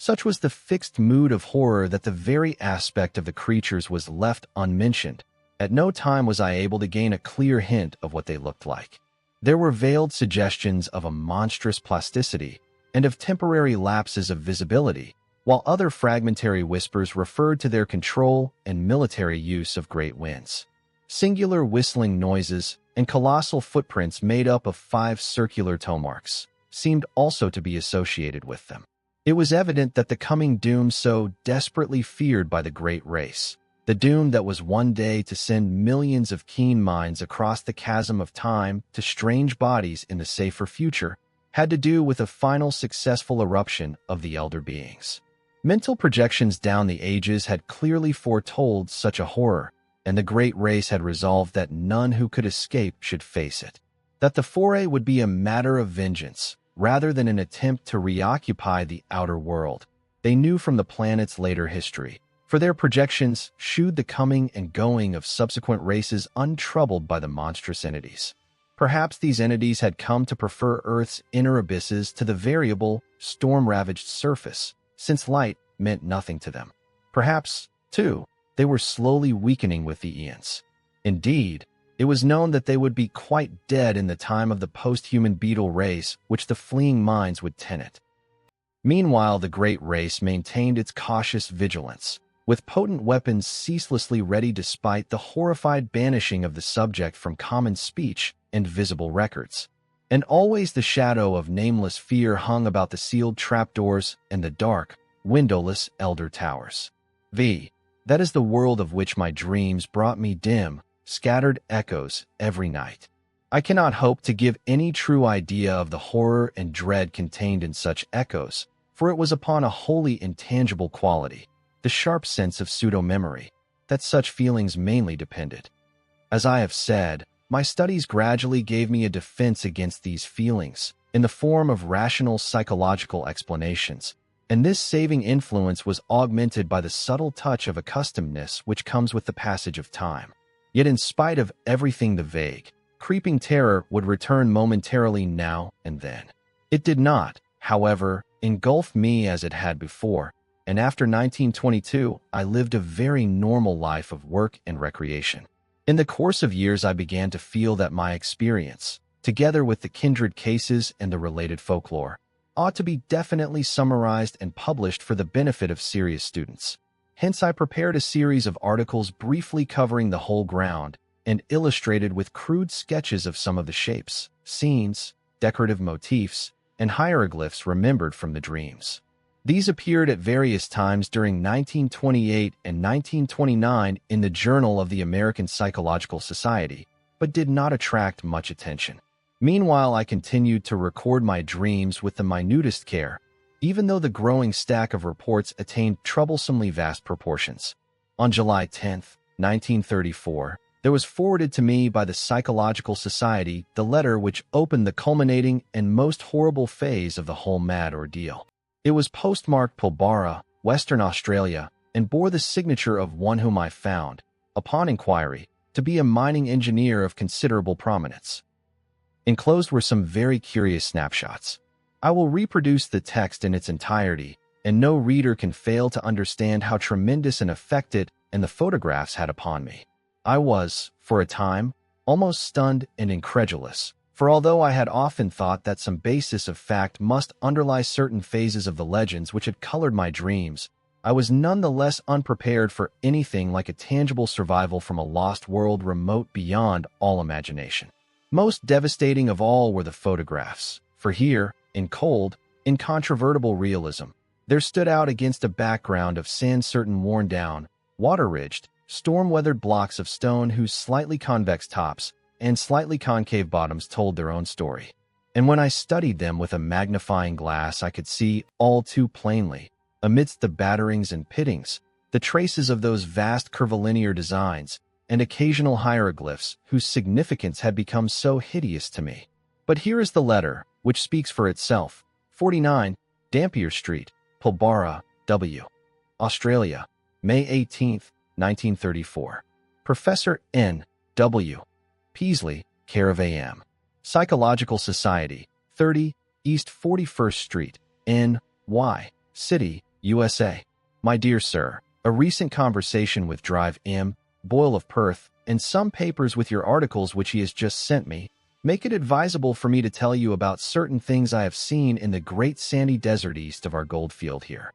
Such was the fixed mood of horror that the very aspect of the creatures was left unmentioned. At no time was I able to gain a clear hint of what they looked like. There were veiled suggestions of a monstrous plasticity and of temporary lapses of visibility, while other fragmentary whispers referred to their control and military use of great winds. Singular whistling noises and colossal footprints made up of 5 circular toe marks seemed also to be associated with them. It was evident that the coming doom so desperately feared by the great race, the doom that was one day to send millions of keen minds across the chasm of time to strange bodies in the safer future, had to do with a final successful eruption of the elder beings. Mental projections down the ages had clearly foretold such a horror, and the great race had resolved that none who could escape should face it. That the foray would be a matter of vengeance, rather than an attempt to reoccupy the outer world. They knew from the planet's later history, for their projections shewed the coming and going of subsequent races untroubled by the monstrous entities. Perhaps these entities had come to prefer Earth's inner abysses to the variable, storm-ravaged surface, since light meant nothing to them. Perhaps, too, they were slowly weakening with the eons. Indeed, it was known that they would be quite dead in the time of the post-human beetle race which the fleeing minds would tenant. Meanwhile, the great race maintained its cautious vigilance, with potent weapons ceaselessly ready despite the horrified banishing of the subject from common speech and visible records. And always the shadow of nameless fear hung about the sealed trapdoors and the dark, windowless elder towers. That is the world of which my dreams brought me dim, scattered echoes every night. I cannot hope to give any true idea of the horror and dread contained in such echoes, for it was upon a wholly intangible quality, the sharp sense of pseudo-memory, that such feelings mainly depended. As I have said, my studies gradually gave me a defense against these feelings, in the form of rational psychological explanations, and this saving influence was augmented by the subtle touch of accustomedness which comes with the passage of time. Yet in spite of everything, the vague, creeping terror would return momentarily now and then. It did not, however, engulf me as it had before, and after 1922 I lived a very normal life of work and recreation. In the course of years I began to feel that my experience, together with the kindred cases and the related folklore, ought to be definitely summarized and published for the benefit of serious students. Hence I prepared a series of articles briefly covering the whole ground and illustrated with crude sketches of some of the shapes, scenes, decorative motifs, and hieroglyphs remembered from the dreams. These appeared at various times during 1928 and 1929 in the Journal of the American Psychological Society, but did not attract much attention. Meanwhile, I continued to record my dreams with the minutest care, even though the growing stack of reports attained troublesomely vast proportions. On July 10, 1934, there was forwarded to me by the Psychological Society the letter which opened the culminating and most horrible phase of the whole mad ordeal. It was postmarked Pilbara, Western Australia, and bore the signature of one whom I found, upon inquiry, to be a mining engineer of considerable prominence. Enclosed were some very curious snapshots. I will reproduce the text in its entirety, and no reader can fail to understand how tremendous an effect it and the photographs had upon me. I was, for a time, almost stunned and incredulous, for although I had often thought that some basis of fact must underlie certain phases of the legends which had colored my dreams, I was none the less unprepared for anything like a tangible survival from a lost world remote beyond all imagination. Most devastating of all were the photographs, for here, in cold, incontrovertible realism, there stood out against a background of sand-certain worn-down, water-ridged, storm-weathered blocks of stone whose slightly convex tops and slightly concave bottoms told their own story. And when I studied them with a magnifying glass, I could see, all too plainly, amidst the batterings and pittings, the traces of those vast curvilinear designs and occasional hieroglyphs whose significance had become so hideous to me. But here is the letter, which speaks for itself. 49, Dampier Street, Pilbara, W. Australia, May 18, 1934. Professor N. W. Peasley, care of A.M. Psychological Society, 30, East 41st Street, N. Y. City, USA. My dear sir, a recent conversation with Drive M, Boyle of Perth, and some papers with your articles which he has just sent me make it advisable for me to tell you about certain things I have seen in the great sandy desert east of our gold field here.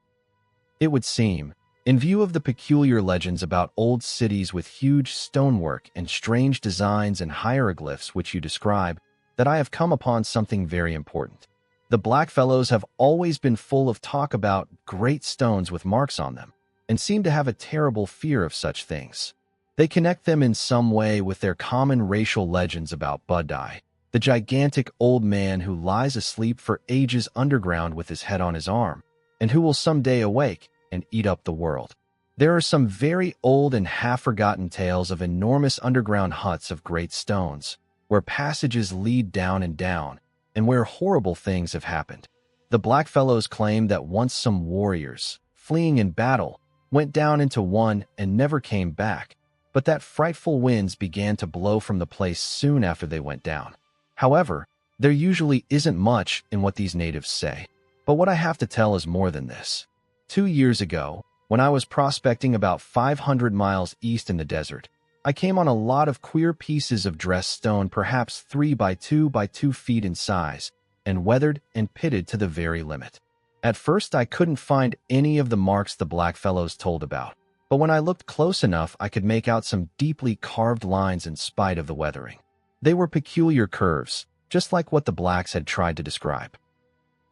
It would seem, in view of the peculiar legends about old cities with huge stonework and strange designs and hieroglyphs which you describe, that I have come upon something very important. The blackfellows have always been full of talk about great stones with marks on them, and seem to have a terrible fear of such things. They connect them in some way with their common racial legends about Budai, the gigantic old man who lies asleep for ages underground with his head on his arm, and who will someday awake and eat up the world. There are some very old and half-forgotten tales of enormous underground huts of great stones, where passages lead down and down, and where horrible things have happened. The blackfellows claim that once some warriors, fleeing in battle, went down into one and never came back, but that frightful winds began to blow from the place soon after they went down. However, there usually isn't much in what these natives say, but what I have to tell is more than this. 2 years ago, when I was prospecting about 500 miles east in the desert, I came on a lot of queer pieces of dressed stone, perhaps 3 by 2 by 2 feet in size, and weathered and pitted to the very limit. At first, I couldn't find any of the marks the blackfellows told about, but when I looked close enough, I could make out some deeply carved lines in spite of the weathering. They were peculiar curves, just like what the blacks had tried to describe.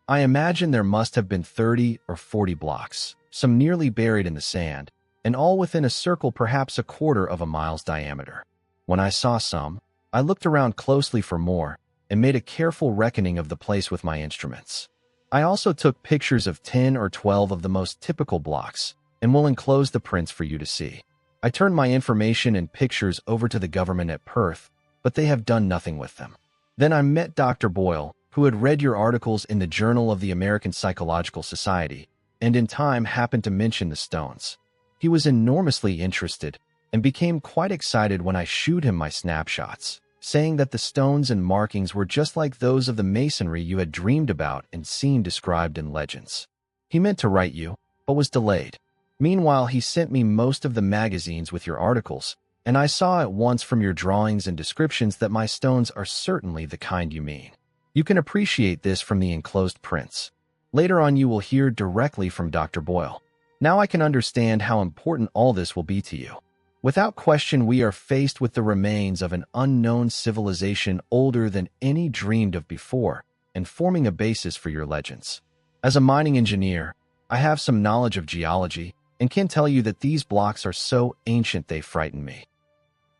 I imagine there must have been 30 or 40 blocks, some nearly buried in the sand, and all within a circle perhaps 1/4 of a mile's diameter. When I saw some, I looked around closely for more and made a careful reckoning of the place with my instruments. I also took pictures of 10 or 12 of the most typical blocks, and will enclose the prints for you to see. I turned my information and pictures over to the government at Perth, but they have done nothing with them. Then I met Dr. Boyle, who had read your articles in the Journal of the American Psychological Society, and in time happened to mention the stones. He was enormously interested, and became quite excited when I showed him my snapshots, saying that the stones and markings were just like those of the masonry you had dreamed about and seen described in legends. He meant to write you, but was delayed. Meanwhile, he sent me most of the magazines with your articles, and I saw at once from your drawings and descriptions that my stones are certainly the kind you mean. You can appreciate this from the enclosed prints. Later on you will hear directly from Dr. Boyle. Now I can understand how important all this will be to you. Without question, we are faced with the remains of an unknown civilization older than any dreamed of before, and forming a basis for your legends. As a mining engineer, I have some knowledge of geology, and can tell you that these blocks are so ancient they frighten me.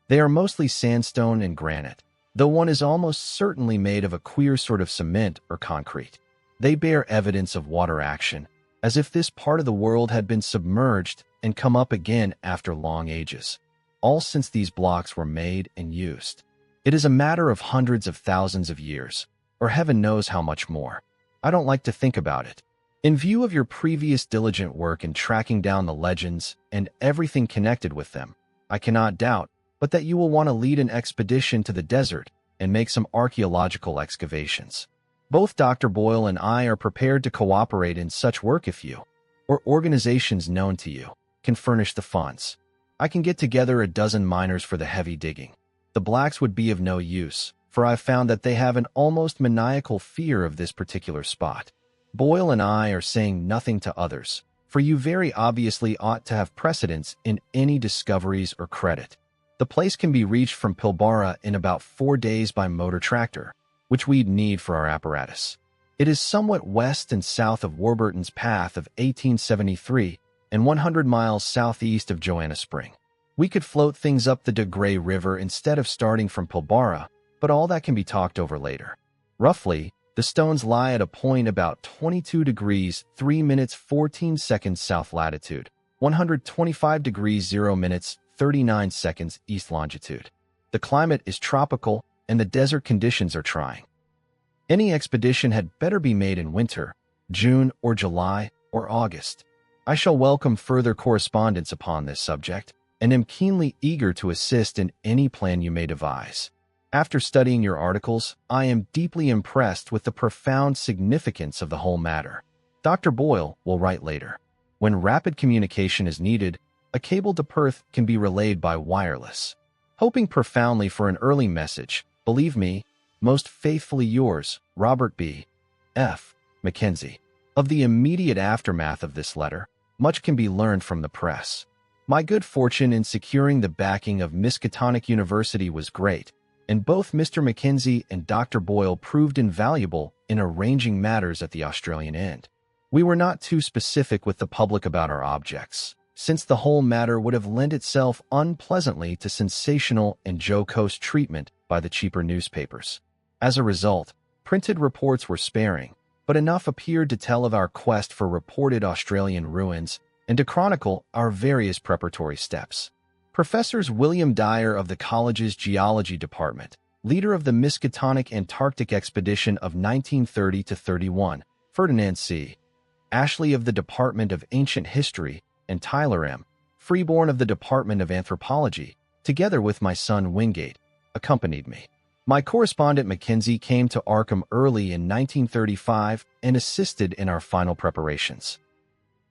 They are mostly sandstone and granite, though one is almost certainly made of a queer sort of cement or concrete. They bear evidence of water action, as if this part of the world had been submerged and come up again after long ages, all since these blocks were made and used. It is a matter of hundreds of thousands of years, or heaven knows how much more. I don't like to think about it. In view of your previous diligent work in tracking down the legends and everything connected with them, I cannot doubt but that you will want to lead an expedition to the desert and make some archaeological excavations. Both Dr. Boyle and I are prepared to cooperate in such work if you, or organizations known to you, can furnish the funds. I can get together a dozen miners for the heavy digging. The blacks would be of no use, for I've found that they have an almost maniacal fear of this particular spot. Boyle and I are saying nothing to others, for you very obviously ought to have precedence in any discoveries or credit. The place can be reached from Pilbara in about 4 days by motor tractor, which we'd need for our apparatus. It is somewhat west and south of Warburton's Path of 1873 and 100 miles southeast of Joanna Spring. We could float things up the De Grey River instead of starting from Pilbara, but all that can be talked over later. Roughly, the stones lie at a point about 22 degrees 3 minutes 14 seconds south latitude, 125 degrees 0 minutes 39 seconds east longitude. The climate is tropical and the desert conditions are trying. Any expedition had better be made in winter, June or July or August. I shall welcome further correspondence upon this subject and am keenly eager to assist in any plan you may devise. After studying your articles, I am deeply impressed with the profound significance of the whole matter. Dr. Boyle will write later. When rapid communication is needed, a cable to Perth can be relayed by wireless. Hoping profoundly for an early message, believe me, most faithfully yours, Robert B. F. Mackenzie. Of the immediate aftermath of this letter, much can be learned from the press. My good fortune in securing the backing of Miskatonic University was great, and both Mr. Mackenzie and Dr. Boyle proved invaluable in arranging matters at the Australian end. We were not too specific with the public about our objects, since the whole matter would have lent itself unpleasantly to sensational and jocose treatment by the cheaper newspapers. As a result, printed reports were sparing, but enough appeared to tell of our quest for reported Australian ruins and to chronicle our various preparatory steps. Professors William Dyer of the college's geology department, leader of the Miskatonic Antarctic expedition of 1930-31, Ferdinand C. Ashley of the Department of Ancient History, and Tyler M. Freeborn of the Department of Anthropology, together with my son Wingate, accompanied me. My correspondent Mackenzie came to Arkham early in 1935 and assisted in our final preparations.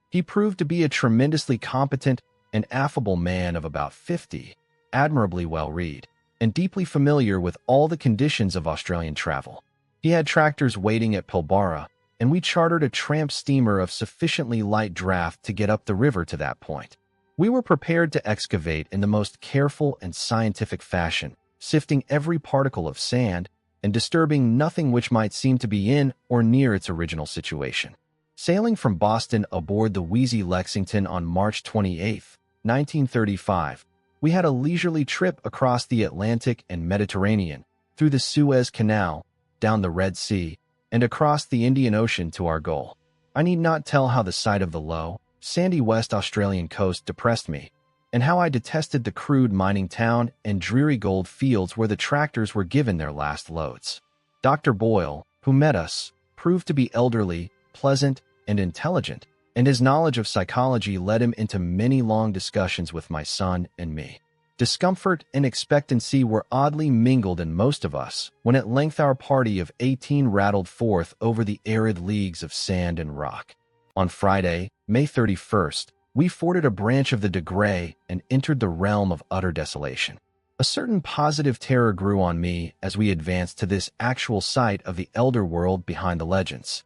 He proved to be a tremendously competent and affable man of about 50, admirably well-read, and deeply familiar with all the conditions of Australian travel. He had tractors waiting at Pilbara, and we chartered a tramp steamer of sufficiently light draft to get up the river to that point. We were prepared to excavate in the most careful and scientific fashion, sifting every particle of sand and disturbing nothing which might seem to be in or near its original situation. Sailing from Boston aboard the Wheezy Lexington on March 28, 1935, we had a leisurely trip across the Atlantic and Mediterranean, through the Suez Canal, down the Red Sea, and across the Indian Ocean to our goal. I need not tell how the sight of the low, sandy West Australian coast depressed me, and how I detested the crude mining town and dreary gold fields where the tractors were given their last loads. Dr. Boyle, who met us, proved to be elderly, pleasant, and intelligent, and his knowledge of psychology led him into many long discussions with my son and me. Discomfort and expectancy were oddly mingled in most of us when at length our party of 18 rattled forth over the arid leagues of sand and rock. On Friday, May 31st, we forded a branch of the De Grey and entered the realm of utter desolation. A certain positive terror grew on me as we advanced to this actual site of the elder world behind the legends.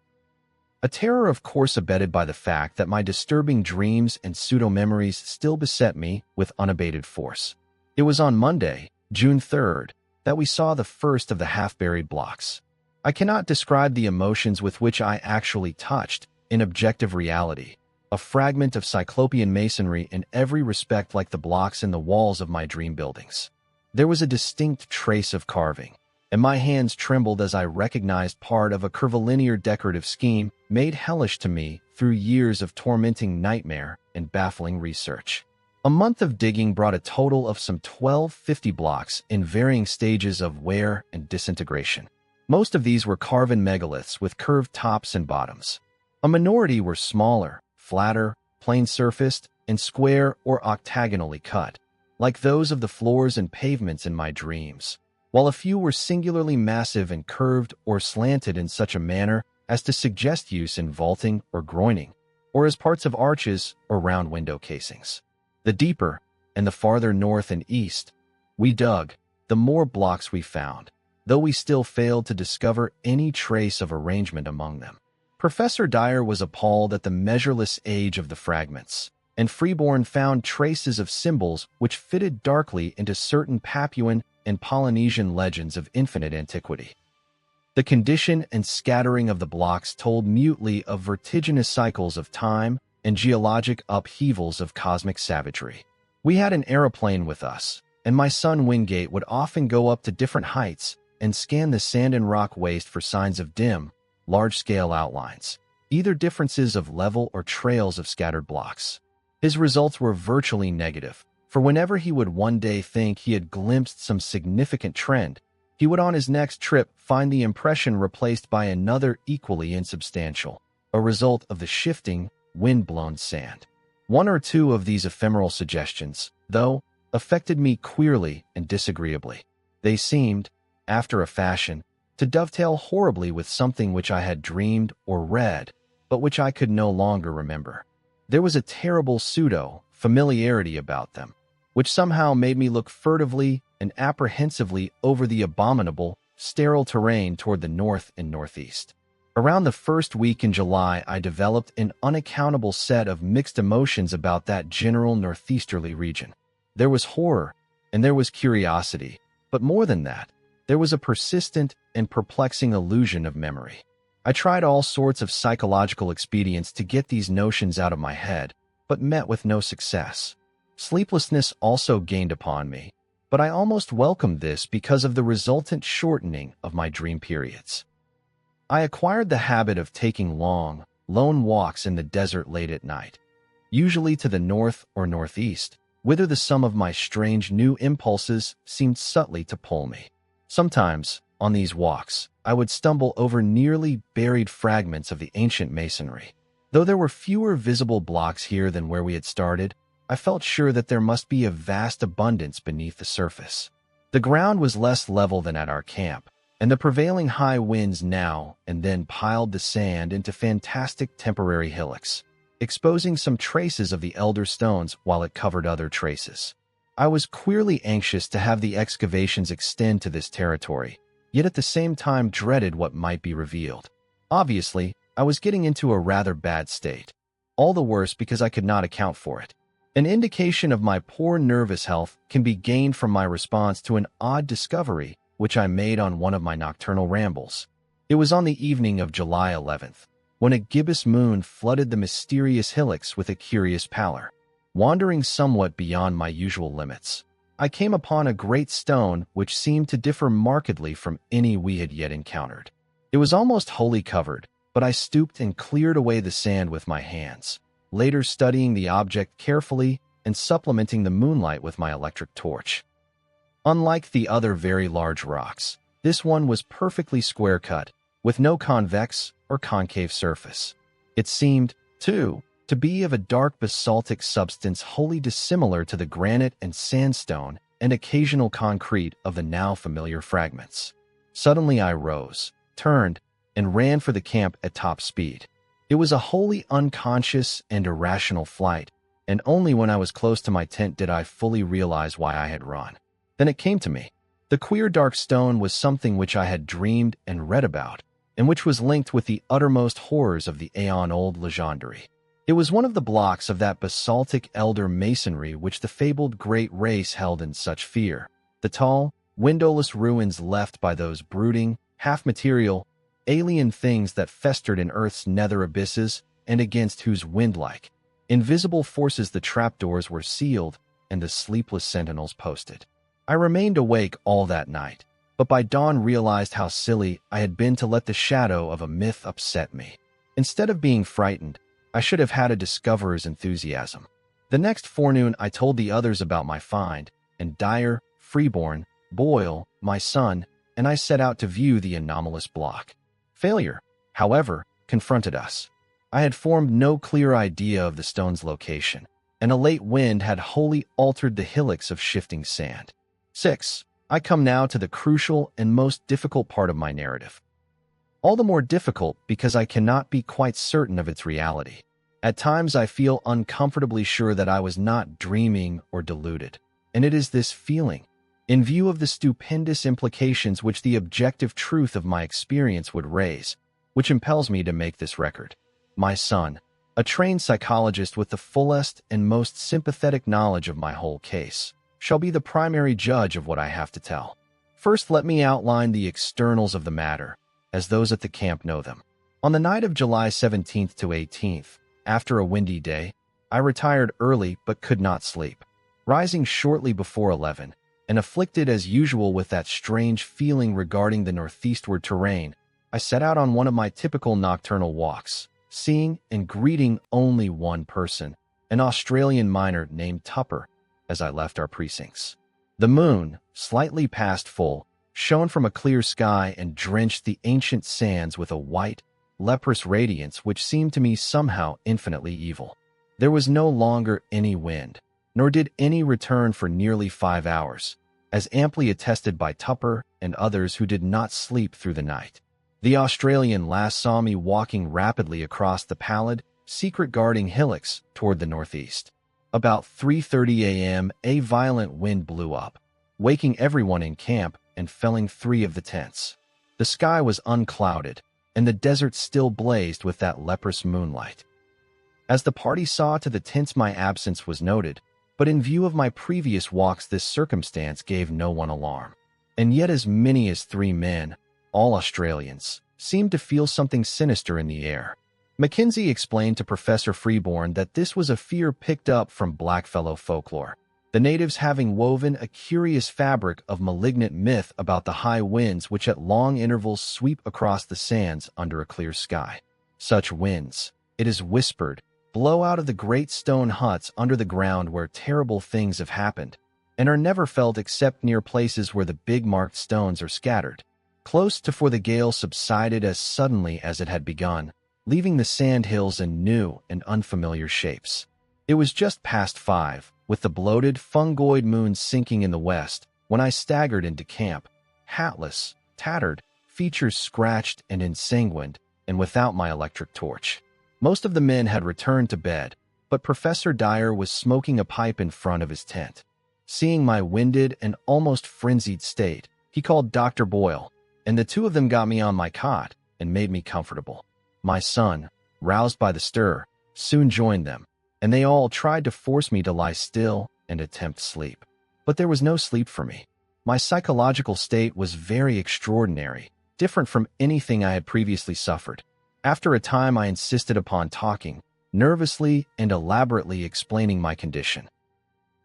A terror of course abetted by the fact that my disturbing dreams and pseudo-memories still beset me with unabated force. It was on Monday, June 3rd, that we saw the first of the half-buried blocks. I cannot describe the emotions with which I actually touched, in objective reality, a fragment of cyclopean masonry in every respect like the blocks in the walls of my dream buildings. There was a distinct trace of carving, and my hands trembled as I recognized part of a curvilinear decorative scheme made hellish to me through years of tormenting nightmare and baffling research. A month of digging brought a total of some 1250 blocks in varying stages of wear and disintegration. Most of these were carven megaliths with curved tops and bottoms. A minority were smaller, flatter, plain-surfaced, and square or octagonally cut, like those of the floors and pavements in my dreams, while a few were singularly massive and curved or slanted in such a manner as to suggest use in vaulting or groining, or as parts of arches or round window casings. The deeper, and the farther north and east, we dug, the more blocks we found, though we still failed to discover any trace of arrangement among them. Professor Dyer was appalled at the measureless age of the fragments, and Freeborn found traces of symbols which fitted darkly into certain Papuan and Polynesian legends of infinite antiquity. The condition and scattering of the blocks told mutely of vertiginous cycles of time and geologic upheavals of cosmic savagery. We had an aeroplane with us, and my son Wingate would often go up to different heights and scan the sand and rock waste for signs of dim, large-scale outlines, either differences of level or trails of scattered blocks. His results were virtually negative, for whenever he would one day think he had glimpsed some significant trend, he would on his next trip find the impression replaced by another equally insubstantial, a result of the shifting, wind-blown sand. One or two of these ephemeral suggestions, though, affected me queerly and disagreeably. They seemed, after a fashion, to dovetail horribly with something which I had dreamed or read, but which I could no longer remember. There was a terrible pseudo-familiarity about them, which somehow made me look furtively and apprehensively over the abominable, sterile terrain toward the north and northeast. Around the first week in July, I developed an unaccountable set of mixed emotions about that general northeasterly region. There was horror, and there was curiosity, but more than that, there was a persistent and perplexing illusion of memory. I tried all sorts of psychological expedients to get these notions out of my head, but met with no success. Sleeplessness also gained upon me, but I almost welcomed this because of the resultant shortening of my dream periods. I acquired the habit of taking long, lone walks in the desert late at night, usually to the north or northeast, whither the sum of my strange new impulses seemed subtly to pull me. Sometimes, on these walks, I would stumble over nearly buried fragments of the ancient masonry. Though there were fewer visible blocks here than where we had started, I felt sure that there must be a vast abundance beneath the surface. The ground was less level than at our camp, and the prevailing high winds now and then piled the sand into fantastic temporary hillocks, exposing some traces of the elder stones while it covered other traces. I was queerly anxious to have the excavations extend to this territory, yet at the same time dreaded what might be revealed. Obviously, I was getting into a rather bad state, all the worse because I could not account for it. An indication of my poor nervous health can be gained from my response to an odd discovery which I made on one of my nocturnal rambles. It was on the evening of July 11th, when a gibbous moon flooded the mysterious hillocks with a curious pallor. Wandering somewhat beyond my usual limits, I came upon a great stone which seemed to differ markedly from any we had yet encountered. It was almost wholly covered, but I stooped and cleared away the sand with my hands, later studying the object carefully and supplementing the moonlight with my electric torch. Unlike the other very large rocks, this one was perfectly square-cut, with no convex or concave surface. It seemed, too, to be of a dark basaltic substance wholly dissimilar to the granite and sandstone and occasional concrete of the now familiar fragments. Suddenly I rose, turned, and ran for the camp at top speed. It was a wholly unconscious and irrational flight, and only when I was close to my tent did I fully realize why I had run. Then it came to me. The queer dark stone was something which I had dreamed and read about, and which was linked with the uttermost horrors of the aeon-old legendary. It was one of the blocks of that basaltic elder masonry which the fabled great race held in such fear, the tall, windowless ruins left by those brooding, half-material, alien things that festered in Earth's nether abysses and against whose wind-like, invisible forces the trapdoors were sealed and the sleepless sentinels posted. I remained awake all that night, but by dawn realized how silly I had been to let the shadow of a myth upset me. Instead of being frightened, I should have had a discoverer's enthusiasm. The next forenoon I told the others about my find, and Dyer, Freeborn, Boyle, my son, and I set out to view the anomalous block. Failure, however, confronted us. I had formed no clear idea of the stone's location, and a late wind had wholly altered the hillocks of shifting sand. 6. I come now to the crucial and most difficult part of my narrative. All the more difficult because I cannot be quite certain of its reality. At times I feel uncomfortably sure that I was not dreaming or deluded, and it is this feeling, in view of the stupendous implications which the objective truth of my experience would raise, which impels me to make this record. My son, a trained psychologist with the fullest and most sympathetic knowledge of my whole case, shall be the primary judge of what I have to tell. First, let me outline the externals of the matter, as those at the camp know them. On the night of July 17th to 18th, after a windy day, I retired early but could not sleep. Rising shortly before 11, and afflicted as usual with that strange feeling regarding the northeastward terrain, I set out on one of my typical nocturnal walks, seeing and greeting only one person, an Australian miner named Tupper, as I left our precincts. The moon, slightly past full, shone from a clear sky and drenched the ancient sands with a white, leprous radiance which seemed to me somehow infinitely evil. There was no longer any wind, nor did any return for nearly 5 hours, as amply attested by Tupper and others who did not sleep through the night. The Australian last saw me walking rapidly across the pallid, secret guarding hillocks toward the northeast. About 3:30 a.m., a violent wind blew up, waking everyone in camp and felling 3 of the tents. The sky was unclouded, and the desert still blazed with that leprous moonlight. As the party saw to the tents, my absence was noted, but in view of my previous walks, this circumstance gave no one alarm. And yet as many as 3 men, all Australians, seemed to feel something sinister in the air. Mackenzie explained to Professor Freeborn that this was a fear picked up from blackfellow folklore, the natives having woven a curious fabric of malignant myth about the high winds which at long intervals sweep across the sands under a clear sky. Such winds, it is whispered, blow out of the great stone huts under the ground where terrible things have happened, and are never felt except near places where the big marked stones are scattered, close to for the gale subsided as suddenly as it had begun, leaving the sand hills in new and unfamiliar shapes. It was just past 5, with the bloated, fungoid moon sinking in the west, when I staggered into camp, hatless, tattered, features scratched and ensanguined, and without my electric torch. Most of the men had returned to bed, but Professor Dyer was smoking a pipe in front of his tent. Seeing my winded and almost frenzied state, he called Dr. Boyle, and the 2 of them got me on my cot and made me comfortable. My son, roused by the stir, soon joined them, and they all tried to force me to lie still and attempt sleep. But there was no sleep for me. My psychological state was very extraordinary, different from anything I had previously suffered. After a time, I insisted upon talking, nervously and elaborately explaining my condition.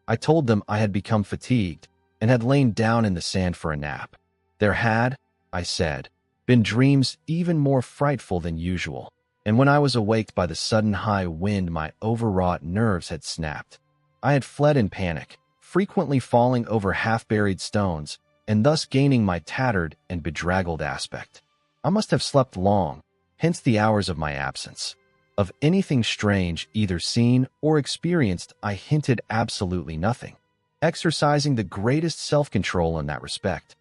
I told them I had become fatigued and had lain down in the sand for a nap. There had, I said, been dreams even more frightful than usual, and when I was awaked by the sudden high wind, my overwrought nerves had snapped. I had fled in panic, frequently falling over half-buried stones, and thus gaining my tattered and bedraggled aspect. I must have slept long, hence the hours of my absence. Of anything strange either seen or experienced, I hinted absolutely nothing, exercising the greatest self-control in that respect.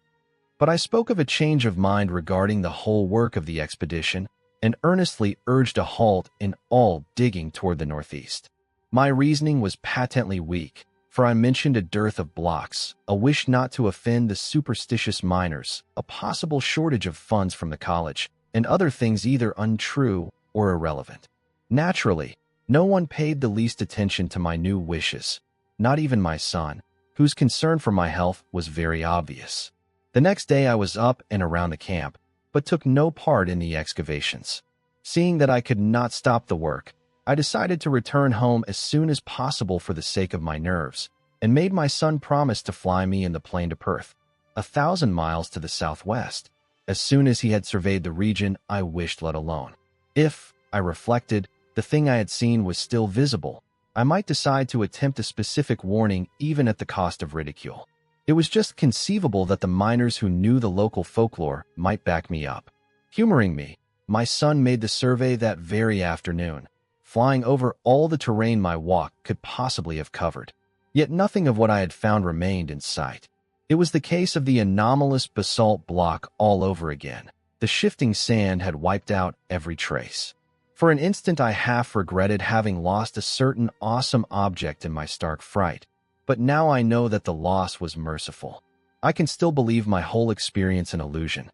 But I spoke of a change of mind regarding the whole work of the expedition and earnestly urged a halt in all digging toward the northeast. My reasoning was patently weak, for I mentioned a dearth of blocks, a wish not to offend the superstitious miners, a possible shortage of funds from the college, and other things either untrue or irrelevant. Naturally, no one paid the least attention to my new wishes, not even my son, whose concern for my health was very obvious. The next day I was up and around the camp, but took no part in the excavations. Seeing that I could not stop the work, I decided to return home as soon as possible for the sake of my nerves, and made my son promise to fly me in the plane to Perth, 1,000 miles to the southwest, as soon as he had surveyed the region I wished let alone. If, I reflected, the thing I had seen was still visible, I might decide to attempt a specific warning even at the cost of ridicule. It was just conceivable that the miners who knew the local folklore might back me up. Humoring me, my son made the survey that very afternoon, flying over all the terrain my walk could possibly have covered. Yet nothing of what I had found remained in sight. It was the case of the anomalous basalt block all over again. The shifting sand had wiped out every trace. For an instant I half regretted having lost a certain awesome object in my stark fright. But now I know that the loss was merciful. I can still believe my whole experience an illusion.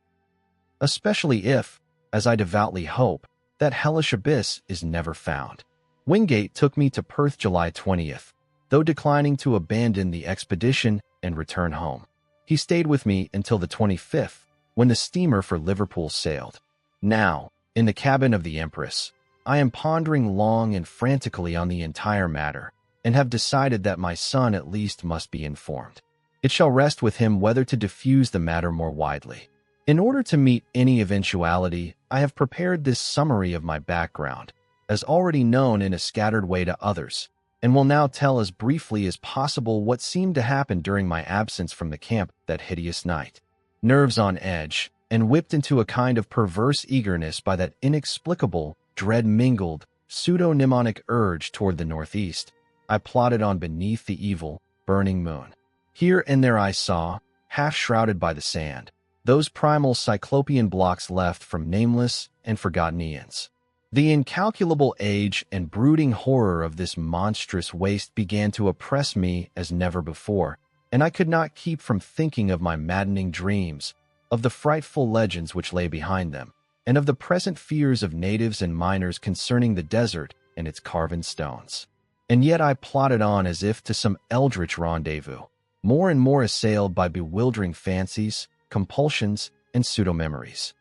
Especially if, as I devoutly hope, that hellish abyss is never found. Wingate took me to Perth July 20th, though declining to abandon the expedition and return home. He stayed with me until the 25th, when the steamer for Liverpool sailed. Now, in the cabin of the Empress, I am pondering long and frantically on the entire matter, and have decided that my son at least must be informed. It shall rest with him whether to diffuse the matter more widely. In order to meet any eventuality, I have prepared this summary of my background, as already known in a scattered way to others, and will now tell as briefly as possible what seemed to happen during my absence from the camp that hideous night. Nerves on edge, and whipped into a kind of perverse eagerness by that inexplicable, dread-mingled, pseudo-mnemonic urge toward the northeast, I plodded on beneath the evil, burning moon. Here and there I saw, half shrouded by the sand, those primal cyclopean blocks left from nameless and forgotten eons. The incalculable age and brooding horror of this monstrous waste began to oppress me as never before, and I could not keep from thinking of my maddening dreams, of the frightful legends which lay behind them, and of the present fears of natives and miners concerning the desert and its carven stones. And yet I plodded on as if to some eldritch rendezvous, more and more assailed by bewildering fancies, compulsions, and pseudo-memories.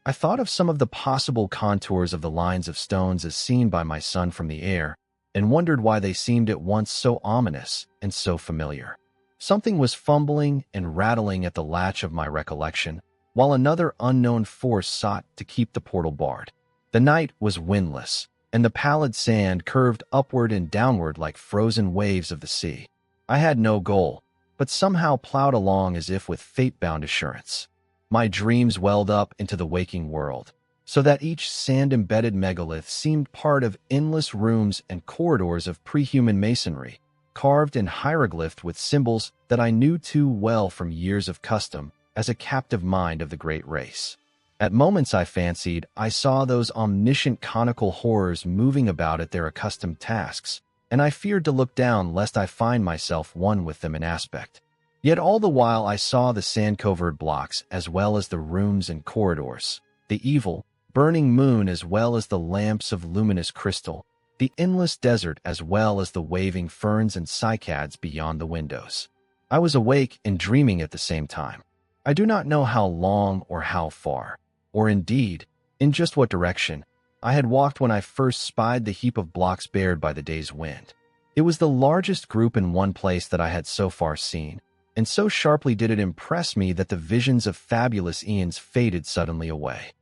I thought of some of the possible contours of the lines of stones as seen by my son from the air, and wondered why they seemed at once so ominous and so familiar. Something was fumbling and rattling at the latch of my recollection, while another unknown force sought to keep the portal barred. The night was windless, and the pallid sand curved upward and downward like frozen waves of the sea. I had no goal, but somehow plowed along as if with fate-bound assurance. My dreams welled up into the waking world, so that each sand-embedded megalith seemed part of endless rooms and corridors of pre-human masonry, carved and hieroglyphed with symbols that I knew too well from years of custom as a captive mind of the great race. At moments I fancied I saw those omniscient conical horrors moving about at their accustomed tasks, and I feared to look down lest I find myself one with them in aspect. Yet all the while I saw the sand-covered blocks as well as the rooms and corridors, the evil, burning moon as well as the lamps of luminous crystal, the endless desert as well as the waving ferns and cycads beyond the windows. I was awake and dreaming at the same time. I do not know how long or how far, or indeed, in just what direction, I had walked when I first spied the heap of blocks bared by the day's wind. It was the largest group in one place that I had so far seen, and so sharply did it impress me that the visions of fabulous eons faded suddenly away.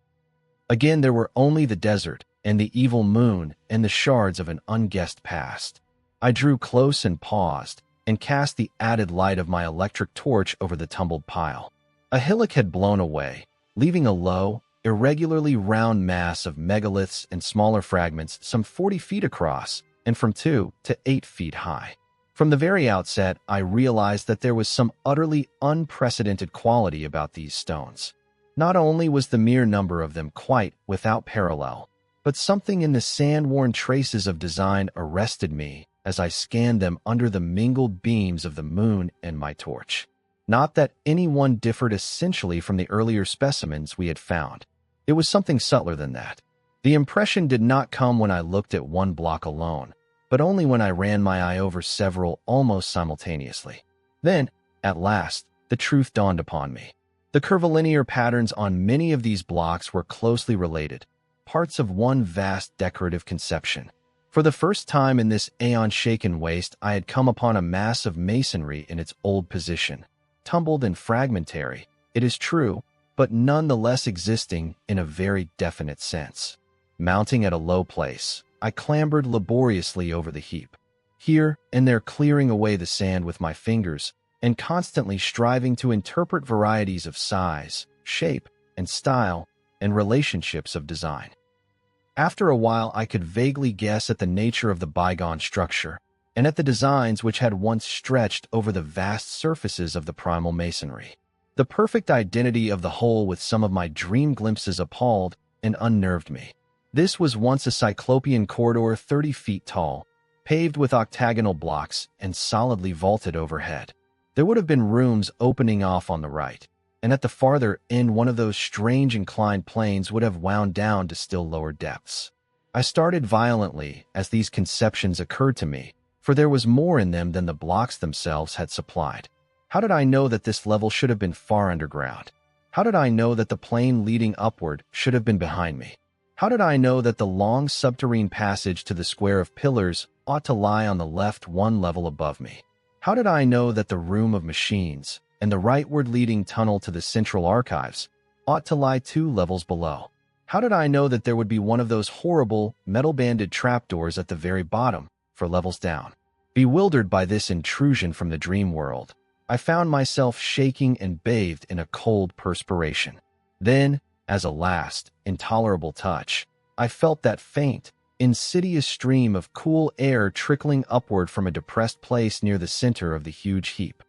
Again there were only the desert, and the evil moon, and the shards of an unguessed past. I drew close and paused, and cast the added light of my electric torch over the tumbled pile. A hillock had blown away, leaving a low, irregularly round mass of megaliths and smaller fragments some 40 feet across, and from 2 to 8 feet high. From the very outset, I realized that there was some utterly unprecedented quality about these stones. Not only was the mere number of them quite without parallel, but something in the sand-worn traces of design arrested me as I scanned them under the mingled beams of the moon and my torch. Not that any one differed essentially from the earlier specimens we had found. It was something subtler than that. The impression did not come when I looked at one block alone, but only when I ran my eye over several almost simultaneously. Then, at last, the truth dawned upon me. The curvilinear patterns on many of these blocks were closely related, parts of one vast decorative conception. For the first time in this aeon-shaken waste, I had come upon a mass of masonry in its old position, tumbled and fragmentary, it is true, but none the less existing in a very definite sense. Mounting at a low place, I clambered laboriously over the heap, here and there clearing away the sand with my fingers, and constantly striving to interpret varieties of size, shape, and style, and relationships of design. After a while I could vaguely guess at the nature of the bygone structure, and at the designs which had once stretched over the vast surfaces of the primal masonry. The perfect identity of the whole with some of my dream glimpses appalled and unnerved me. This was once a cyclopean corridor 30 feet tall, paved with octagonal blocks and solidly vaulted overhead. There would have been rooms opening off on the right, and at the farther end one of those strange inclined planes would have wound down to still lower depths. I started violently as these conceptions occurred to me, for there was more in them than the blocks themselves had supplied. How did I know that this level should have been far underground? How did I know that the plane leading upward should have been behind me? How did I know that the long subterranean passage to the square of pillars ought to lie on the left one level above me? How did I know that the room of machines and the rightward leading tunnel to the central archives ought to lie 2 levels below? How did I know that there would be one of those horrible, metal-banded trapdoors at the very bottom, for levels down? Bewildered by this intrusion from the dream world, I found myself shaking and bathed in a cold perspiration. Then, as a last, intolerable touch, I felt that faint, insidious stream of cool air trickling upward from a depressed place near the center of the huge heap.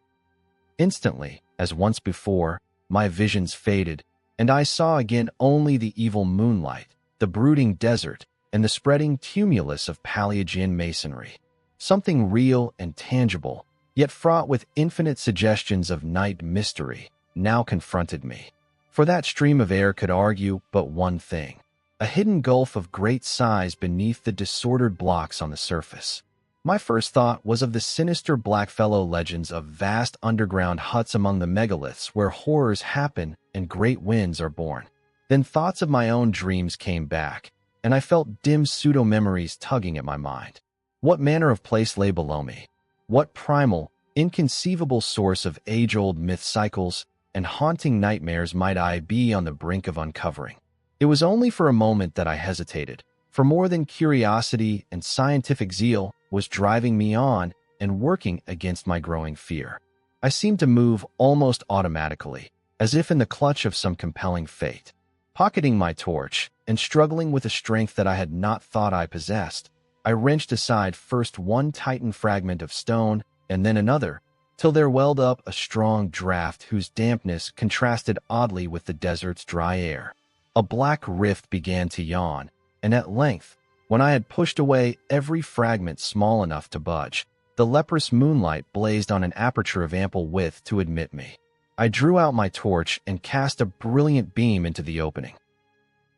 Instantly, as once before, my visions faded, and I saw again only the evil moonlight, the brooding desert, and the spreading tumulus of Paleogean masonry. Something real and tangible, yet fraught with infinite suggestions of night mystery, now confronted me. For that stream of air could argue but one thing: a hidden gulf of great size beneath the disordered blocks on the surface. My first thought was of the sinister Blackfellow legends of vast underground huts among the megaliths where horrors happen and great winds are born. Then thoughts of my own dreams came back, and I felt dim pseudo-memories tugging at my mind. What manner of place lay below me? What primal, inconceivable source of age-old myth cycles and haunting nightmares might I be on the brink of uncovering? It was only for a moment that I hesitated, for more than curiosity and scientific zeal was driving me on and working against my growing fear. I seemed to move almost automatically, as if in the clutch of some compelling fate. Pocketing my torch and struggling with a strength that I had not thought I possessed, I wrenched aside first one titan fragment of stone and then another, till there welled up a strong draught whose dampness contrasted oddly with the desert's dry air. A black rift began to yawn, and at length, when I had pushed away every fragment small enough to budge, the leprous moonlight blazed on an aperture of ample width to admit me. I drew out my torch and cast a brilliant beam into the opening.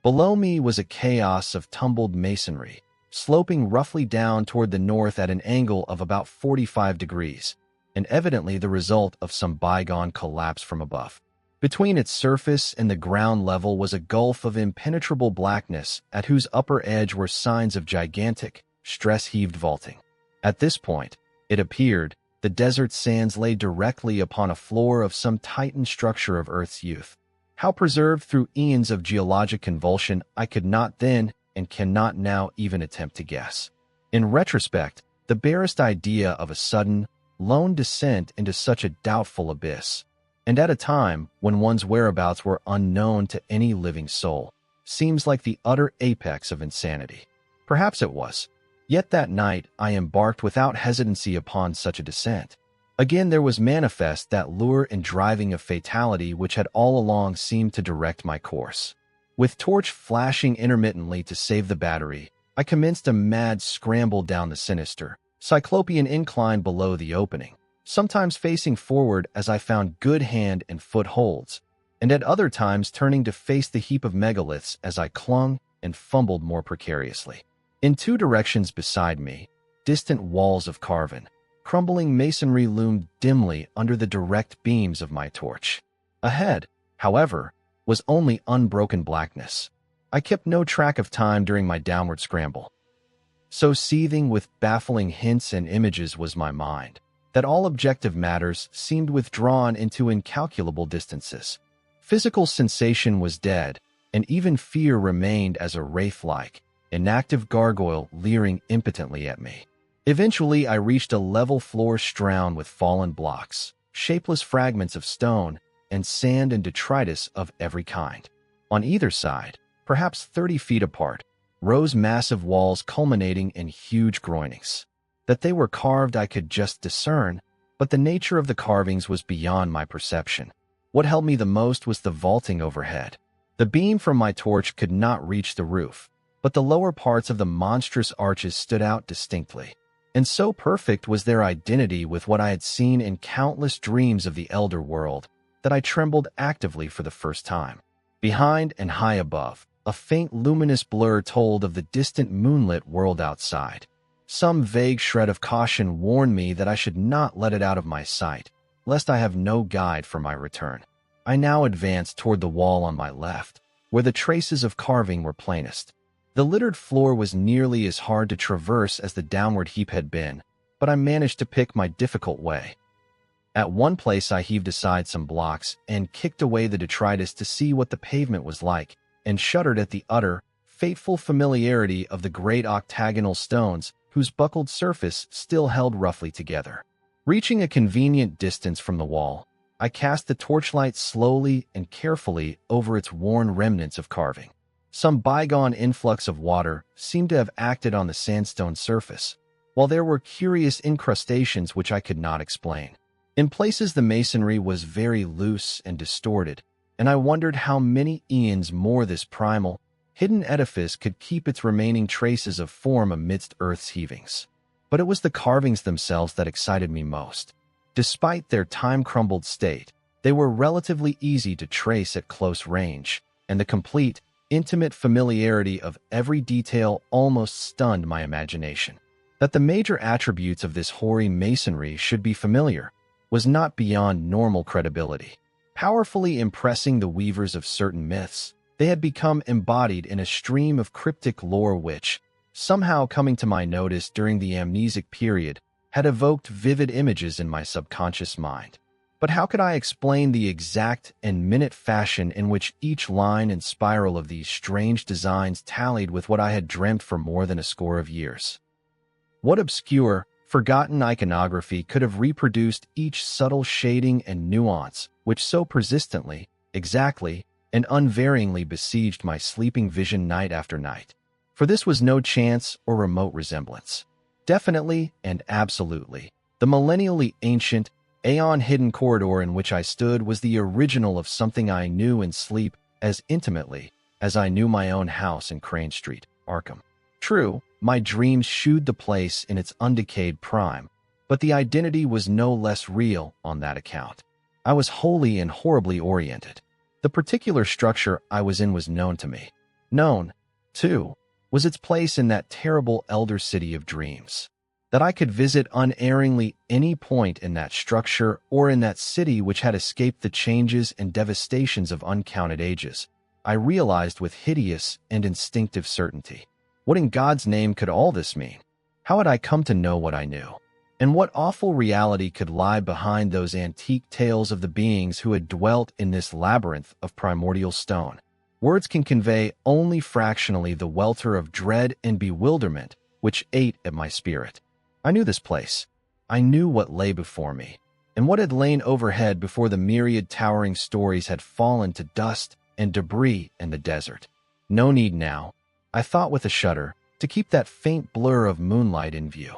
Below me was a chaos of tumbled masonry, sloping roughly down toward the north at an angle of about 45 degrees, and evidently the result of some bygone collapse from above. Between its surface and the ground level was a gulf of impenetrable blackness at whose upper edge were signs of gigantic, stress-heaved vaulting. At this point, it appeared, the desert sands lay directly upon a floor of some titan structure of Earth's youth. How preserved through eons of geologic convulsion I could not then and cannot now even attempt to guess. In retrospect, the barest idea of a sudden, lone descent into such a doubtful abyss, and at a time when one's whereabouts were unknown to any living soul, seems like the utter apex of insanity. Perhaps it was. Yet that night I embarked without hesitancy upon such a descent. Again there was manifest that lure and driving of fatality which had all along seemed to direct my course. With torch flashing intermittently to save the battery, I commenced a mad scramble down the sinister, cyclopean incline below the opening, sometimes facing forward as I found good hand and foot holds, and at other times turning to face the heap of megaliths as I clung and fumbled more precariously. In two directions beside me, distant walls of carven, crumbling masonry loomed dimly under the direct beams of my torch. Ahead, however, was only unbroken blackness. I kept no track of time during my downward scramble. So seething with baffling hints and images was my mind, that all objective matters seemed withdrawn into incalculable distances. Physical sensation was dead, and even fear remained as a wraith-like, inactive gargoyle leering impotently at me. Eventually, I reached a level floor strewn with fallen blocks, shapeless fragments of stone, and sand and detritus of every kind. On either side, perhaps 30 feet apart, rose massive walls culminating in huge groinings. That they were carved I could just discern, but the nature of the carvings was beyond my perception. What held me the most was the vaulting overhead. The beam from my torch could not reach the roof, but the lower parts of the monstrous arches stood out distinctly. And so perfect was their identity with what I had seen in countless dreams of the elder world, that I trembled actively for the first time. Behind and high above, a faint luminous blur told of the distant moonlit world outside. Some vague shred of caution warned me that I should not let it out of my sight, lest I have no guide for my return. I now advanced toward the wall on my left, where the traces of carving were plainest. The littered floor was nearly as hard to traverse as the downward heap had been, but I managed to pick my difficult way. At one place I heaved aside some blocks and kicked away the detritus to see what the pavement was like, and shuddered at the utter, fateful familiarity of the great octagonal stones whose buckled surface still held roughly together. Reaching a convenient distance from the wall, I cast the torchlight slowly and carefully over its worn remnants of carving. Some bygone influx of water seemed to have acted on the sandstone surface, while there were curious incrustations which I could not explain. In places the masonry was very loose and distorted, and I wondered how many eons more this primal, hidden edifice could keep its remaining traces of form amidst Earth's heavings. But it was the carvings themselves that excited me most. Despite their time-crumbled state, they were relatively easy to trace at close range, and the complete, intimate familiarity of every detail almost stunned my imagination. That the major attributes of this hoary masonry should be familiar was not beyond normal credibility. Powerfully impressing the weavers of certain myths, they had become embodied in a stream of cryptic lore which, somehow coming to my notice during the amnesic period, had evoked vivid images in my subconscious mind. But how could I explain the exact and minute fashion in which each line and spiral of these strange designs tallied with what I had dreamt for more than a score of years? What obscure, forgotten iconography could have reproduced each subtle shading and nuance which so persistently, exactly, and unvaryingly besieged my sleeping vision night after night? For this was no chance or remote resemblance. Definitely and absolutely, the millennially ancient, aeon-hidden corridor in which I stood was the original of something I knew in sleep as intimately as I knew my own house in Crane Street, Arkham. True, my dreams shewed the place in its undecayed prime, but the identity was no less real on that account. I was wholly and horribly oriented. The particular structure I was in was known to me. Known, too, was its place in that terrible elder city of dreams. That I could visit unerringly any point in that structure or in that city which had escaped the changes and devastations of uncounted ages, I realized with hideous and instinctive certainty. What in God's name could all this mean? How had I come to know what I knew? And what awful reality could lie behind those antique tales of the beings who had dwelt in this labyrinth of primordial stone? Words can convey only fractionally the welter of dread and bewilderment which ate at my spirit. I knew this place. I knew what lay before me, and what had lain overhead before the myriad towering stories had fallen to dust and debris in the desert. No need now, I thought with a shudder, to keep that faint blur of moonlight in view.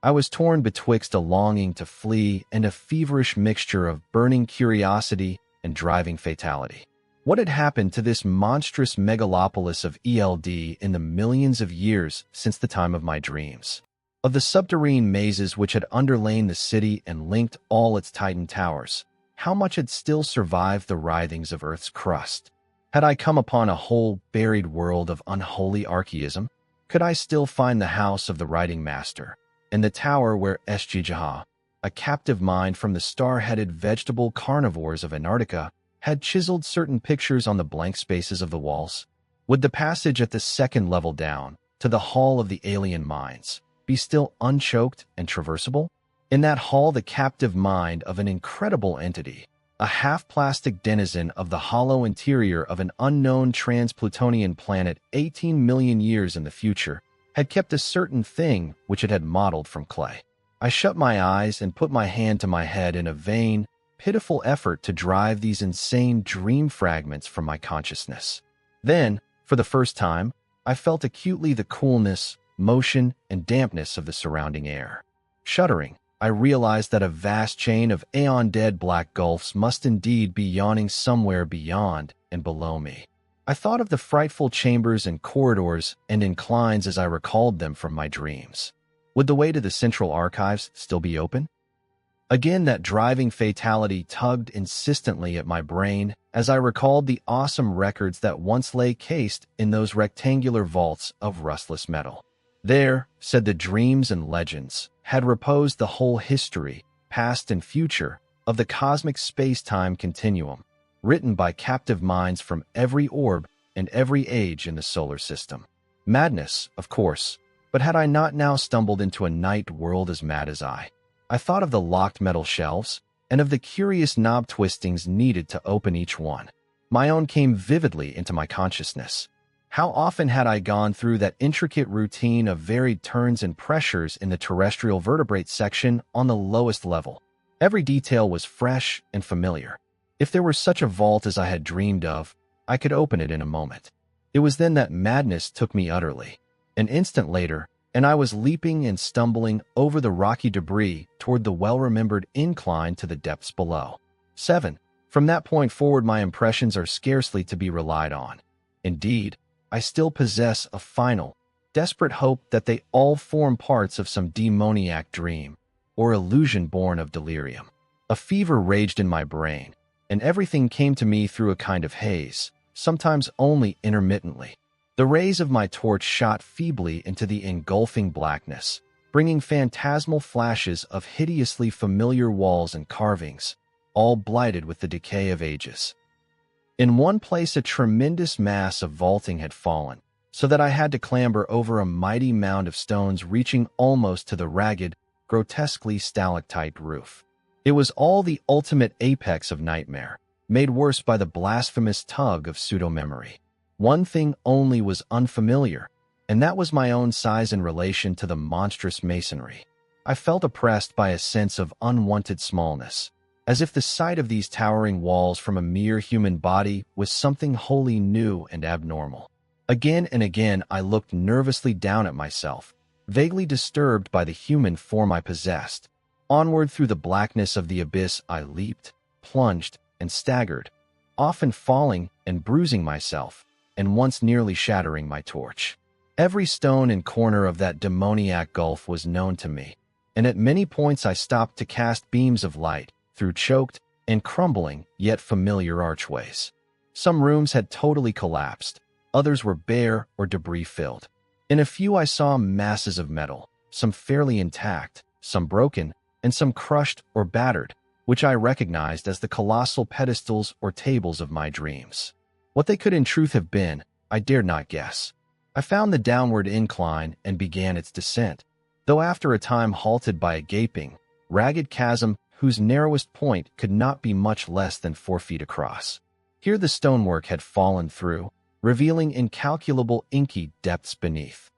I was torn betwixt a longing to flee and a feverish mixture of burning curiosity and driving fatality. What had happened to this monstrous megalopolis of ELD in the millions of years since the time of my dreams? Of the subterranean mazes which had underlain the city and linked all its Titan towers, how much had still survived the writhings of Earth's crust? Had I come upon a whole buried world of unholy archaism? Could I still find the house of the writing master, and the tower where Eshjijaha, a captive mind from the star-headed vegetable carnivores of Antarctica, had chiseled certain pictures on the blank spaces of the walls? Would the passage at the second level down, to the Hall of the Alien Minds, be still unchoked and traversable? In that hall the captive mind of an incredible entity, a half-plastic denizen of the hollow interior of an unknown trans-Plutonian planet 18 million years in the future, had kept a certain thing which it had modeled from clay. I shut my eyes and put my hand to my head in a vain, pitiful effort to drive these insane dream fragments from my consciousness. Then, for the first time, I felt acutely the coolness, motion, and dampness of the surrounding air. Shuddering, I realized that a vast chain of aeon-dead black gulfs must indeed be yawning somewhere beyond and below me. I thought of the frightful chambers and corridors and inclines as I recalled them from my dreams. Would the way to the central archives still be open? Again, that driving fatality tugged insistently at my brain as I recalled the awesome records that once lay cased in those rectangular vaults of rustless metal. There, said the dreams and legends, had reposed the whole history, past and future, of the cosmic space-time continuum, written by captive minds from every orb and every age in the solar system. Madness, of course, but had I not now stumbled into a night world as mad as I? I thought of the locked metal shelves, and of the curious knob twistings needed to open each one. My own came vividly into my consciousness. How often had I gone through that intricate routine of varied turns and pressures in the terrestrial vertebrate section on the lowest level? Every detail was fresh and familiar. If there were such a vault as I had dreamed of, I could open it in a moment. It was then that madness took me utterly. An instant later, and I was leaping and stumbling over the rocky debris toward the well-remembered incline to the depths below. 7. From that point forward my impressions are scarcely to be relied on. Indeed, I still possess a final, desperate hope that they all form parts of some demoniac dream or illusion born of delirium. A fever raged in my brain, and everything came to me through a kind of haze, sometimes only intermittently. The rays of my torch shot feebly into the engulfing blackness, bringing phantasmal flashes of hideously familiar walls and carvings, all blighted with the decay of ages. In one place a tremendous mass of vaulting had fallen, so that I had to clamber over a mighty mound of stones reaching almost to the ragged, grotesquely stalactite roof. It was all the ultimate apex of nightmare, made worse by the blasphemous tug of pseudo-memory. One thing only was unfamiliar, and that was my own size in relation to the monstrous masonry. I felt oppressed by a sense of unwanted smallness, as if the sight of these towering walls from a mere human body was something wholly new and abnormal. Again and again I looked nervously down at myself, vaguely disturbed by the human form I possessed. Onward through the blackness of the abyss I leaped, plunged, and staggered, often falling and bruising myself, and once nearly shattering my torch. Every stone and corner of that demoniac gulf was known to me, and at many points I stopped to cast beams of light through choked and crumbling yet familiar archways. Some rooms had totally collapsed, others were bare or debris-filled. In a few I saw masses of metal, some fairly intact, some broken, and some crushed or battered, which I recognized as the colossal pedestals or tables of my dreams. What they could in truth have been, I dared not guess. I found the downward incline and began its descent, though after a time halted by a gaping, ragged chasm whose narrowest point could not be much less than 4 feet across. Here the stonework had fallen through, revealing incalculable inky depths beneath.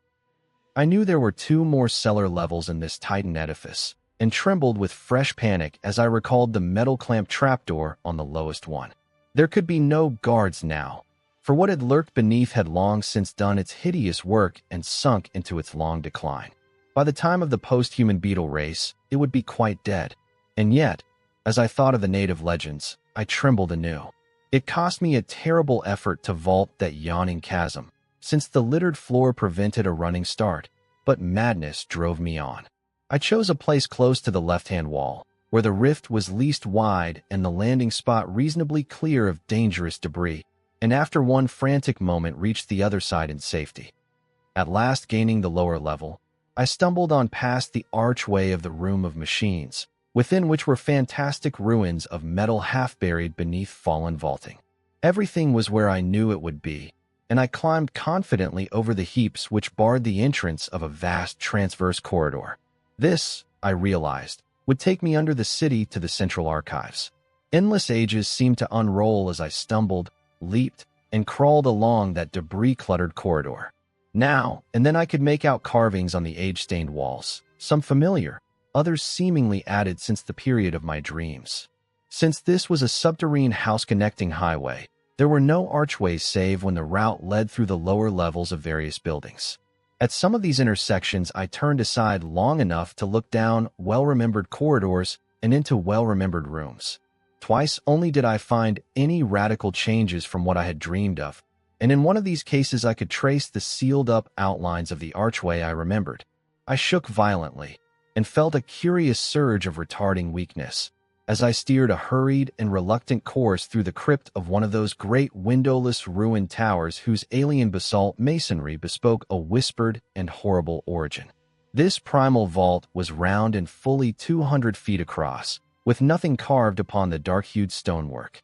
I knew there were 2 more cellar levels in this Titan edifice, and trembled with fresh panic as I recalled the metal clamp trapdoor on the lowest one. There could be no guards now, for what had lurked beneath had long since done its hideous work and sunk into its long decline. By the time of the post-human beetle race, it would be quite dead. And yet, as I thought of the native legends, I trembled anew. It cost me a terrible effort to vault that yawning chasm, since the littered floor prevented a running start, but madness drove me on. I chose a place close to the left-hand wall, where the rift was least wide and the landing spot reasonably clear of dangerous debris, and after one frantic moment reached the other side in safety. At last gaining the lower level, I stumbled on past the archway of the room of machines, within which were fantastic ruins of metal half-buried beneath fallen vaulting. Everything was where I knew it would be, and I climbed confidently over the heaps which barred the entrance of a vast transverse corridor. This, I realized, would take me under the city to the central archives. Endless ages seemed to unroll as I stumbled, leaped, and crawled along that debris-cluttered corridor. Now and then I could make out carvings on the age-stained walls, some familiar, others seemingly added since the period of my dreams. Since this was a subterranean house-connecting highway, there were no archways save when the route led through the lower levels of various buildings. At some of these intersections I turned aside long enough to look down well-remembered corridors and into well-remembered rooms. Twice only did I find any radical changes from what I had dreamed of, and in one of these cases I could trace the sealed-up outlines of the archway I remembered. I shook violently, and felt a curious surge of retarding weakness, as I steered a hurried and reluctant course through the crypt of one of those great windowless ruined towers whose alien basalt masonry bespoke a whispered and horrible origin. This primal vault was round and fully 200 feet across, with nothing carved upon the dark-hued stonework.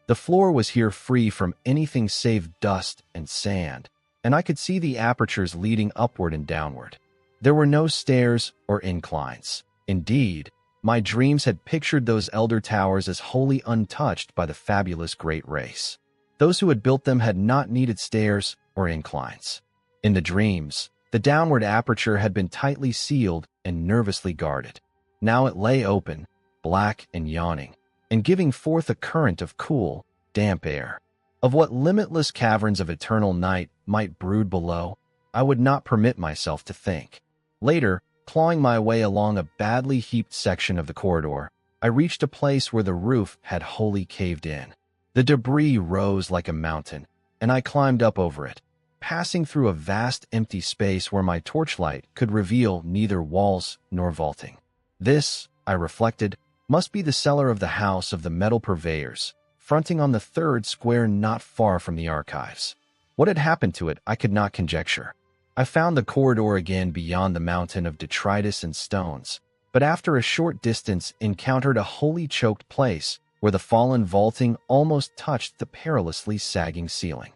The floor was here free from anything save dust and sand, and I could see the apertures leading upward and downward. There were no stairs or inclines. Indeed, my dreams had pictured those elder towers as wholly untouched by the fabulous great race. Those who had built them had not needed stairs or inclines. In the dreams, the downward aperture had been tightly sealed and nervously guarded. Now it lay open, black and yawning, and giving forth a current of cool, damp air. Of what limitless caverns of eternal night might brood below, I would not permit myself to think. Later, clawing my way along a badly heaped section of the corridor, I reached a place where the roof had wholly caved in. The debris rose like a mountain, and I climbed up over it, passing through a vast empty space where my torchlight could reveal neither walls nor vaulting. This, I reflected, must be the cellar of the house of the metal purveyors, fronting on the third square not far from the archives. What had happened to it, I could not conjecture. I found the corridor again beyond the mountain of detritus and stones, but after a short distance encountered a wholly choked place where the fallen vaulting almost touched the perilously sagging ceiling.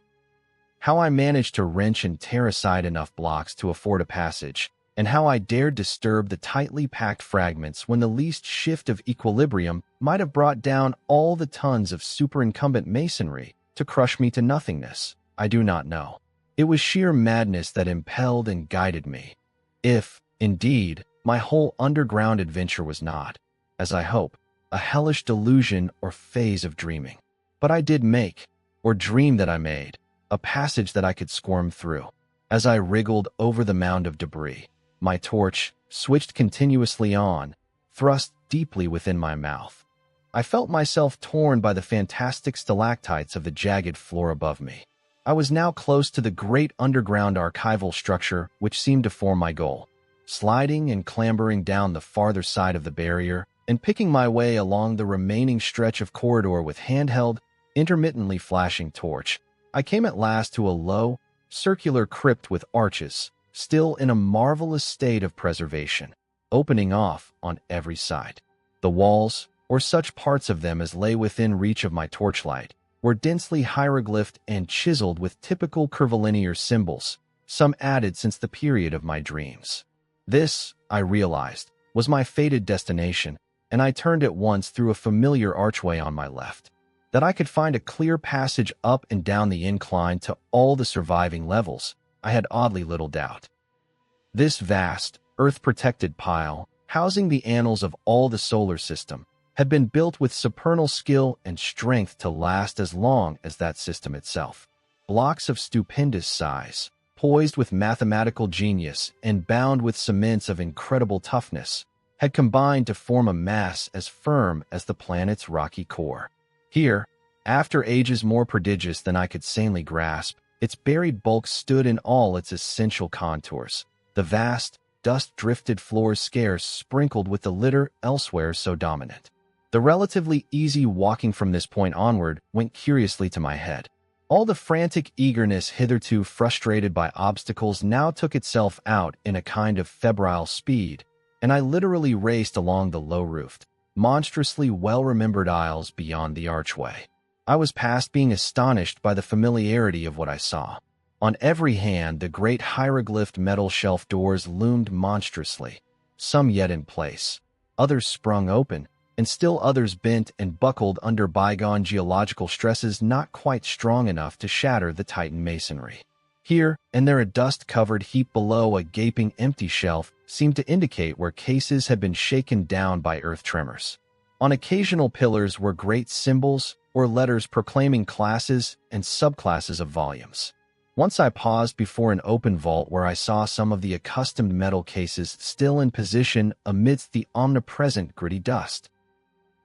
How I managed to wrench and tear aside enough blocks to afford a passage, and how I dared disturb the tightly packed fragments when the least shift of equilibrium might have brought down all the tons of superincumbent masonry to crush me to nothingness, I do not know. It was sheer madness that impelled and guided me. If, indeed, my whole underground adventure was not, as I hope, a hellish delusion or phase of dreaming. But I did make, or dream that I made, a passage that I could squirm through. As I wriggled over the mound of debris, my torch, switched continuously on, thrust deeply within my mouth. I felt myself torn by the fantastic stalactites of the jagged floor above me. I was now close to the great underground archival structure which seemed to form my goal. Sliding and clambering down the farther side of the barrier and picking my way along the remaining stretch of corridor with handheld, intermittently flashing torch, I came at last to a low, circular crypt with arches, still in a marvelous state of preservation, opening off on every side. The walls, or such parts of them as lay within reach of my torchlight, were densely hieroglyphed and chiseled with typical curvilinear symbols, some added since the period of my dreams. This, I realized, was my fated destination, and I turned at once through a familiar archway on my left. That I could find a clear passage up and down the incline to all the surviving levels, I had oddly little doubt. This vast, earth-protected pile, housing the annals of all the solar system, had been built with supernal skill and strength to last as long as that system itself. Blocks of stupendous size, poised with mathematical genius and bound with cements of incredible toughness, had combined to form a mass as firm as the planet's rocky core. Here, after ages more prodigious than I could sanely grasp, its buried bulk stood in all its essential contours, the vast, dust-drifted floors scarce sprinkled with the litter elsewhere so dominant. The relatively easy walking from this point onward went curiously to my head. All the frantic eagerness hitherto frustrated by obstacles now took itself out in a kind of febrile speed, and I literally raced along the low-roofed, monstrously well-remembered aisles beyond the archway. I was past being astonished by the familiarity of what I saw. On every hand, the great hieroglyphed metal shelf doors loomed monstrously, some yet in place, others sprung open, and still others bent and buckled under bygone geological stresses not quite strong enough to shatter the Titan masonry. Here and there a dust-covered heap below a gaping empty shelf seemed to indicate where cases had been shaken down by earth tremors. On occasional pillars were great symbols or letters proclaiming classes and subclasses of volumes. Once I paused before an open vault where I saw some of the accustomed metal cases still in position amidst the omnipresent gritty dust.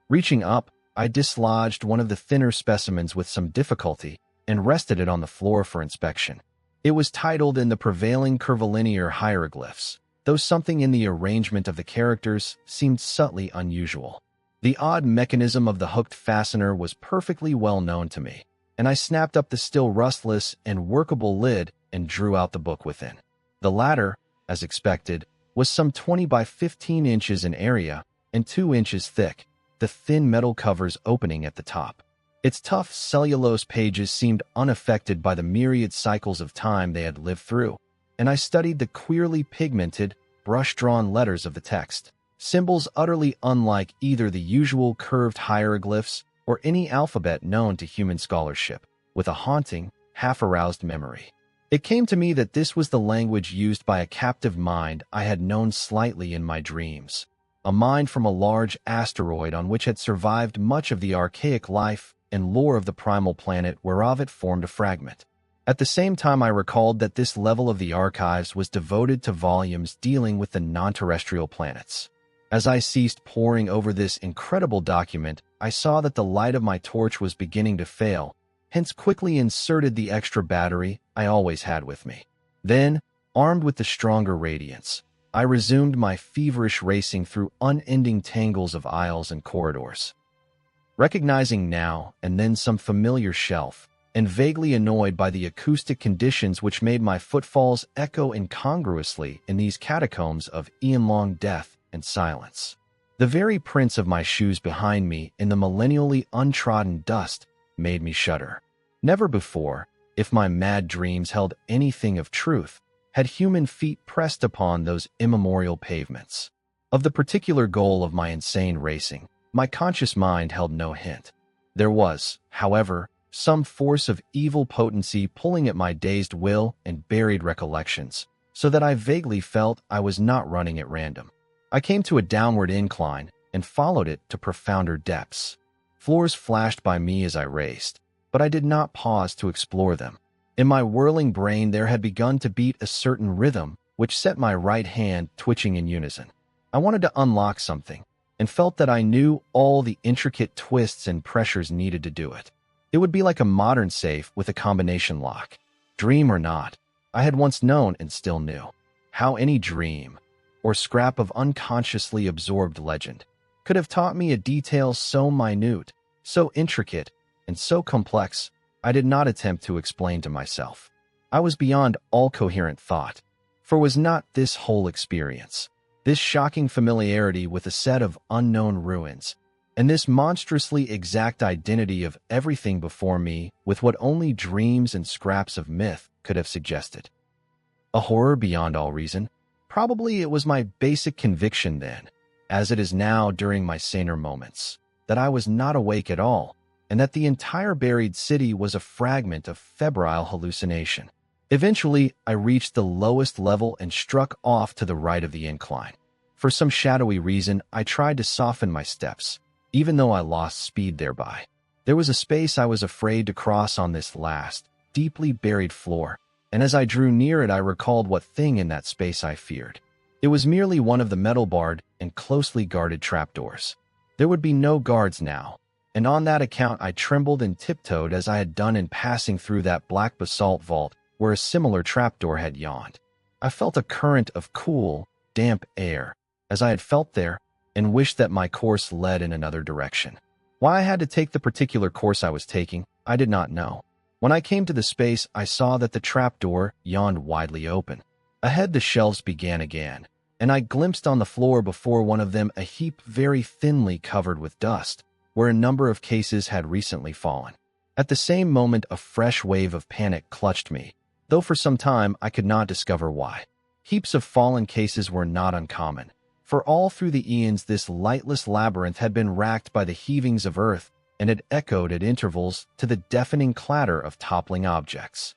Reaching up, I dislodged one of the thinner specimens with some difficulty and rested it on the floor for inspection. It was titled in the prevailing curvilinear hieroglyphs, though something in the arrangement of the characters seemed subtly unusual. The odd mechanism of the hooked fastener was perfectly well known to me, and I snapped up the still rustless and workable lid and drew out the book within. The latter, as expected, was some 20 by 15 inches in area and 2 inches thick, the thin metal covers opening at the top. Its tough cellulose pages seemed unaffected by the myriad cycles of time they had lived through, and I studied the queerly pigmented, brush-drawn letters of the text, symbols utterly unlike either the usual curved hieroglyphs or any alphabet known to human scholarship, with a haunting, half-aroused memory. It came to me that this was the language used by a captive mind I had known slightly in my dreams, a mind from a large asteroid on which had survived much of the archaic life and lore of the primal planet whereof it formed a fragment. At the same time I recalled that this level of the archives was devoted to volumes dealing with the non-terrestrial planets. As I ceased poring over this incredible document, I saw that the light of my torch was beginning to fail, hence quickly inserted the extra battery I always had with me. Then, armed with the stronger radiance, I resumed my feverish racing through unending tangles of aisles and corridors. Recognizing now and then some familiar shelf, and vaguely annoyed by the acoustic conditions which made my footfalls echo incongruously in these catacombs of eon-long death and silence. The very prints of my shoes behind me in the millennially untrodden dust made me shudder. Never before, if my mad dreams held anything of truth, had human feet pressed upon those immemorial pavements. Of the particular goal of my insane racing, my conscious mind held no hint. There was, however, some force of evil potency pulling at my dazed will and buried recollections, so that I vaguely felt I was not running at random. I came to a downward incline and followed it to profounder depths. Floors flashed by me as I raced, but I did not pause to explore them. In my whirling brain there had begun to beat a certain rhythm which set my right hand twitching in unison. I wanted to unlock something, and felt that I knew all the intricate twists and pressures needed to do it. It would be like a modern safe with a combination lock. Dream or not, I had once known and still knew how any dream, or scrap of unconsciously absorbed legend, could have taught me a detail so minute, so intricate, and so complex I did not attempt to explain to myself. I was beyond all coherent thought, for was not this whole experience, this shocking familiarity with a set of unknown ruins, and this monstrously exact identity of everything before me with what only dreams and scraps of myth could have suggested? A horror beyond all reason? Probably it was my basic conviction then, as it is now during my saner moments, that I was not awake at all, and that the entire buried city was a fragment of febrile hallucination. Eventually, I reached the lowest level and struck off to the right of the incline. For some shadowy reason, I tried to soften my steps, even though I lost speed thereby. There was a space I was afraid to cross on this last, deeply buried floor, and as I drew near it I recalled what thing in that space I feared. It was merely one of the metal-barred and closely guarded trapdoors. There would be no guards now, and on that account I trembled and tiptoed as I had done in passing through that black basalt vault where a similar trapdoor had yawned. I felt a current of cool, damp air, as I had felt there, and wished that my course led in another direction. Why I had to take the particular course I was taking, I did not know. When I came to the space, I saw that the trapdoor yawned widely open. Ahead the shelves began again, and I glimpsed on the floor before one of them a heap very thinly covered with dust, where a number of cases had recently fallen. At the same moment a fresh wave of panic clutched me, though for some time I could not discover why. Heaps of fallen cases were not uncommon, for all through the eons this lightless labyrinth had been racked by the heavings of earth and had echoed at intervals to the deafening clatter of toppling objects.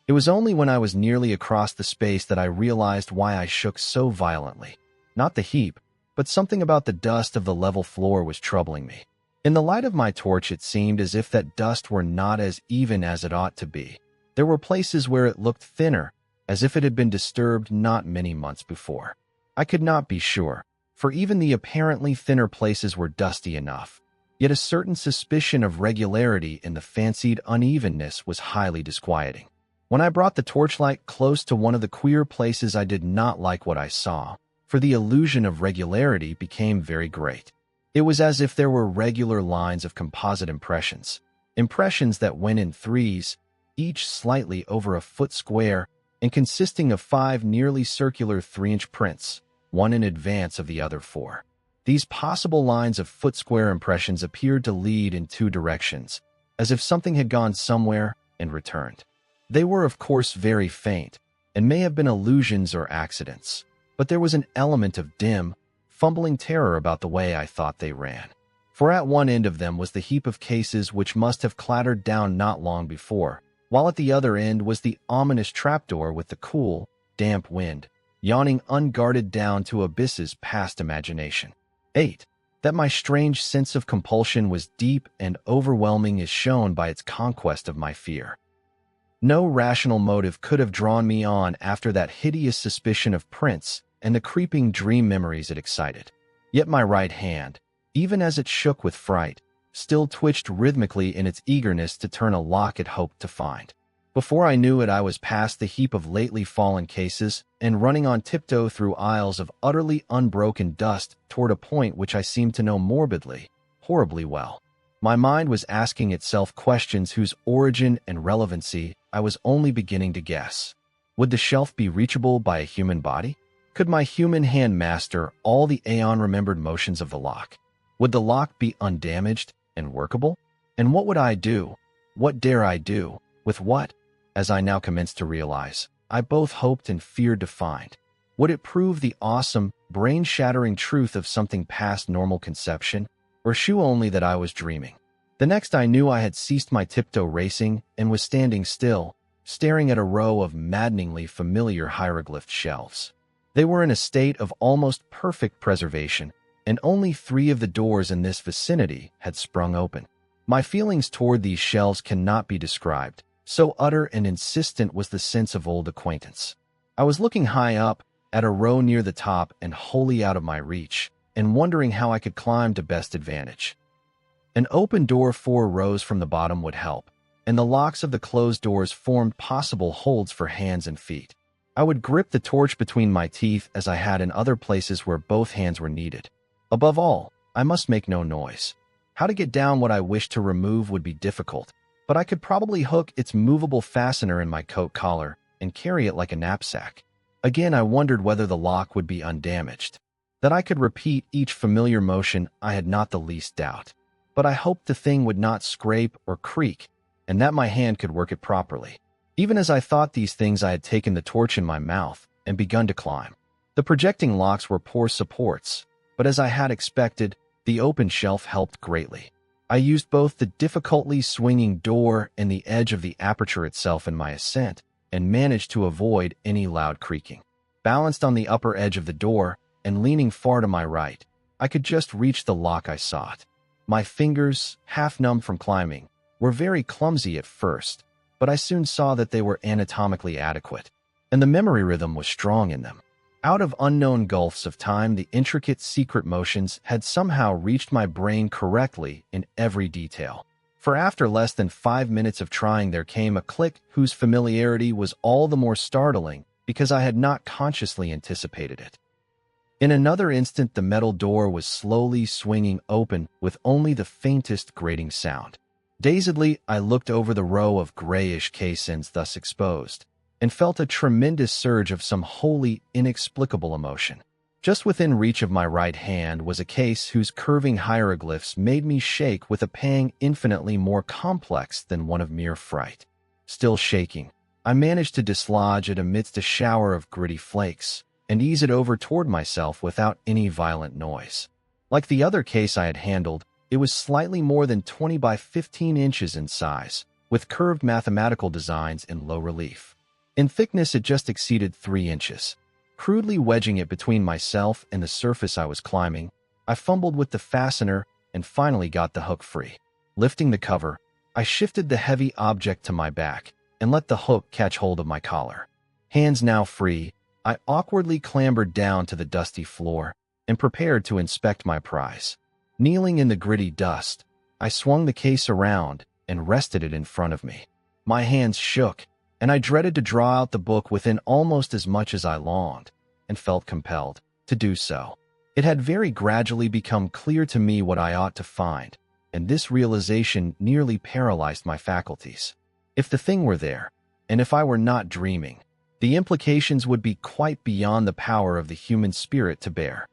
It was only when I was nearly across the space that I realized why I shook so violently. Not the heap, but something about the dust of the level floor was troubling me. In the light of my torch it seemed as if that dust were not as even as it ought to be. There were places where it looked thinner, as if it had been disturbed not many months before. I could not be sure, for even the apparently thinner places were dusty enough. Yet a certain suspicion of regularity in the fancied unevenness was highly disquieting. When I brought the torchlight close to one of the queer places I did not like what I saw, for the illusion of regularity became very great. It was as if there were regular lines of composite impressions that went in threes, each slightly over a foot square, and consisting of 5 nearly circular 3-inch prints, one in advance of the other 4. These possible lines of foot-square impressions appeared to lead in 2 directions, as if something had gone somewhere and returned. They were of course very faint, and may have been illusions or accidents, but there was an element of dim, fumbling terror about the way I thought they ran. For at one end of them was the heap of cases which must have clattered down not long before, while at the other end was the ominous trapdoor with the cool, damp wind, yawning unguarded down to abysses past imagination. 8. That my strange sense of compulsion was deep and overwhelming is shown by its conquest of my fear. No rational motive could have drawn me on after that hideous suspicion of prints and the creeping dream memories it excited. Yet my right hand, even as it shook with fright, still twitched rhythmically in its eagerness to turn a lock it hoped to find. Before I knew it, I was past the heap of lately fallen cases and running on tiptoe through aisles of utterly unbroken dust toward a point which I seemed to know morbidly, horribly well. My mind was asking itself questions whose origin and relevancy I was only beginning to guess. Would the shelf be reachable by a human body? Could my human hand master all the aeon-remembered motions of the lock? Would the lock be undamaged and workable? And what would I do? What dare I do? With what? As I now commenced to realize, I both hoped and feared to find. Would it prove the awesome, brain-shattering truth of something past normal conception, or shew only that I was dreaming? The next I knew, I had ceased my tiptoe racing and was standing still, staring at a row of maddeningly familiar hieroglyphed shelves. They were in a state of almost perfect preservation, and only 3 of the doors in this vicinity had sprung open. My feelings toward these shelves cannot be described. So utter and insistent was the sense of old acquaintance. I was looking high up, at a row near the top and wholly out of my reach, and wondering how I could climb to best advantage. An open door 4 rows from the bottom would help, and the locks of the closed doors formed possible holds for hands and feet. I would grip the torch between my teeth as I had in other places where both hands were needed. Above all, I must make no noise. How to get down what I wished to remove would be difficult, but I could probably hook its movable fastener in my coat collar and carry it like a knapsack. Again, I wondered whether the lock would be undamaged. That I could repeat each familiar motion, I had not the least doubt. But I hoped the thing would not scrape or creak, and that my hand could work it properly. Even as I thought these things, I had taken the torch in my mouth and begun to climb. The projecting locks were poor supports, but as I had expected, the open shelf helped greatly. I used both the difficultly swinging door and the edge of the aperture itself in my ascent, and managed to avoid any loud creaking. Balanced on the upper edge of the door, and leaning far to my right, I could just reach the lock I sought. My fingers, half numb from climbing, were very clumsy at first, but I soon saw that they were anatomically adequate, and the memory rhythm was strong in them. Out of unknown gulfs of time, the intricate secret motions had somehow reached my brain correctly in every detail. For after less than 5 minutes of trying, there came a click whose familiarity was all the more startling because I had not consciously anticipated it. In another instant, the metal door was slowly swinging open with only the faintest grating sound. Dazedly, I looked over the row of grayish caissons thus exposed, and felt a tremendous surge of some wholly inexplicable emotion. Just within reach of my right hand was a case whose curving hieroglyphs made me shake with a pang infinitely more complex than one of mere fright. Still shaking, I managed to dislodge it amidst a shower of gritty flakes, and ease it over toward myself without any violent noise. Like the other case I had handled, it was slightly more than 20 by 15 inches in size, with curved mathematical designs in low relief. In thickness, it just exceeded 3 inches. Crudely wedging it between myself and the surface I was climbing, I fumbled with the fastener and finally got the hook free. Lifting the cover, I shifted the heavy object to my back and let the hook catch hold of my collar. Hands now free, I awkwardly clambered down to the dusty floor and prepared to inspect my prize. Kneeling in the gritty dust, I swung the case around and rested it in front of me. My hands shook, and I dreaded to draw out the book within almost as much as I longed, and felt compelled to do so. It had very gradually become clear to me what I ought to find, and this realization nearly paralyzed my faculties. If the thing were there, and if I were not dreaming, the implications would be quite beyond the power of the human spirit to bear.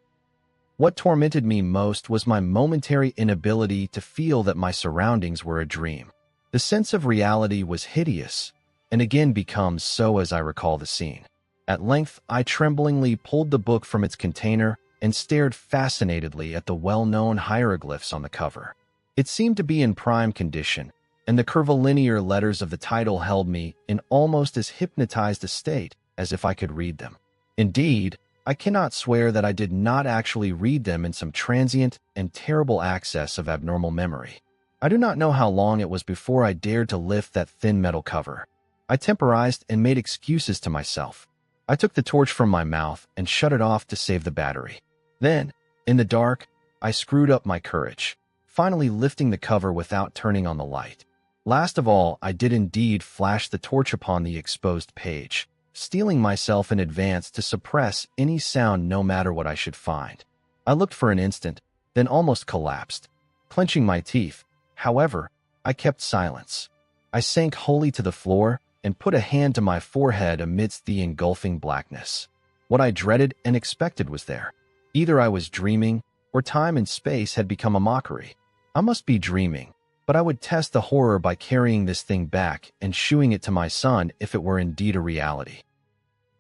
What tormented me most was my momentary inability to feel that my surroundings were a dream. The sense of reality was hideous, and again becomes so as I recall the scene. At length, I tremblingly pulled the book from its container and stared fascinatedly at the well-known hieroglyphs on the cover. It seemed to be in prime condition, and the curvilinear letters of the title held me in almost as hypnotized a state as if I could read them. Indeed, I cannot swear that I did not actually read them in some transient and terrible access of abnormal memory. I do not know how long it was before I dared to lift that thin metal cover. I temporized and made excuses to myself. I took the torch from my mouth and shut it off to save the battery. Then, in the dark, I screwed up my courage. finally lifting the cover without turning on the light. Last of all, I did indeed flash the torch upon the exposed page, steeling myself in advance to suppress any sound no matter what I should find. I looked for an instant, then almost collapsed. Clenching my teeth, however, I kept silence. I sank wholly to the floor and put a hand to my forehead amidst the engulfing blackness. What I dreaded and expected was there. Either I was dreaming, or time and space had become a mockery. I must be dreaming, but I would test the horror by carrying this thing back and shooing it to my son if it were indeed a reality.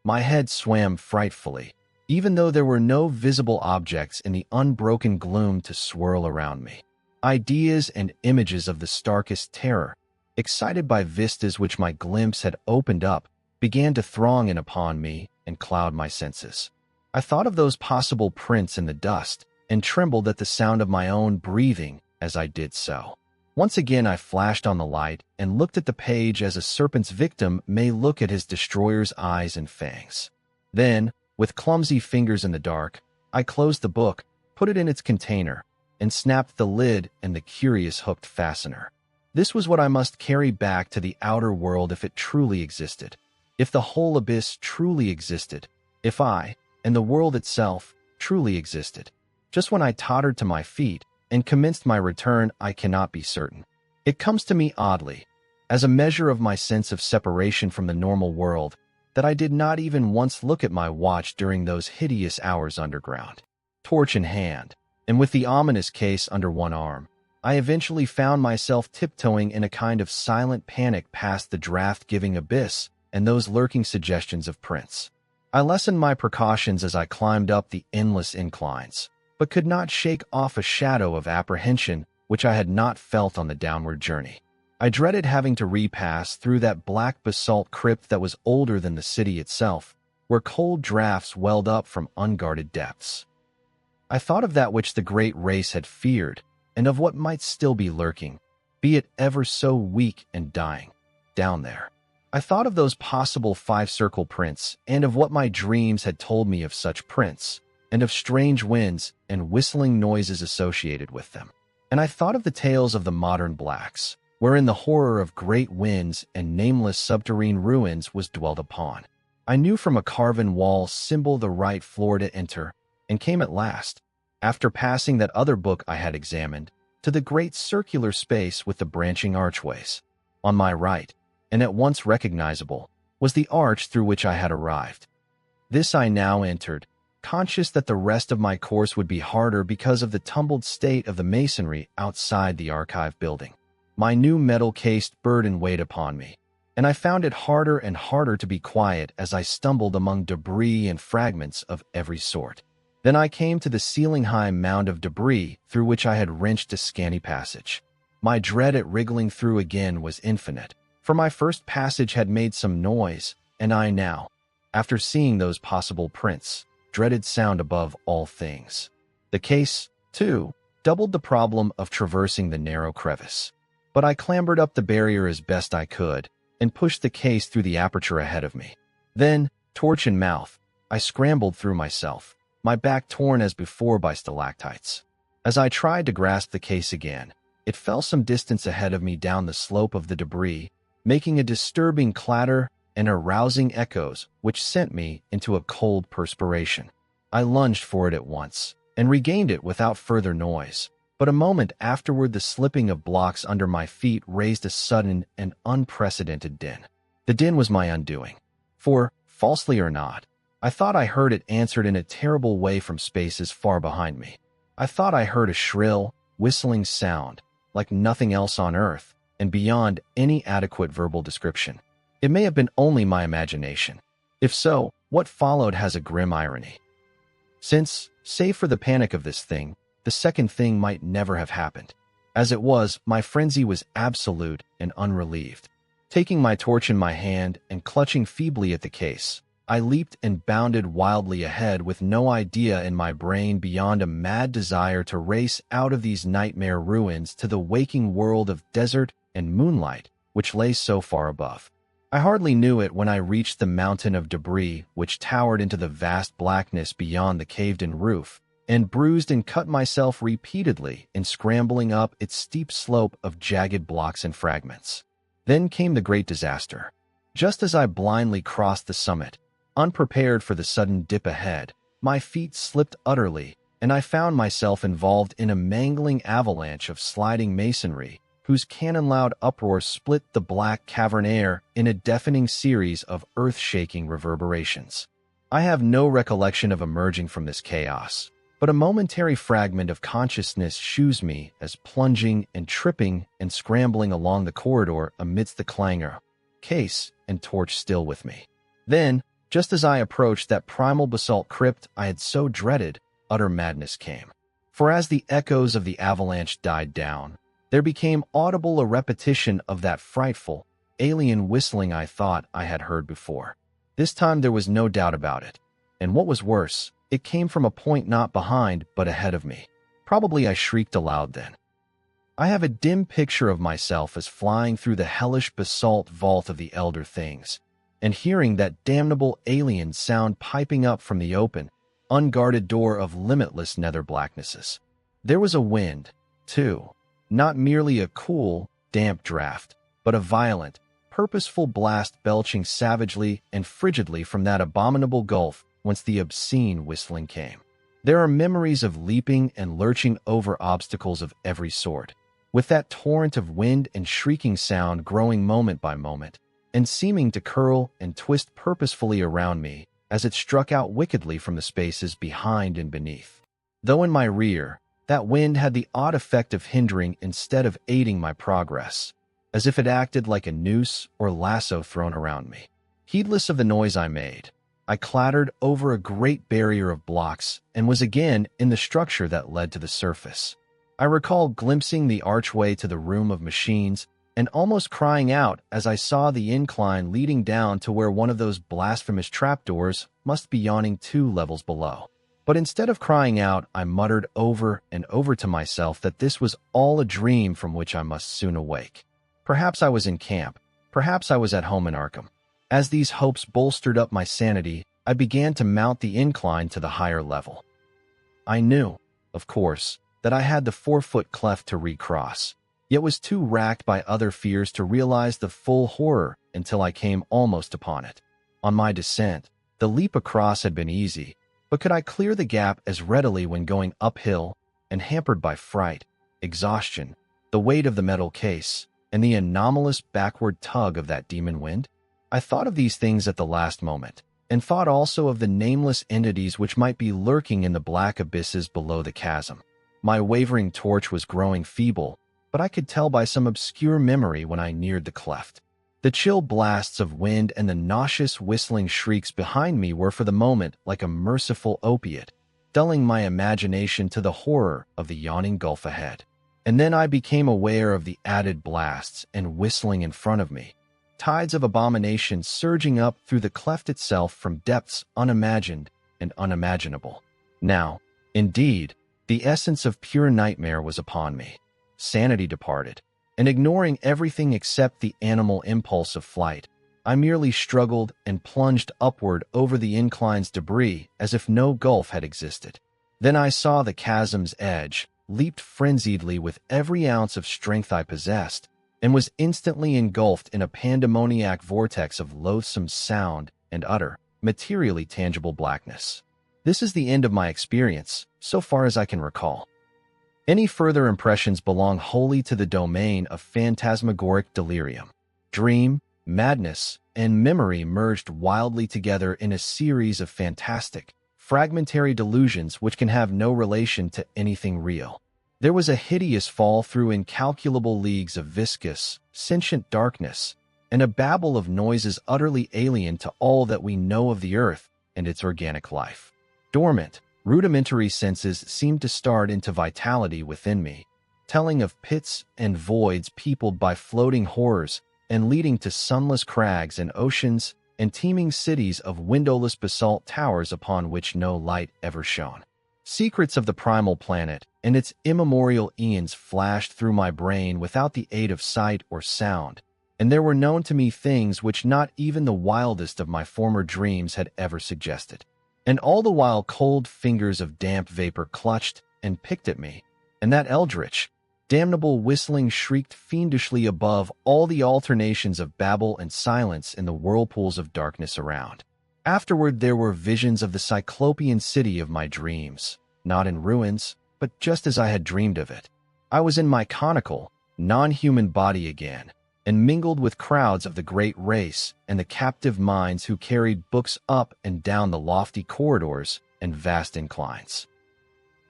My head swam frightfully, even though there were no visible objects in the unbroken gloom to swirl around me. Ideas and images of the starkest terror, excited by vistas which my glimpse had opened up, began to throng in upon me and cloud my senses. I thought of those possible prints in the dust and trembled at the sound of my own breathing as I did so. Once again I flashed on the light and looked at the page as a serpent's victim may look at his destroyer's eyes and fangs. Then, with clumsy fingers in the dark, I closed the book, put it in its container, and snapped the lid and the curious hooked fastener. This was what I must carry back to the outer world if it truly existed. If the whole abyss truly existed. If I, and the world itself, truly existed. Just when I tottered to my feet and commenced my return, I cannot be certain. It comes to me oddly, as a measure of my sense of separation from the normal world, that I did not even once look at my watch during those hideous hours underground. Torch in hand, and with the ominous case under one arm, I eventually found myself tiptoeing in a kind of silent panic past the draft-giving abyss and those lurking suggestions of prints. I lessened my precautions as I climbed up the endless inclines, but could not shake off a shadow of apprehension which I had not felt on the downward journey. I dreaded having to repass through that black basalt crypt that was older than the city itself, where cold draughts welled up from unguarded depths. I thought of that which the great race had feared, and of what might still be lurking, be it ever so weak and dying, down there. I thought of those possible five-circle prints, and of what my dreams had told me of such prints, and of strange winds and whistling noises associated with them. And I thought of the tales of the modern blacks, wherein the horror of great winds and nameless subterranean ruins was dwelt upon. I knew from a carven wall symbol the right floor to enter, and came at last, after passing that other book I had examined, to the great circular space with the branching archways. On my right, and at once recognizable, was the arch through which I had arrived. This I now entered, conscious that the rest of my course would be harder because of the tumbled state of the masonry outside the archive building. My new metal-cased burden weighed upon me, and I found it harder and harder to be quiet as I stumbled among debris and fragments of every sort. Then I came to the ceiling-high mound of debris through which I had wrenched a scanty passage. My dread at wriggling through again was infinite, for my first passage had made some noise, and I now, after seeing those possible prints, dreaded sound above all things. The case, too, doubled the problem of traversing the narrow crevice. But I clambered up the barrier as best I could, and pushed the case through the aperture ahead of me. Then, torch in mouth, I scrambled through myself, my back torn as before by stalactites. As I tried to grasp the case again, it fell some distance ahead of me down the slope of the debris, making a disturbing clatter and arousing echoes which sent me into a cold perspiration. I lunged for it at once, and regained it without further noise. But a moment afterward the slipping of blocks under my feet raised a sudden and unprecedented din. The din was my undoing. For, falsely or not, I thought I heard it answered in a terrible way from spaces far behind me. I thought I heard a shrill, whistling sound, like nothing else on earth, and beyond any adequate verbal description. It may have been only my imagination. If so, what followed has a grim irony. Since, save for the panic of this thing, the second thing might never have happened. As it was, my frenzy was absolute and unrelieved. Taking my torch in my hand and clutching feebly at the case, I leaped and bounded wildly ahead with no idea in my brain beyond a mad desire to race out of these nightmare ruins to the waking world of desert and moonlight which lay so far above. I hardly knew it when I reached the mountain of debris which towered into the vast blackness beyond the caved-in roof, and bruised and cut myself repeatedly in scrambling up its steep slope of jagged blocks and fragments. Then came the great disaster. Just as I blindly crossed the summit, unprepared for the sudden dip ahead, my feet slipped utterly, and I found myself involved in a mangling avalanche of sliding masonry, whose cannon-loud uproar split the black cavern air in a deafening series of earth-shaking reverberations. I have no recollection of emerging from this chaos, but a momentary fragment of consciousness shoos me as plunging and tripping and scrambling along the corridor amidst the clangor, case and torch still with me. Then, just as I approached that primal basalt crypt I had so dreaded, utter madness came. For as the echoes of the avalanche died down, there became audible a repetition of that frightful, alien whistling I thought I had heard before. This time there was no doubt about it, and what was worse, it came from a point not behind but ahead of me. Probably I shrieked aloud then. I have a dim picture of myself as flying through the hellish basalt vault of the Elder Things, and hearing that damnable alien sound piping up from the open, unguarded door of limitless nether blacknesses. There was a wind, too, not merely a cool, damp draft, but a violent, purposeful blast belching savagely and frigidly from that abominable gulf whence the obscene whistling came. There are memories of leaping and lurching over obstacles of every sort, with that torrent of wind and shrieking sound growing moment by moment, and seeming to curl and twist purposefully around me as it struck out wickedly from the spaces behind and beneath. Though in my rear, that wind had the odd effect of hindering instead of aiding my progress, as if it acted like a noose or lasso thrown around me. Heedless of the noise I made, I clattered over a great barrier of blocks and was again in the structure that led to the surface. I recall glimpsing the archway to the room of machines and almost crying out as I saw the incline leading down to where one of those blasphemous trapdoors must be yawning 2 levels below. But instead of crying out, I muttered over and over to myself that this was all a dream from which I must soon awake. Perhaps I was in camp. Perhaps I was at home in Arkham. As these hopes bolstered up my sanity, I began to mount the incline to the higher level. I knew, of course, that I had the 4-foot cleft to recross, yet was too racked by other fears to realize the full horror until I came almost upon it. On my descent, the leap across had been easy, but could I clear the gap as readily when going uphill and hampered by fright, exhaustion, the weight of the metal case, and the anomalous backward tug of that demon wind? I thought of these things at the last moment, and thought also of the nameless entities which might be lurking in the black abysses below the chasm. My wavering torch was growing feeble, but I could tell by some obscure memory when I neared the cleft. The chill blasts of wind and the nauseous whistling shrieks behind me were for the moment like a merciful opiate, dulling my imagination to the horror of the yawning gulf ahead. And then I became aware of the added blasts and whistling in front of me, tides of abomination surging up through the cleft itself from depths unimagined and unimaginable. Now, indeed, the essence of pure nightmare was upon me. Sanity departed, and ignoring everything except the animal impulse of flight, I merely struggled and plunged upward over the incline's debris as if no gulf had existed. Then I saw the chasm's edge, leaped frenziedly with every ounce of strength I possessed, and was instantly engulfed in a pandemoniac vortex of loathsome sound and utter, materially tangible blackness. This is the end of my experience, so far as I can recall. Any further impressions belong wholly to the domain of phantasmagoric delirium. Dream, madness, and memory merged wildly together in a series of fantastic, fragmentary delusions which can have no relation to anything real. There was a hideous fall through incalculable leagues of viscous, sentient darkness, and a babble of noises utterly alien to all that we know of the earth and its organic life. Dormant, rudimentary senses seemed to start into vitality within me, telling of pits and voids peopled by floating horrors and leading to sunless crags and oceans and teeming cities of windowless basalt towers upon which no light ever shone. Secrets of the primal planet and its immemorial eons flashed through my brain without the aid of sight or sound, and there were known to me things which not even the wildest of my former dreams had ever suggested. And all the while cold fingers of damp vapor clutched and picked at me, and that eldritch, damnable whistling shrieked fiendishly above all the alternations of babble and silence in the whirlpools of darkness around. Afterward there were visions of the cyclopean city of my dreams, not in ruins, but just as I had dreamed of it. I was in my conical, non-human body again, and mingled with crowds of the great race and the captive minds who carried books up and down the lofty corridors and vast inclines.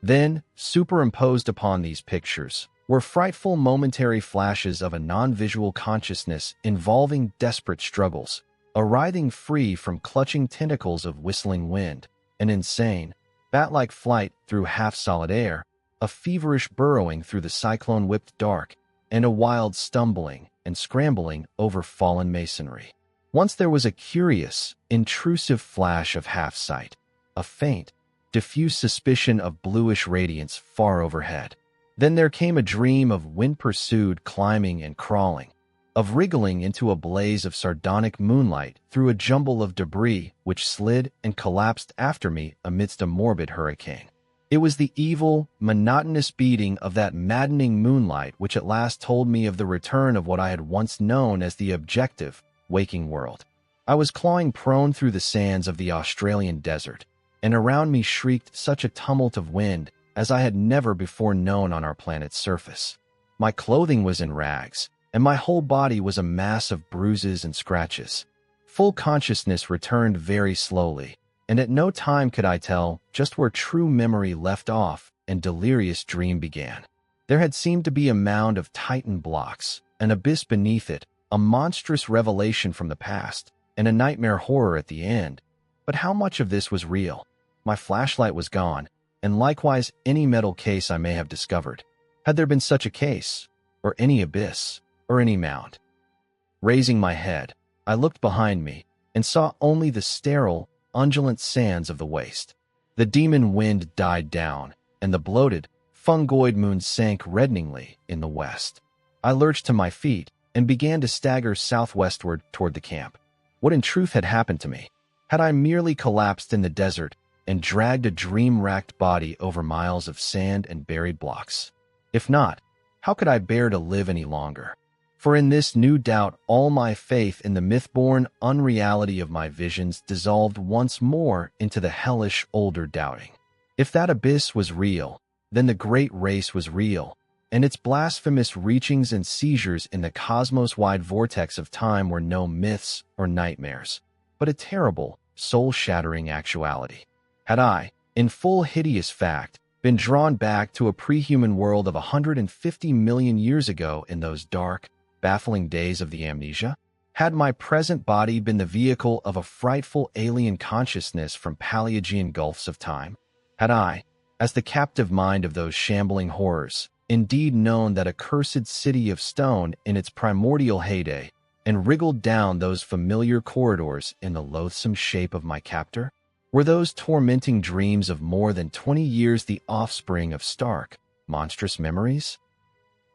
Then, superimposed upon these pictures, were frightful momentary flashes of a non-visual consciousness involving desperate struggles, a writhing free from clutching tentacles of whistling wind, an insane, bat-like flight through half-solid air, a feverish burrowing through the cyclone-whipped dark, and a wild stumbling and scrambling over fallen masonry. Once there was a curious, intrusive flash of half-sight, a faint, diffuse suspicion of bluish radiance far overhead. Then there came a dream of wind-pursued climbing and crawling, of wriggling into a blaze of sardonic moonlight through a jumble of debris which slid and collapsed after me amidst a morbid hurricane. It was the evil, monotonous beating of that maddening moonlight which at last told me of the return of what I had once known as the objective, waking world. I was clawing prone through the sands of the Australian desert, and around me shrieked such a tumult of wind as I had never before known on our planet's surface. My clothing was in rags, and my whole body was a mass of bruises and scratches. Full consciousness returned very slowly, and at no time could I tell just where true memory left off and delirious dream began. There had seemed to be a mound of Titan blocks, an abyss beneath it, a monstrous revelation from the past, and a nightmare horror at the end. But how much of this was real? My flashlight was gone, and likewise any metal case I may have discovered. Had there been such a case, or any abyss, or any mound? Raising my head, I looked behind me and saw only the sterile, undulant sands of the waste. The demon wind died down, and the bloated, fungoid moon sank reddeningly in the west. I lurched to my feet and began to stagger southwestward toward the camp. What in truth had happened to me? Had I merely collapsed in the desert and dragged a dream-racked body over miles of sand and buried blocks? If not, how could I bear to live any longer? For in this new doubt all my faith in the myth-born unreality of my visions dissolved once more into the hellish older doubting. If that abyss was real, then the great race was real, and its blasphemous reachings and seizures in the cosmos-wide vortex of time were no myths or nightmares, but a terrible, soul-shattering actuality. Had I, in full hideous fact, been drawn back to a pre-human world of 150 million years ago in those dark, baffling days of the amnesia? Had my present body been the vehicle of a frightful alien consciousness from Paleogean gulfs of time? Had I, as the captive mind of those shambling horrors, indeed known that accursed city of stone in its primordial heyday, and wriggled down those familiar corridors in the loathsome shape of my captor? Were those tormenting dreams of more than 20 years the offspring of stark, monstrous memories?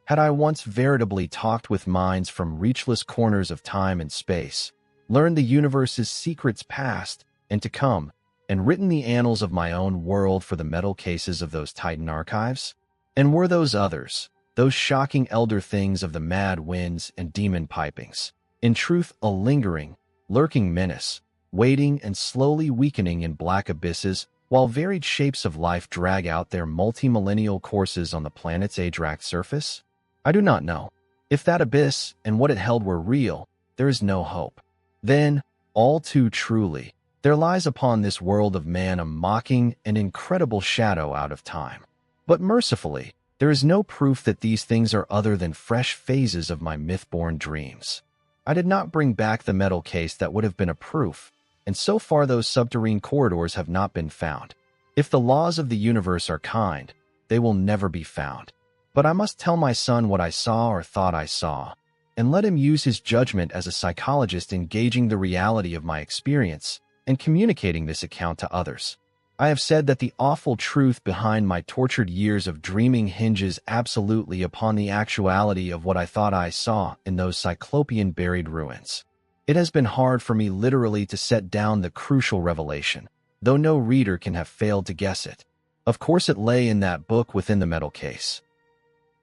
Had I once veritably talked with minds from reachless corners of time and space, learned the universe's secrets past and to come, and written the annals of my own world for the metal cases of those Titan archives? And were those others, those shocking elder things of the mad winds and demon pipings, in truth a lingering, lurking menace, waiting and slowly weakening in black abysses while varied shapes of life drag out their multi-millennial courses on the planet's age-racked surface? I do not know. If that abyss and what it held were real, there is no hope. Then, all too truly, there lies upon this world of man a mocking and incredible shadow out of time. But mercifully, there is no proof that these things are other than fresh phases of my myth-born dreams. I did not bring back the metal case that would have been a proof, and so far those subterranean corridors have not been found. If the laws of the universe are kind, they will never be found. But I must tell my son what I saw or thought I saw, and let him use his judgment as a psychologist in gauging the reality of my experience and communicating this account to others. I have said that the awful truth behind my tortured years of dreaming hinges absolutely upon the actuality of what I thought I saw in those cyclopean buried ruins. It has been hard for me literally to set down the crucial revelation, though no reader can have failed to guess it. Of course it lay in that book within the metal case.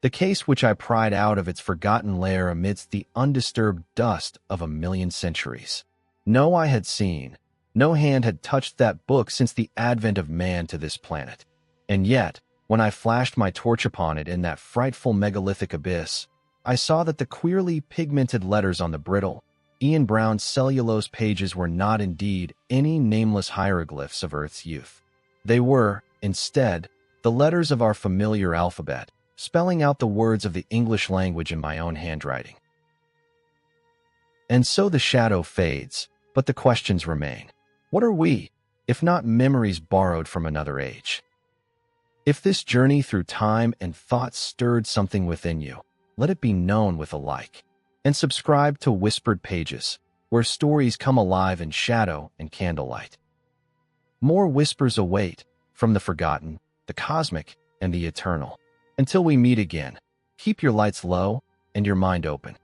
The case which I pried out of its forgotten lair amidst the undisturbed dust of a million centuries. No eye had seen, no hand had touched that book since the advent of man to this planet. And yet, when I flashed my torch upon it in that frightful megalithic abyss, I saw that the queerly pigmented letters on the brittle, Ian Brown cellulose pages were not indeed any nameless hieroglyphs of Earth's youth. They were, instead, the letters of our familiar alphabet, spelling out the words of the English language in my own handwriting. And so the shadow fades, but the questions remain. What are we, if not memories borrowed from another age? If this journey through time and thought stirred something within you, let it be known with a like. And subscribe to Whispered Pages, where stories come alive in shadow and candlelight. More whispers await, from the forgotten, the cosmic, and the eternal. Until we meet again, keep your lights low and your mind open.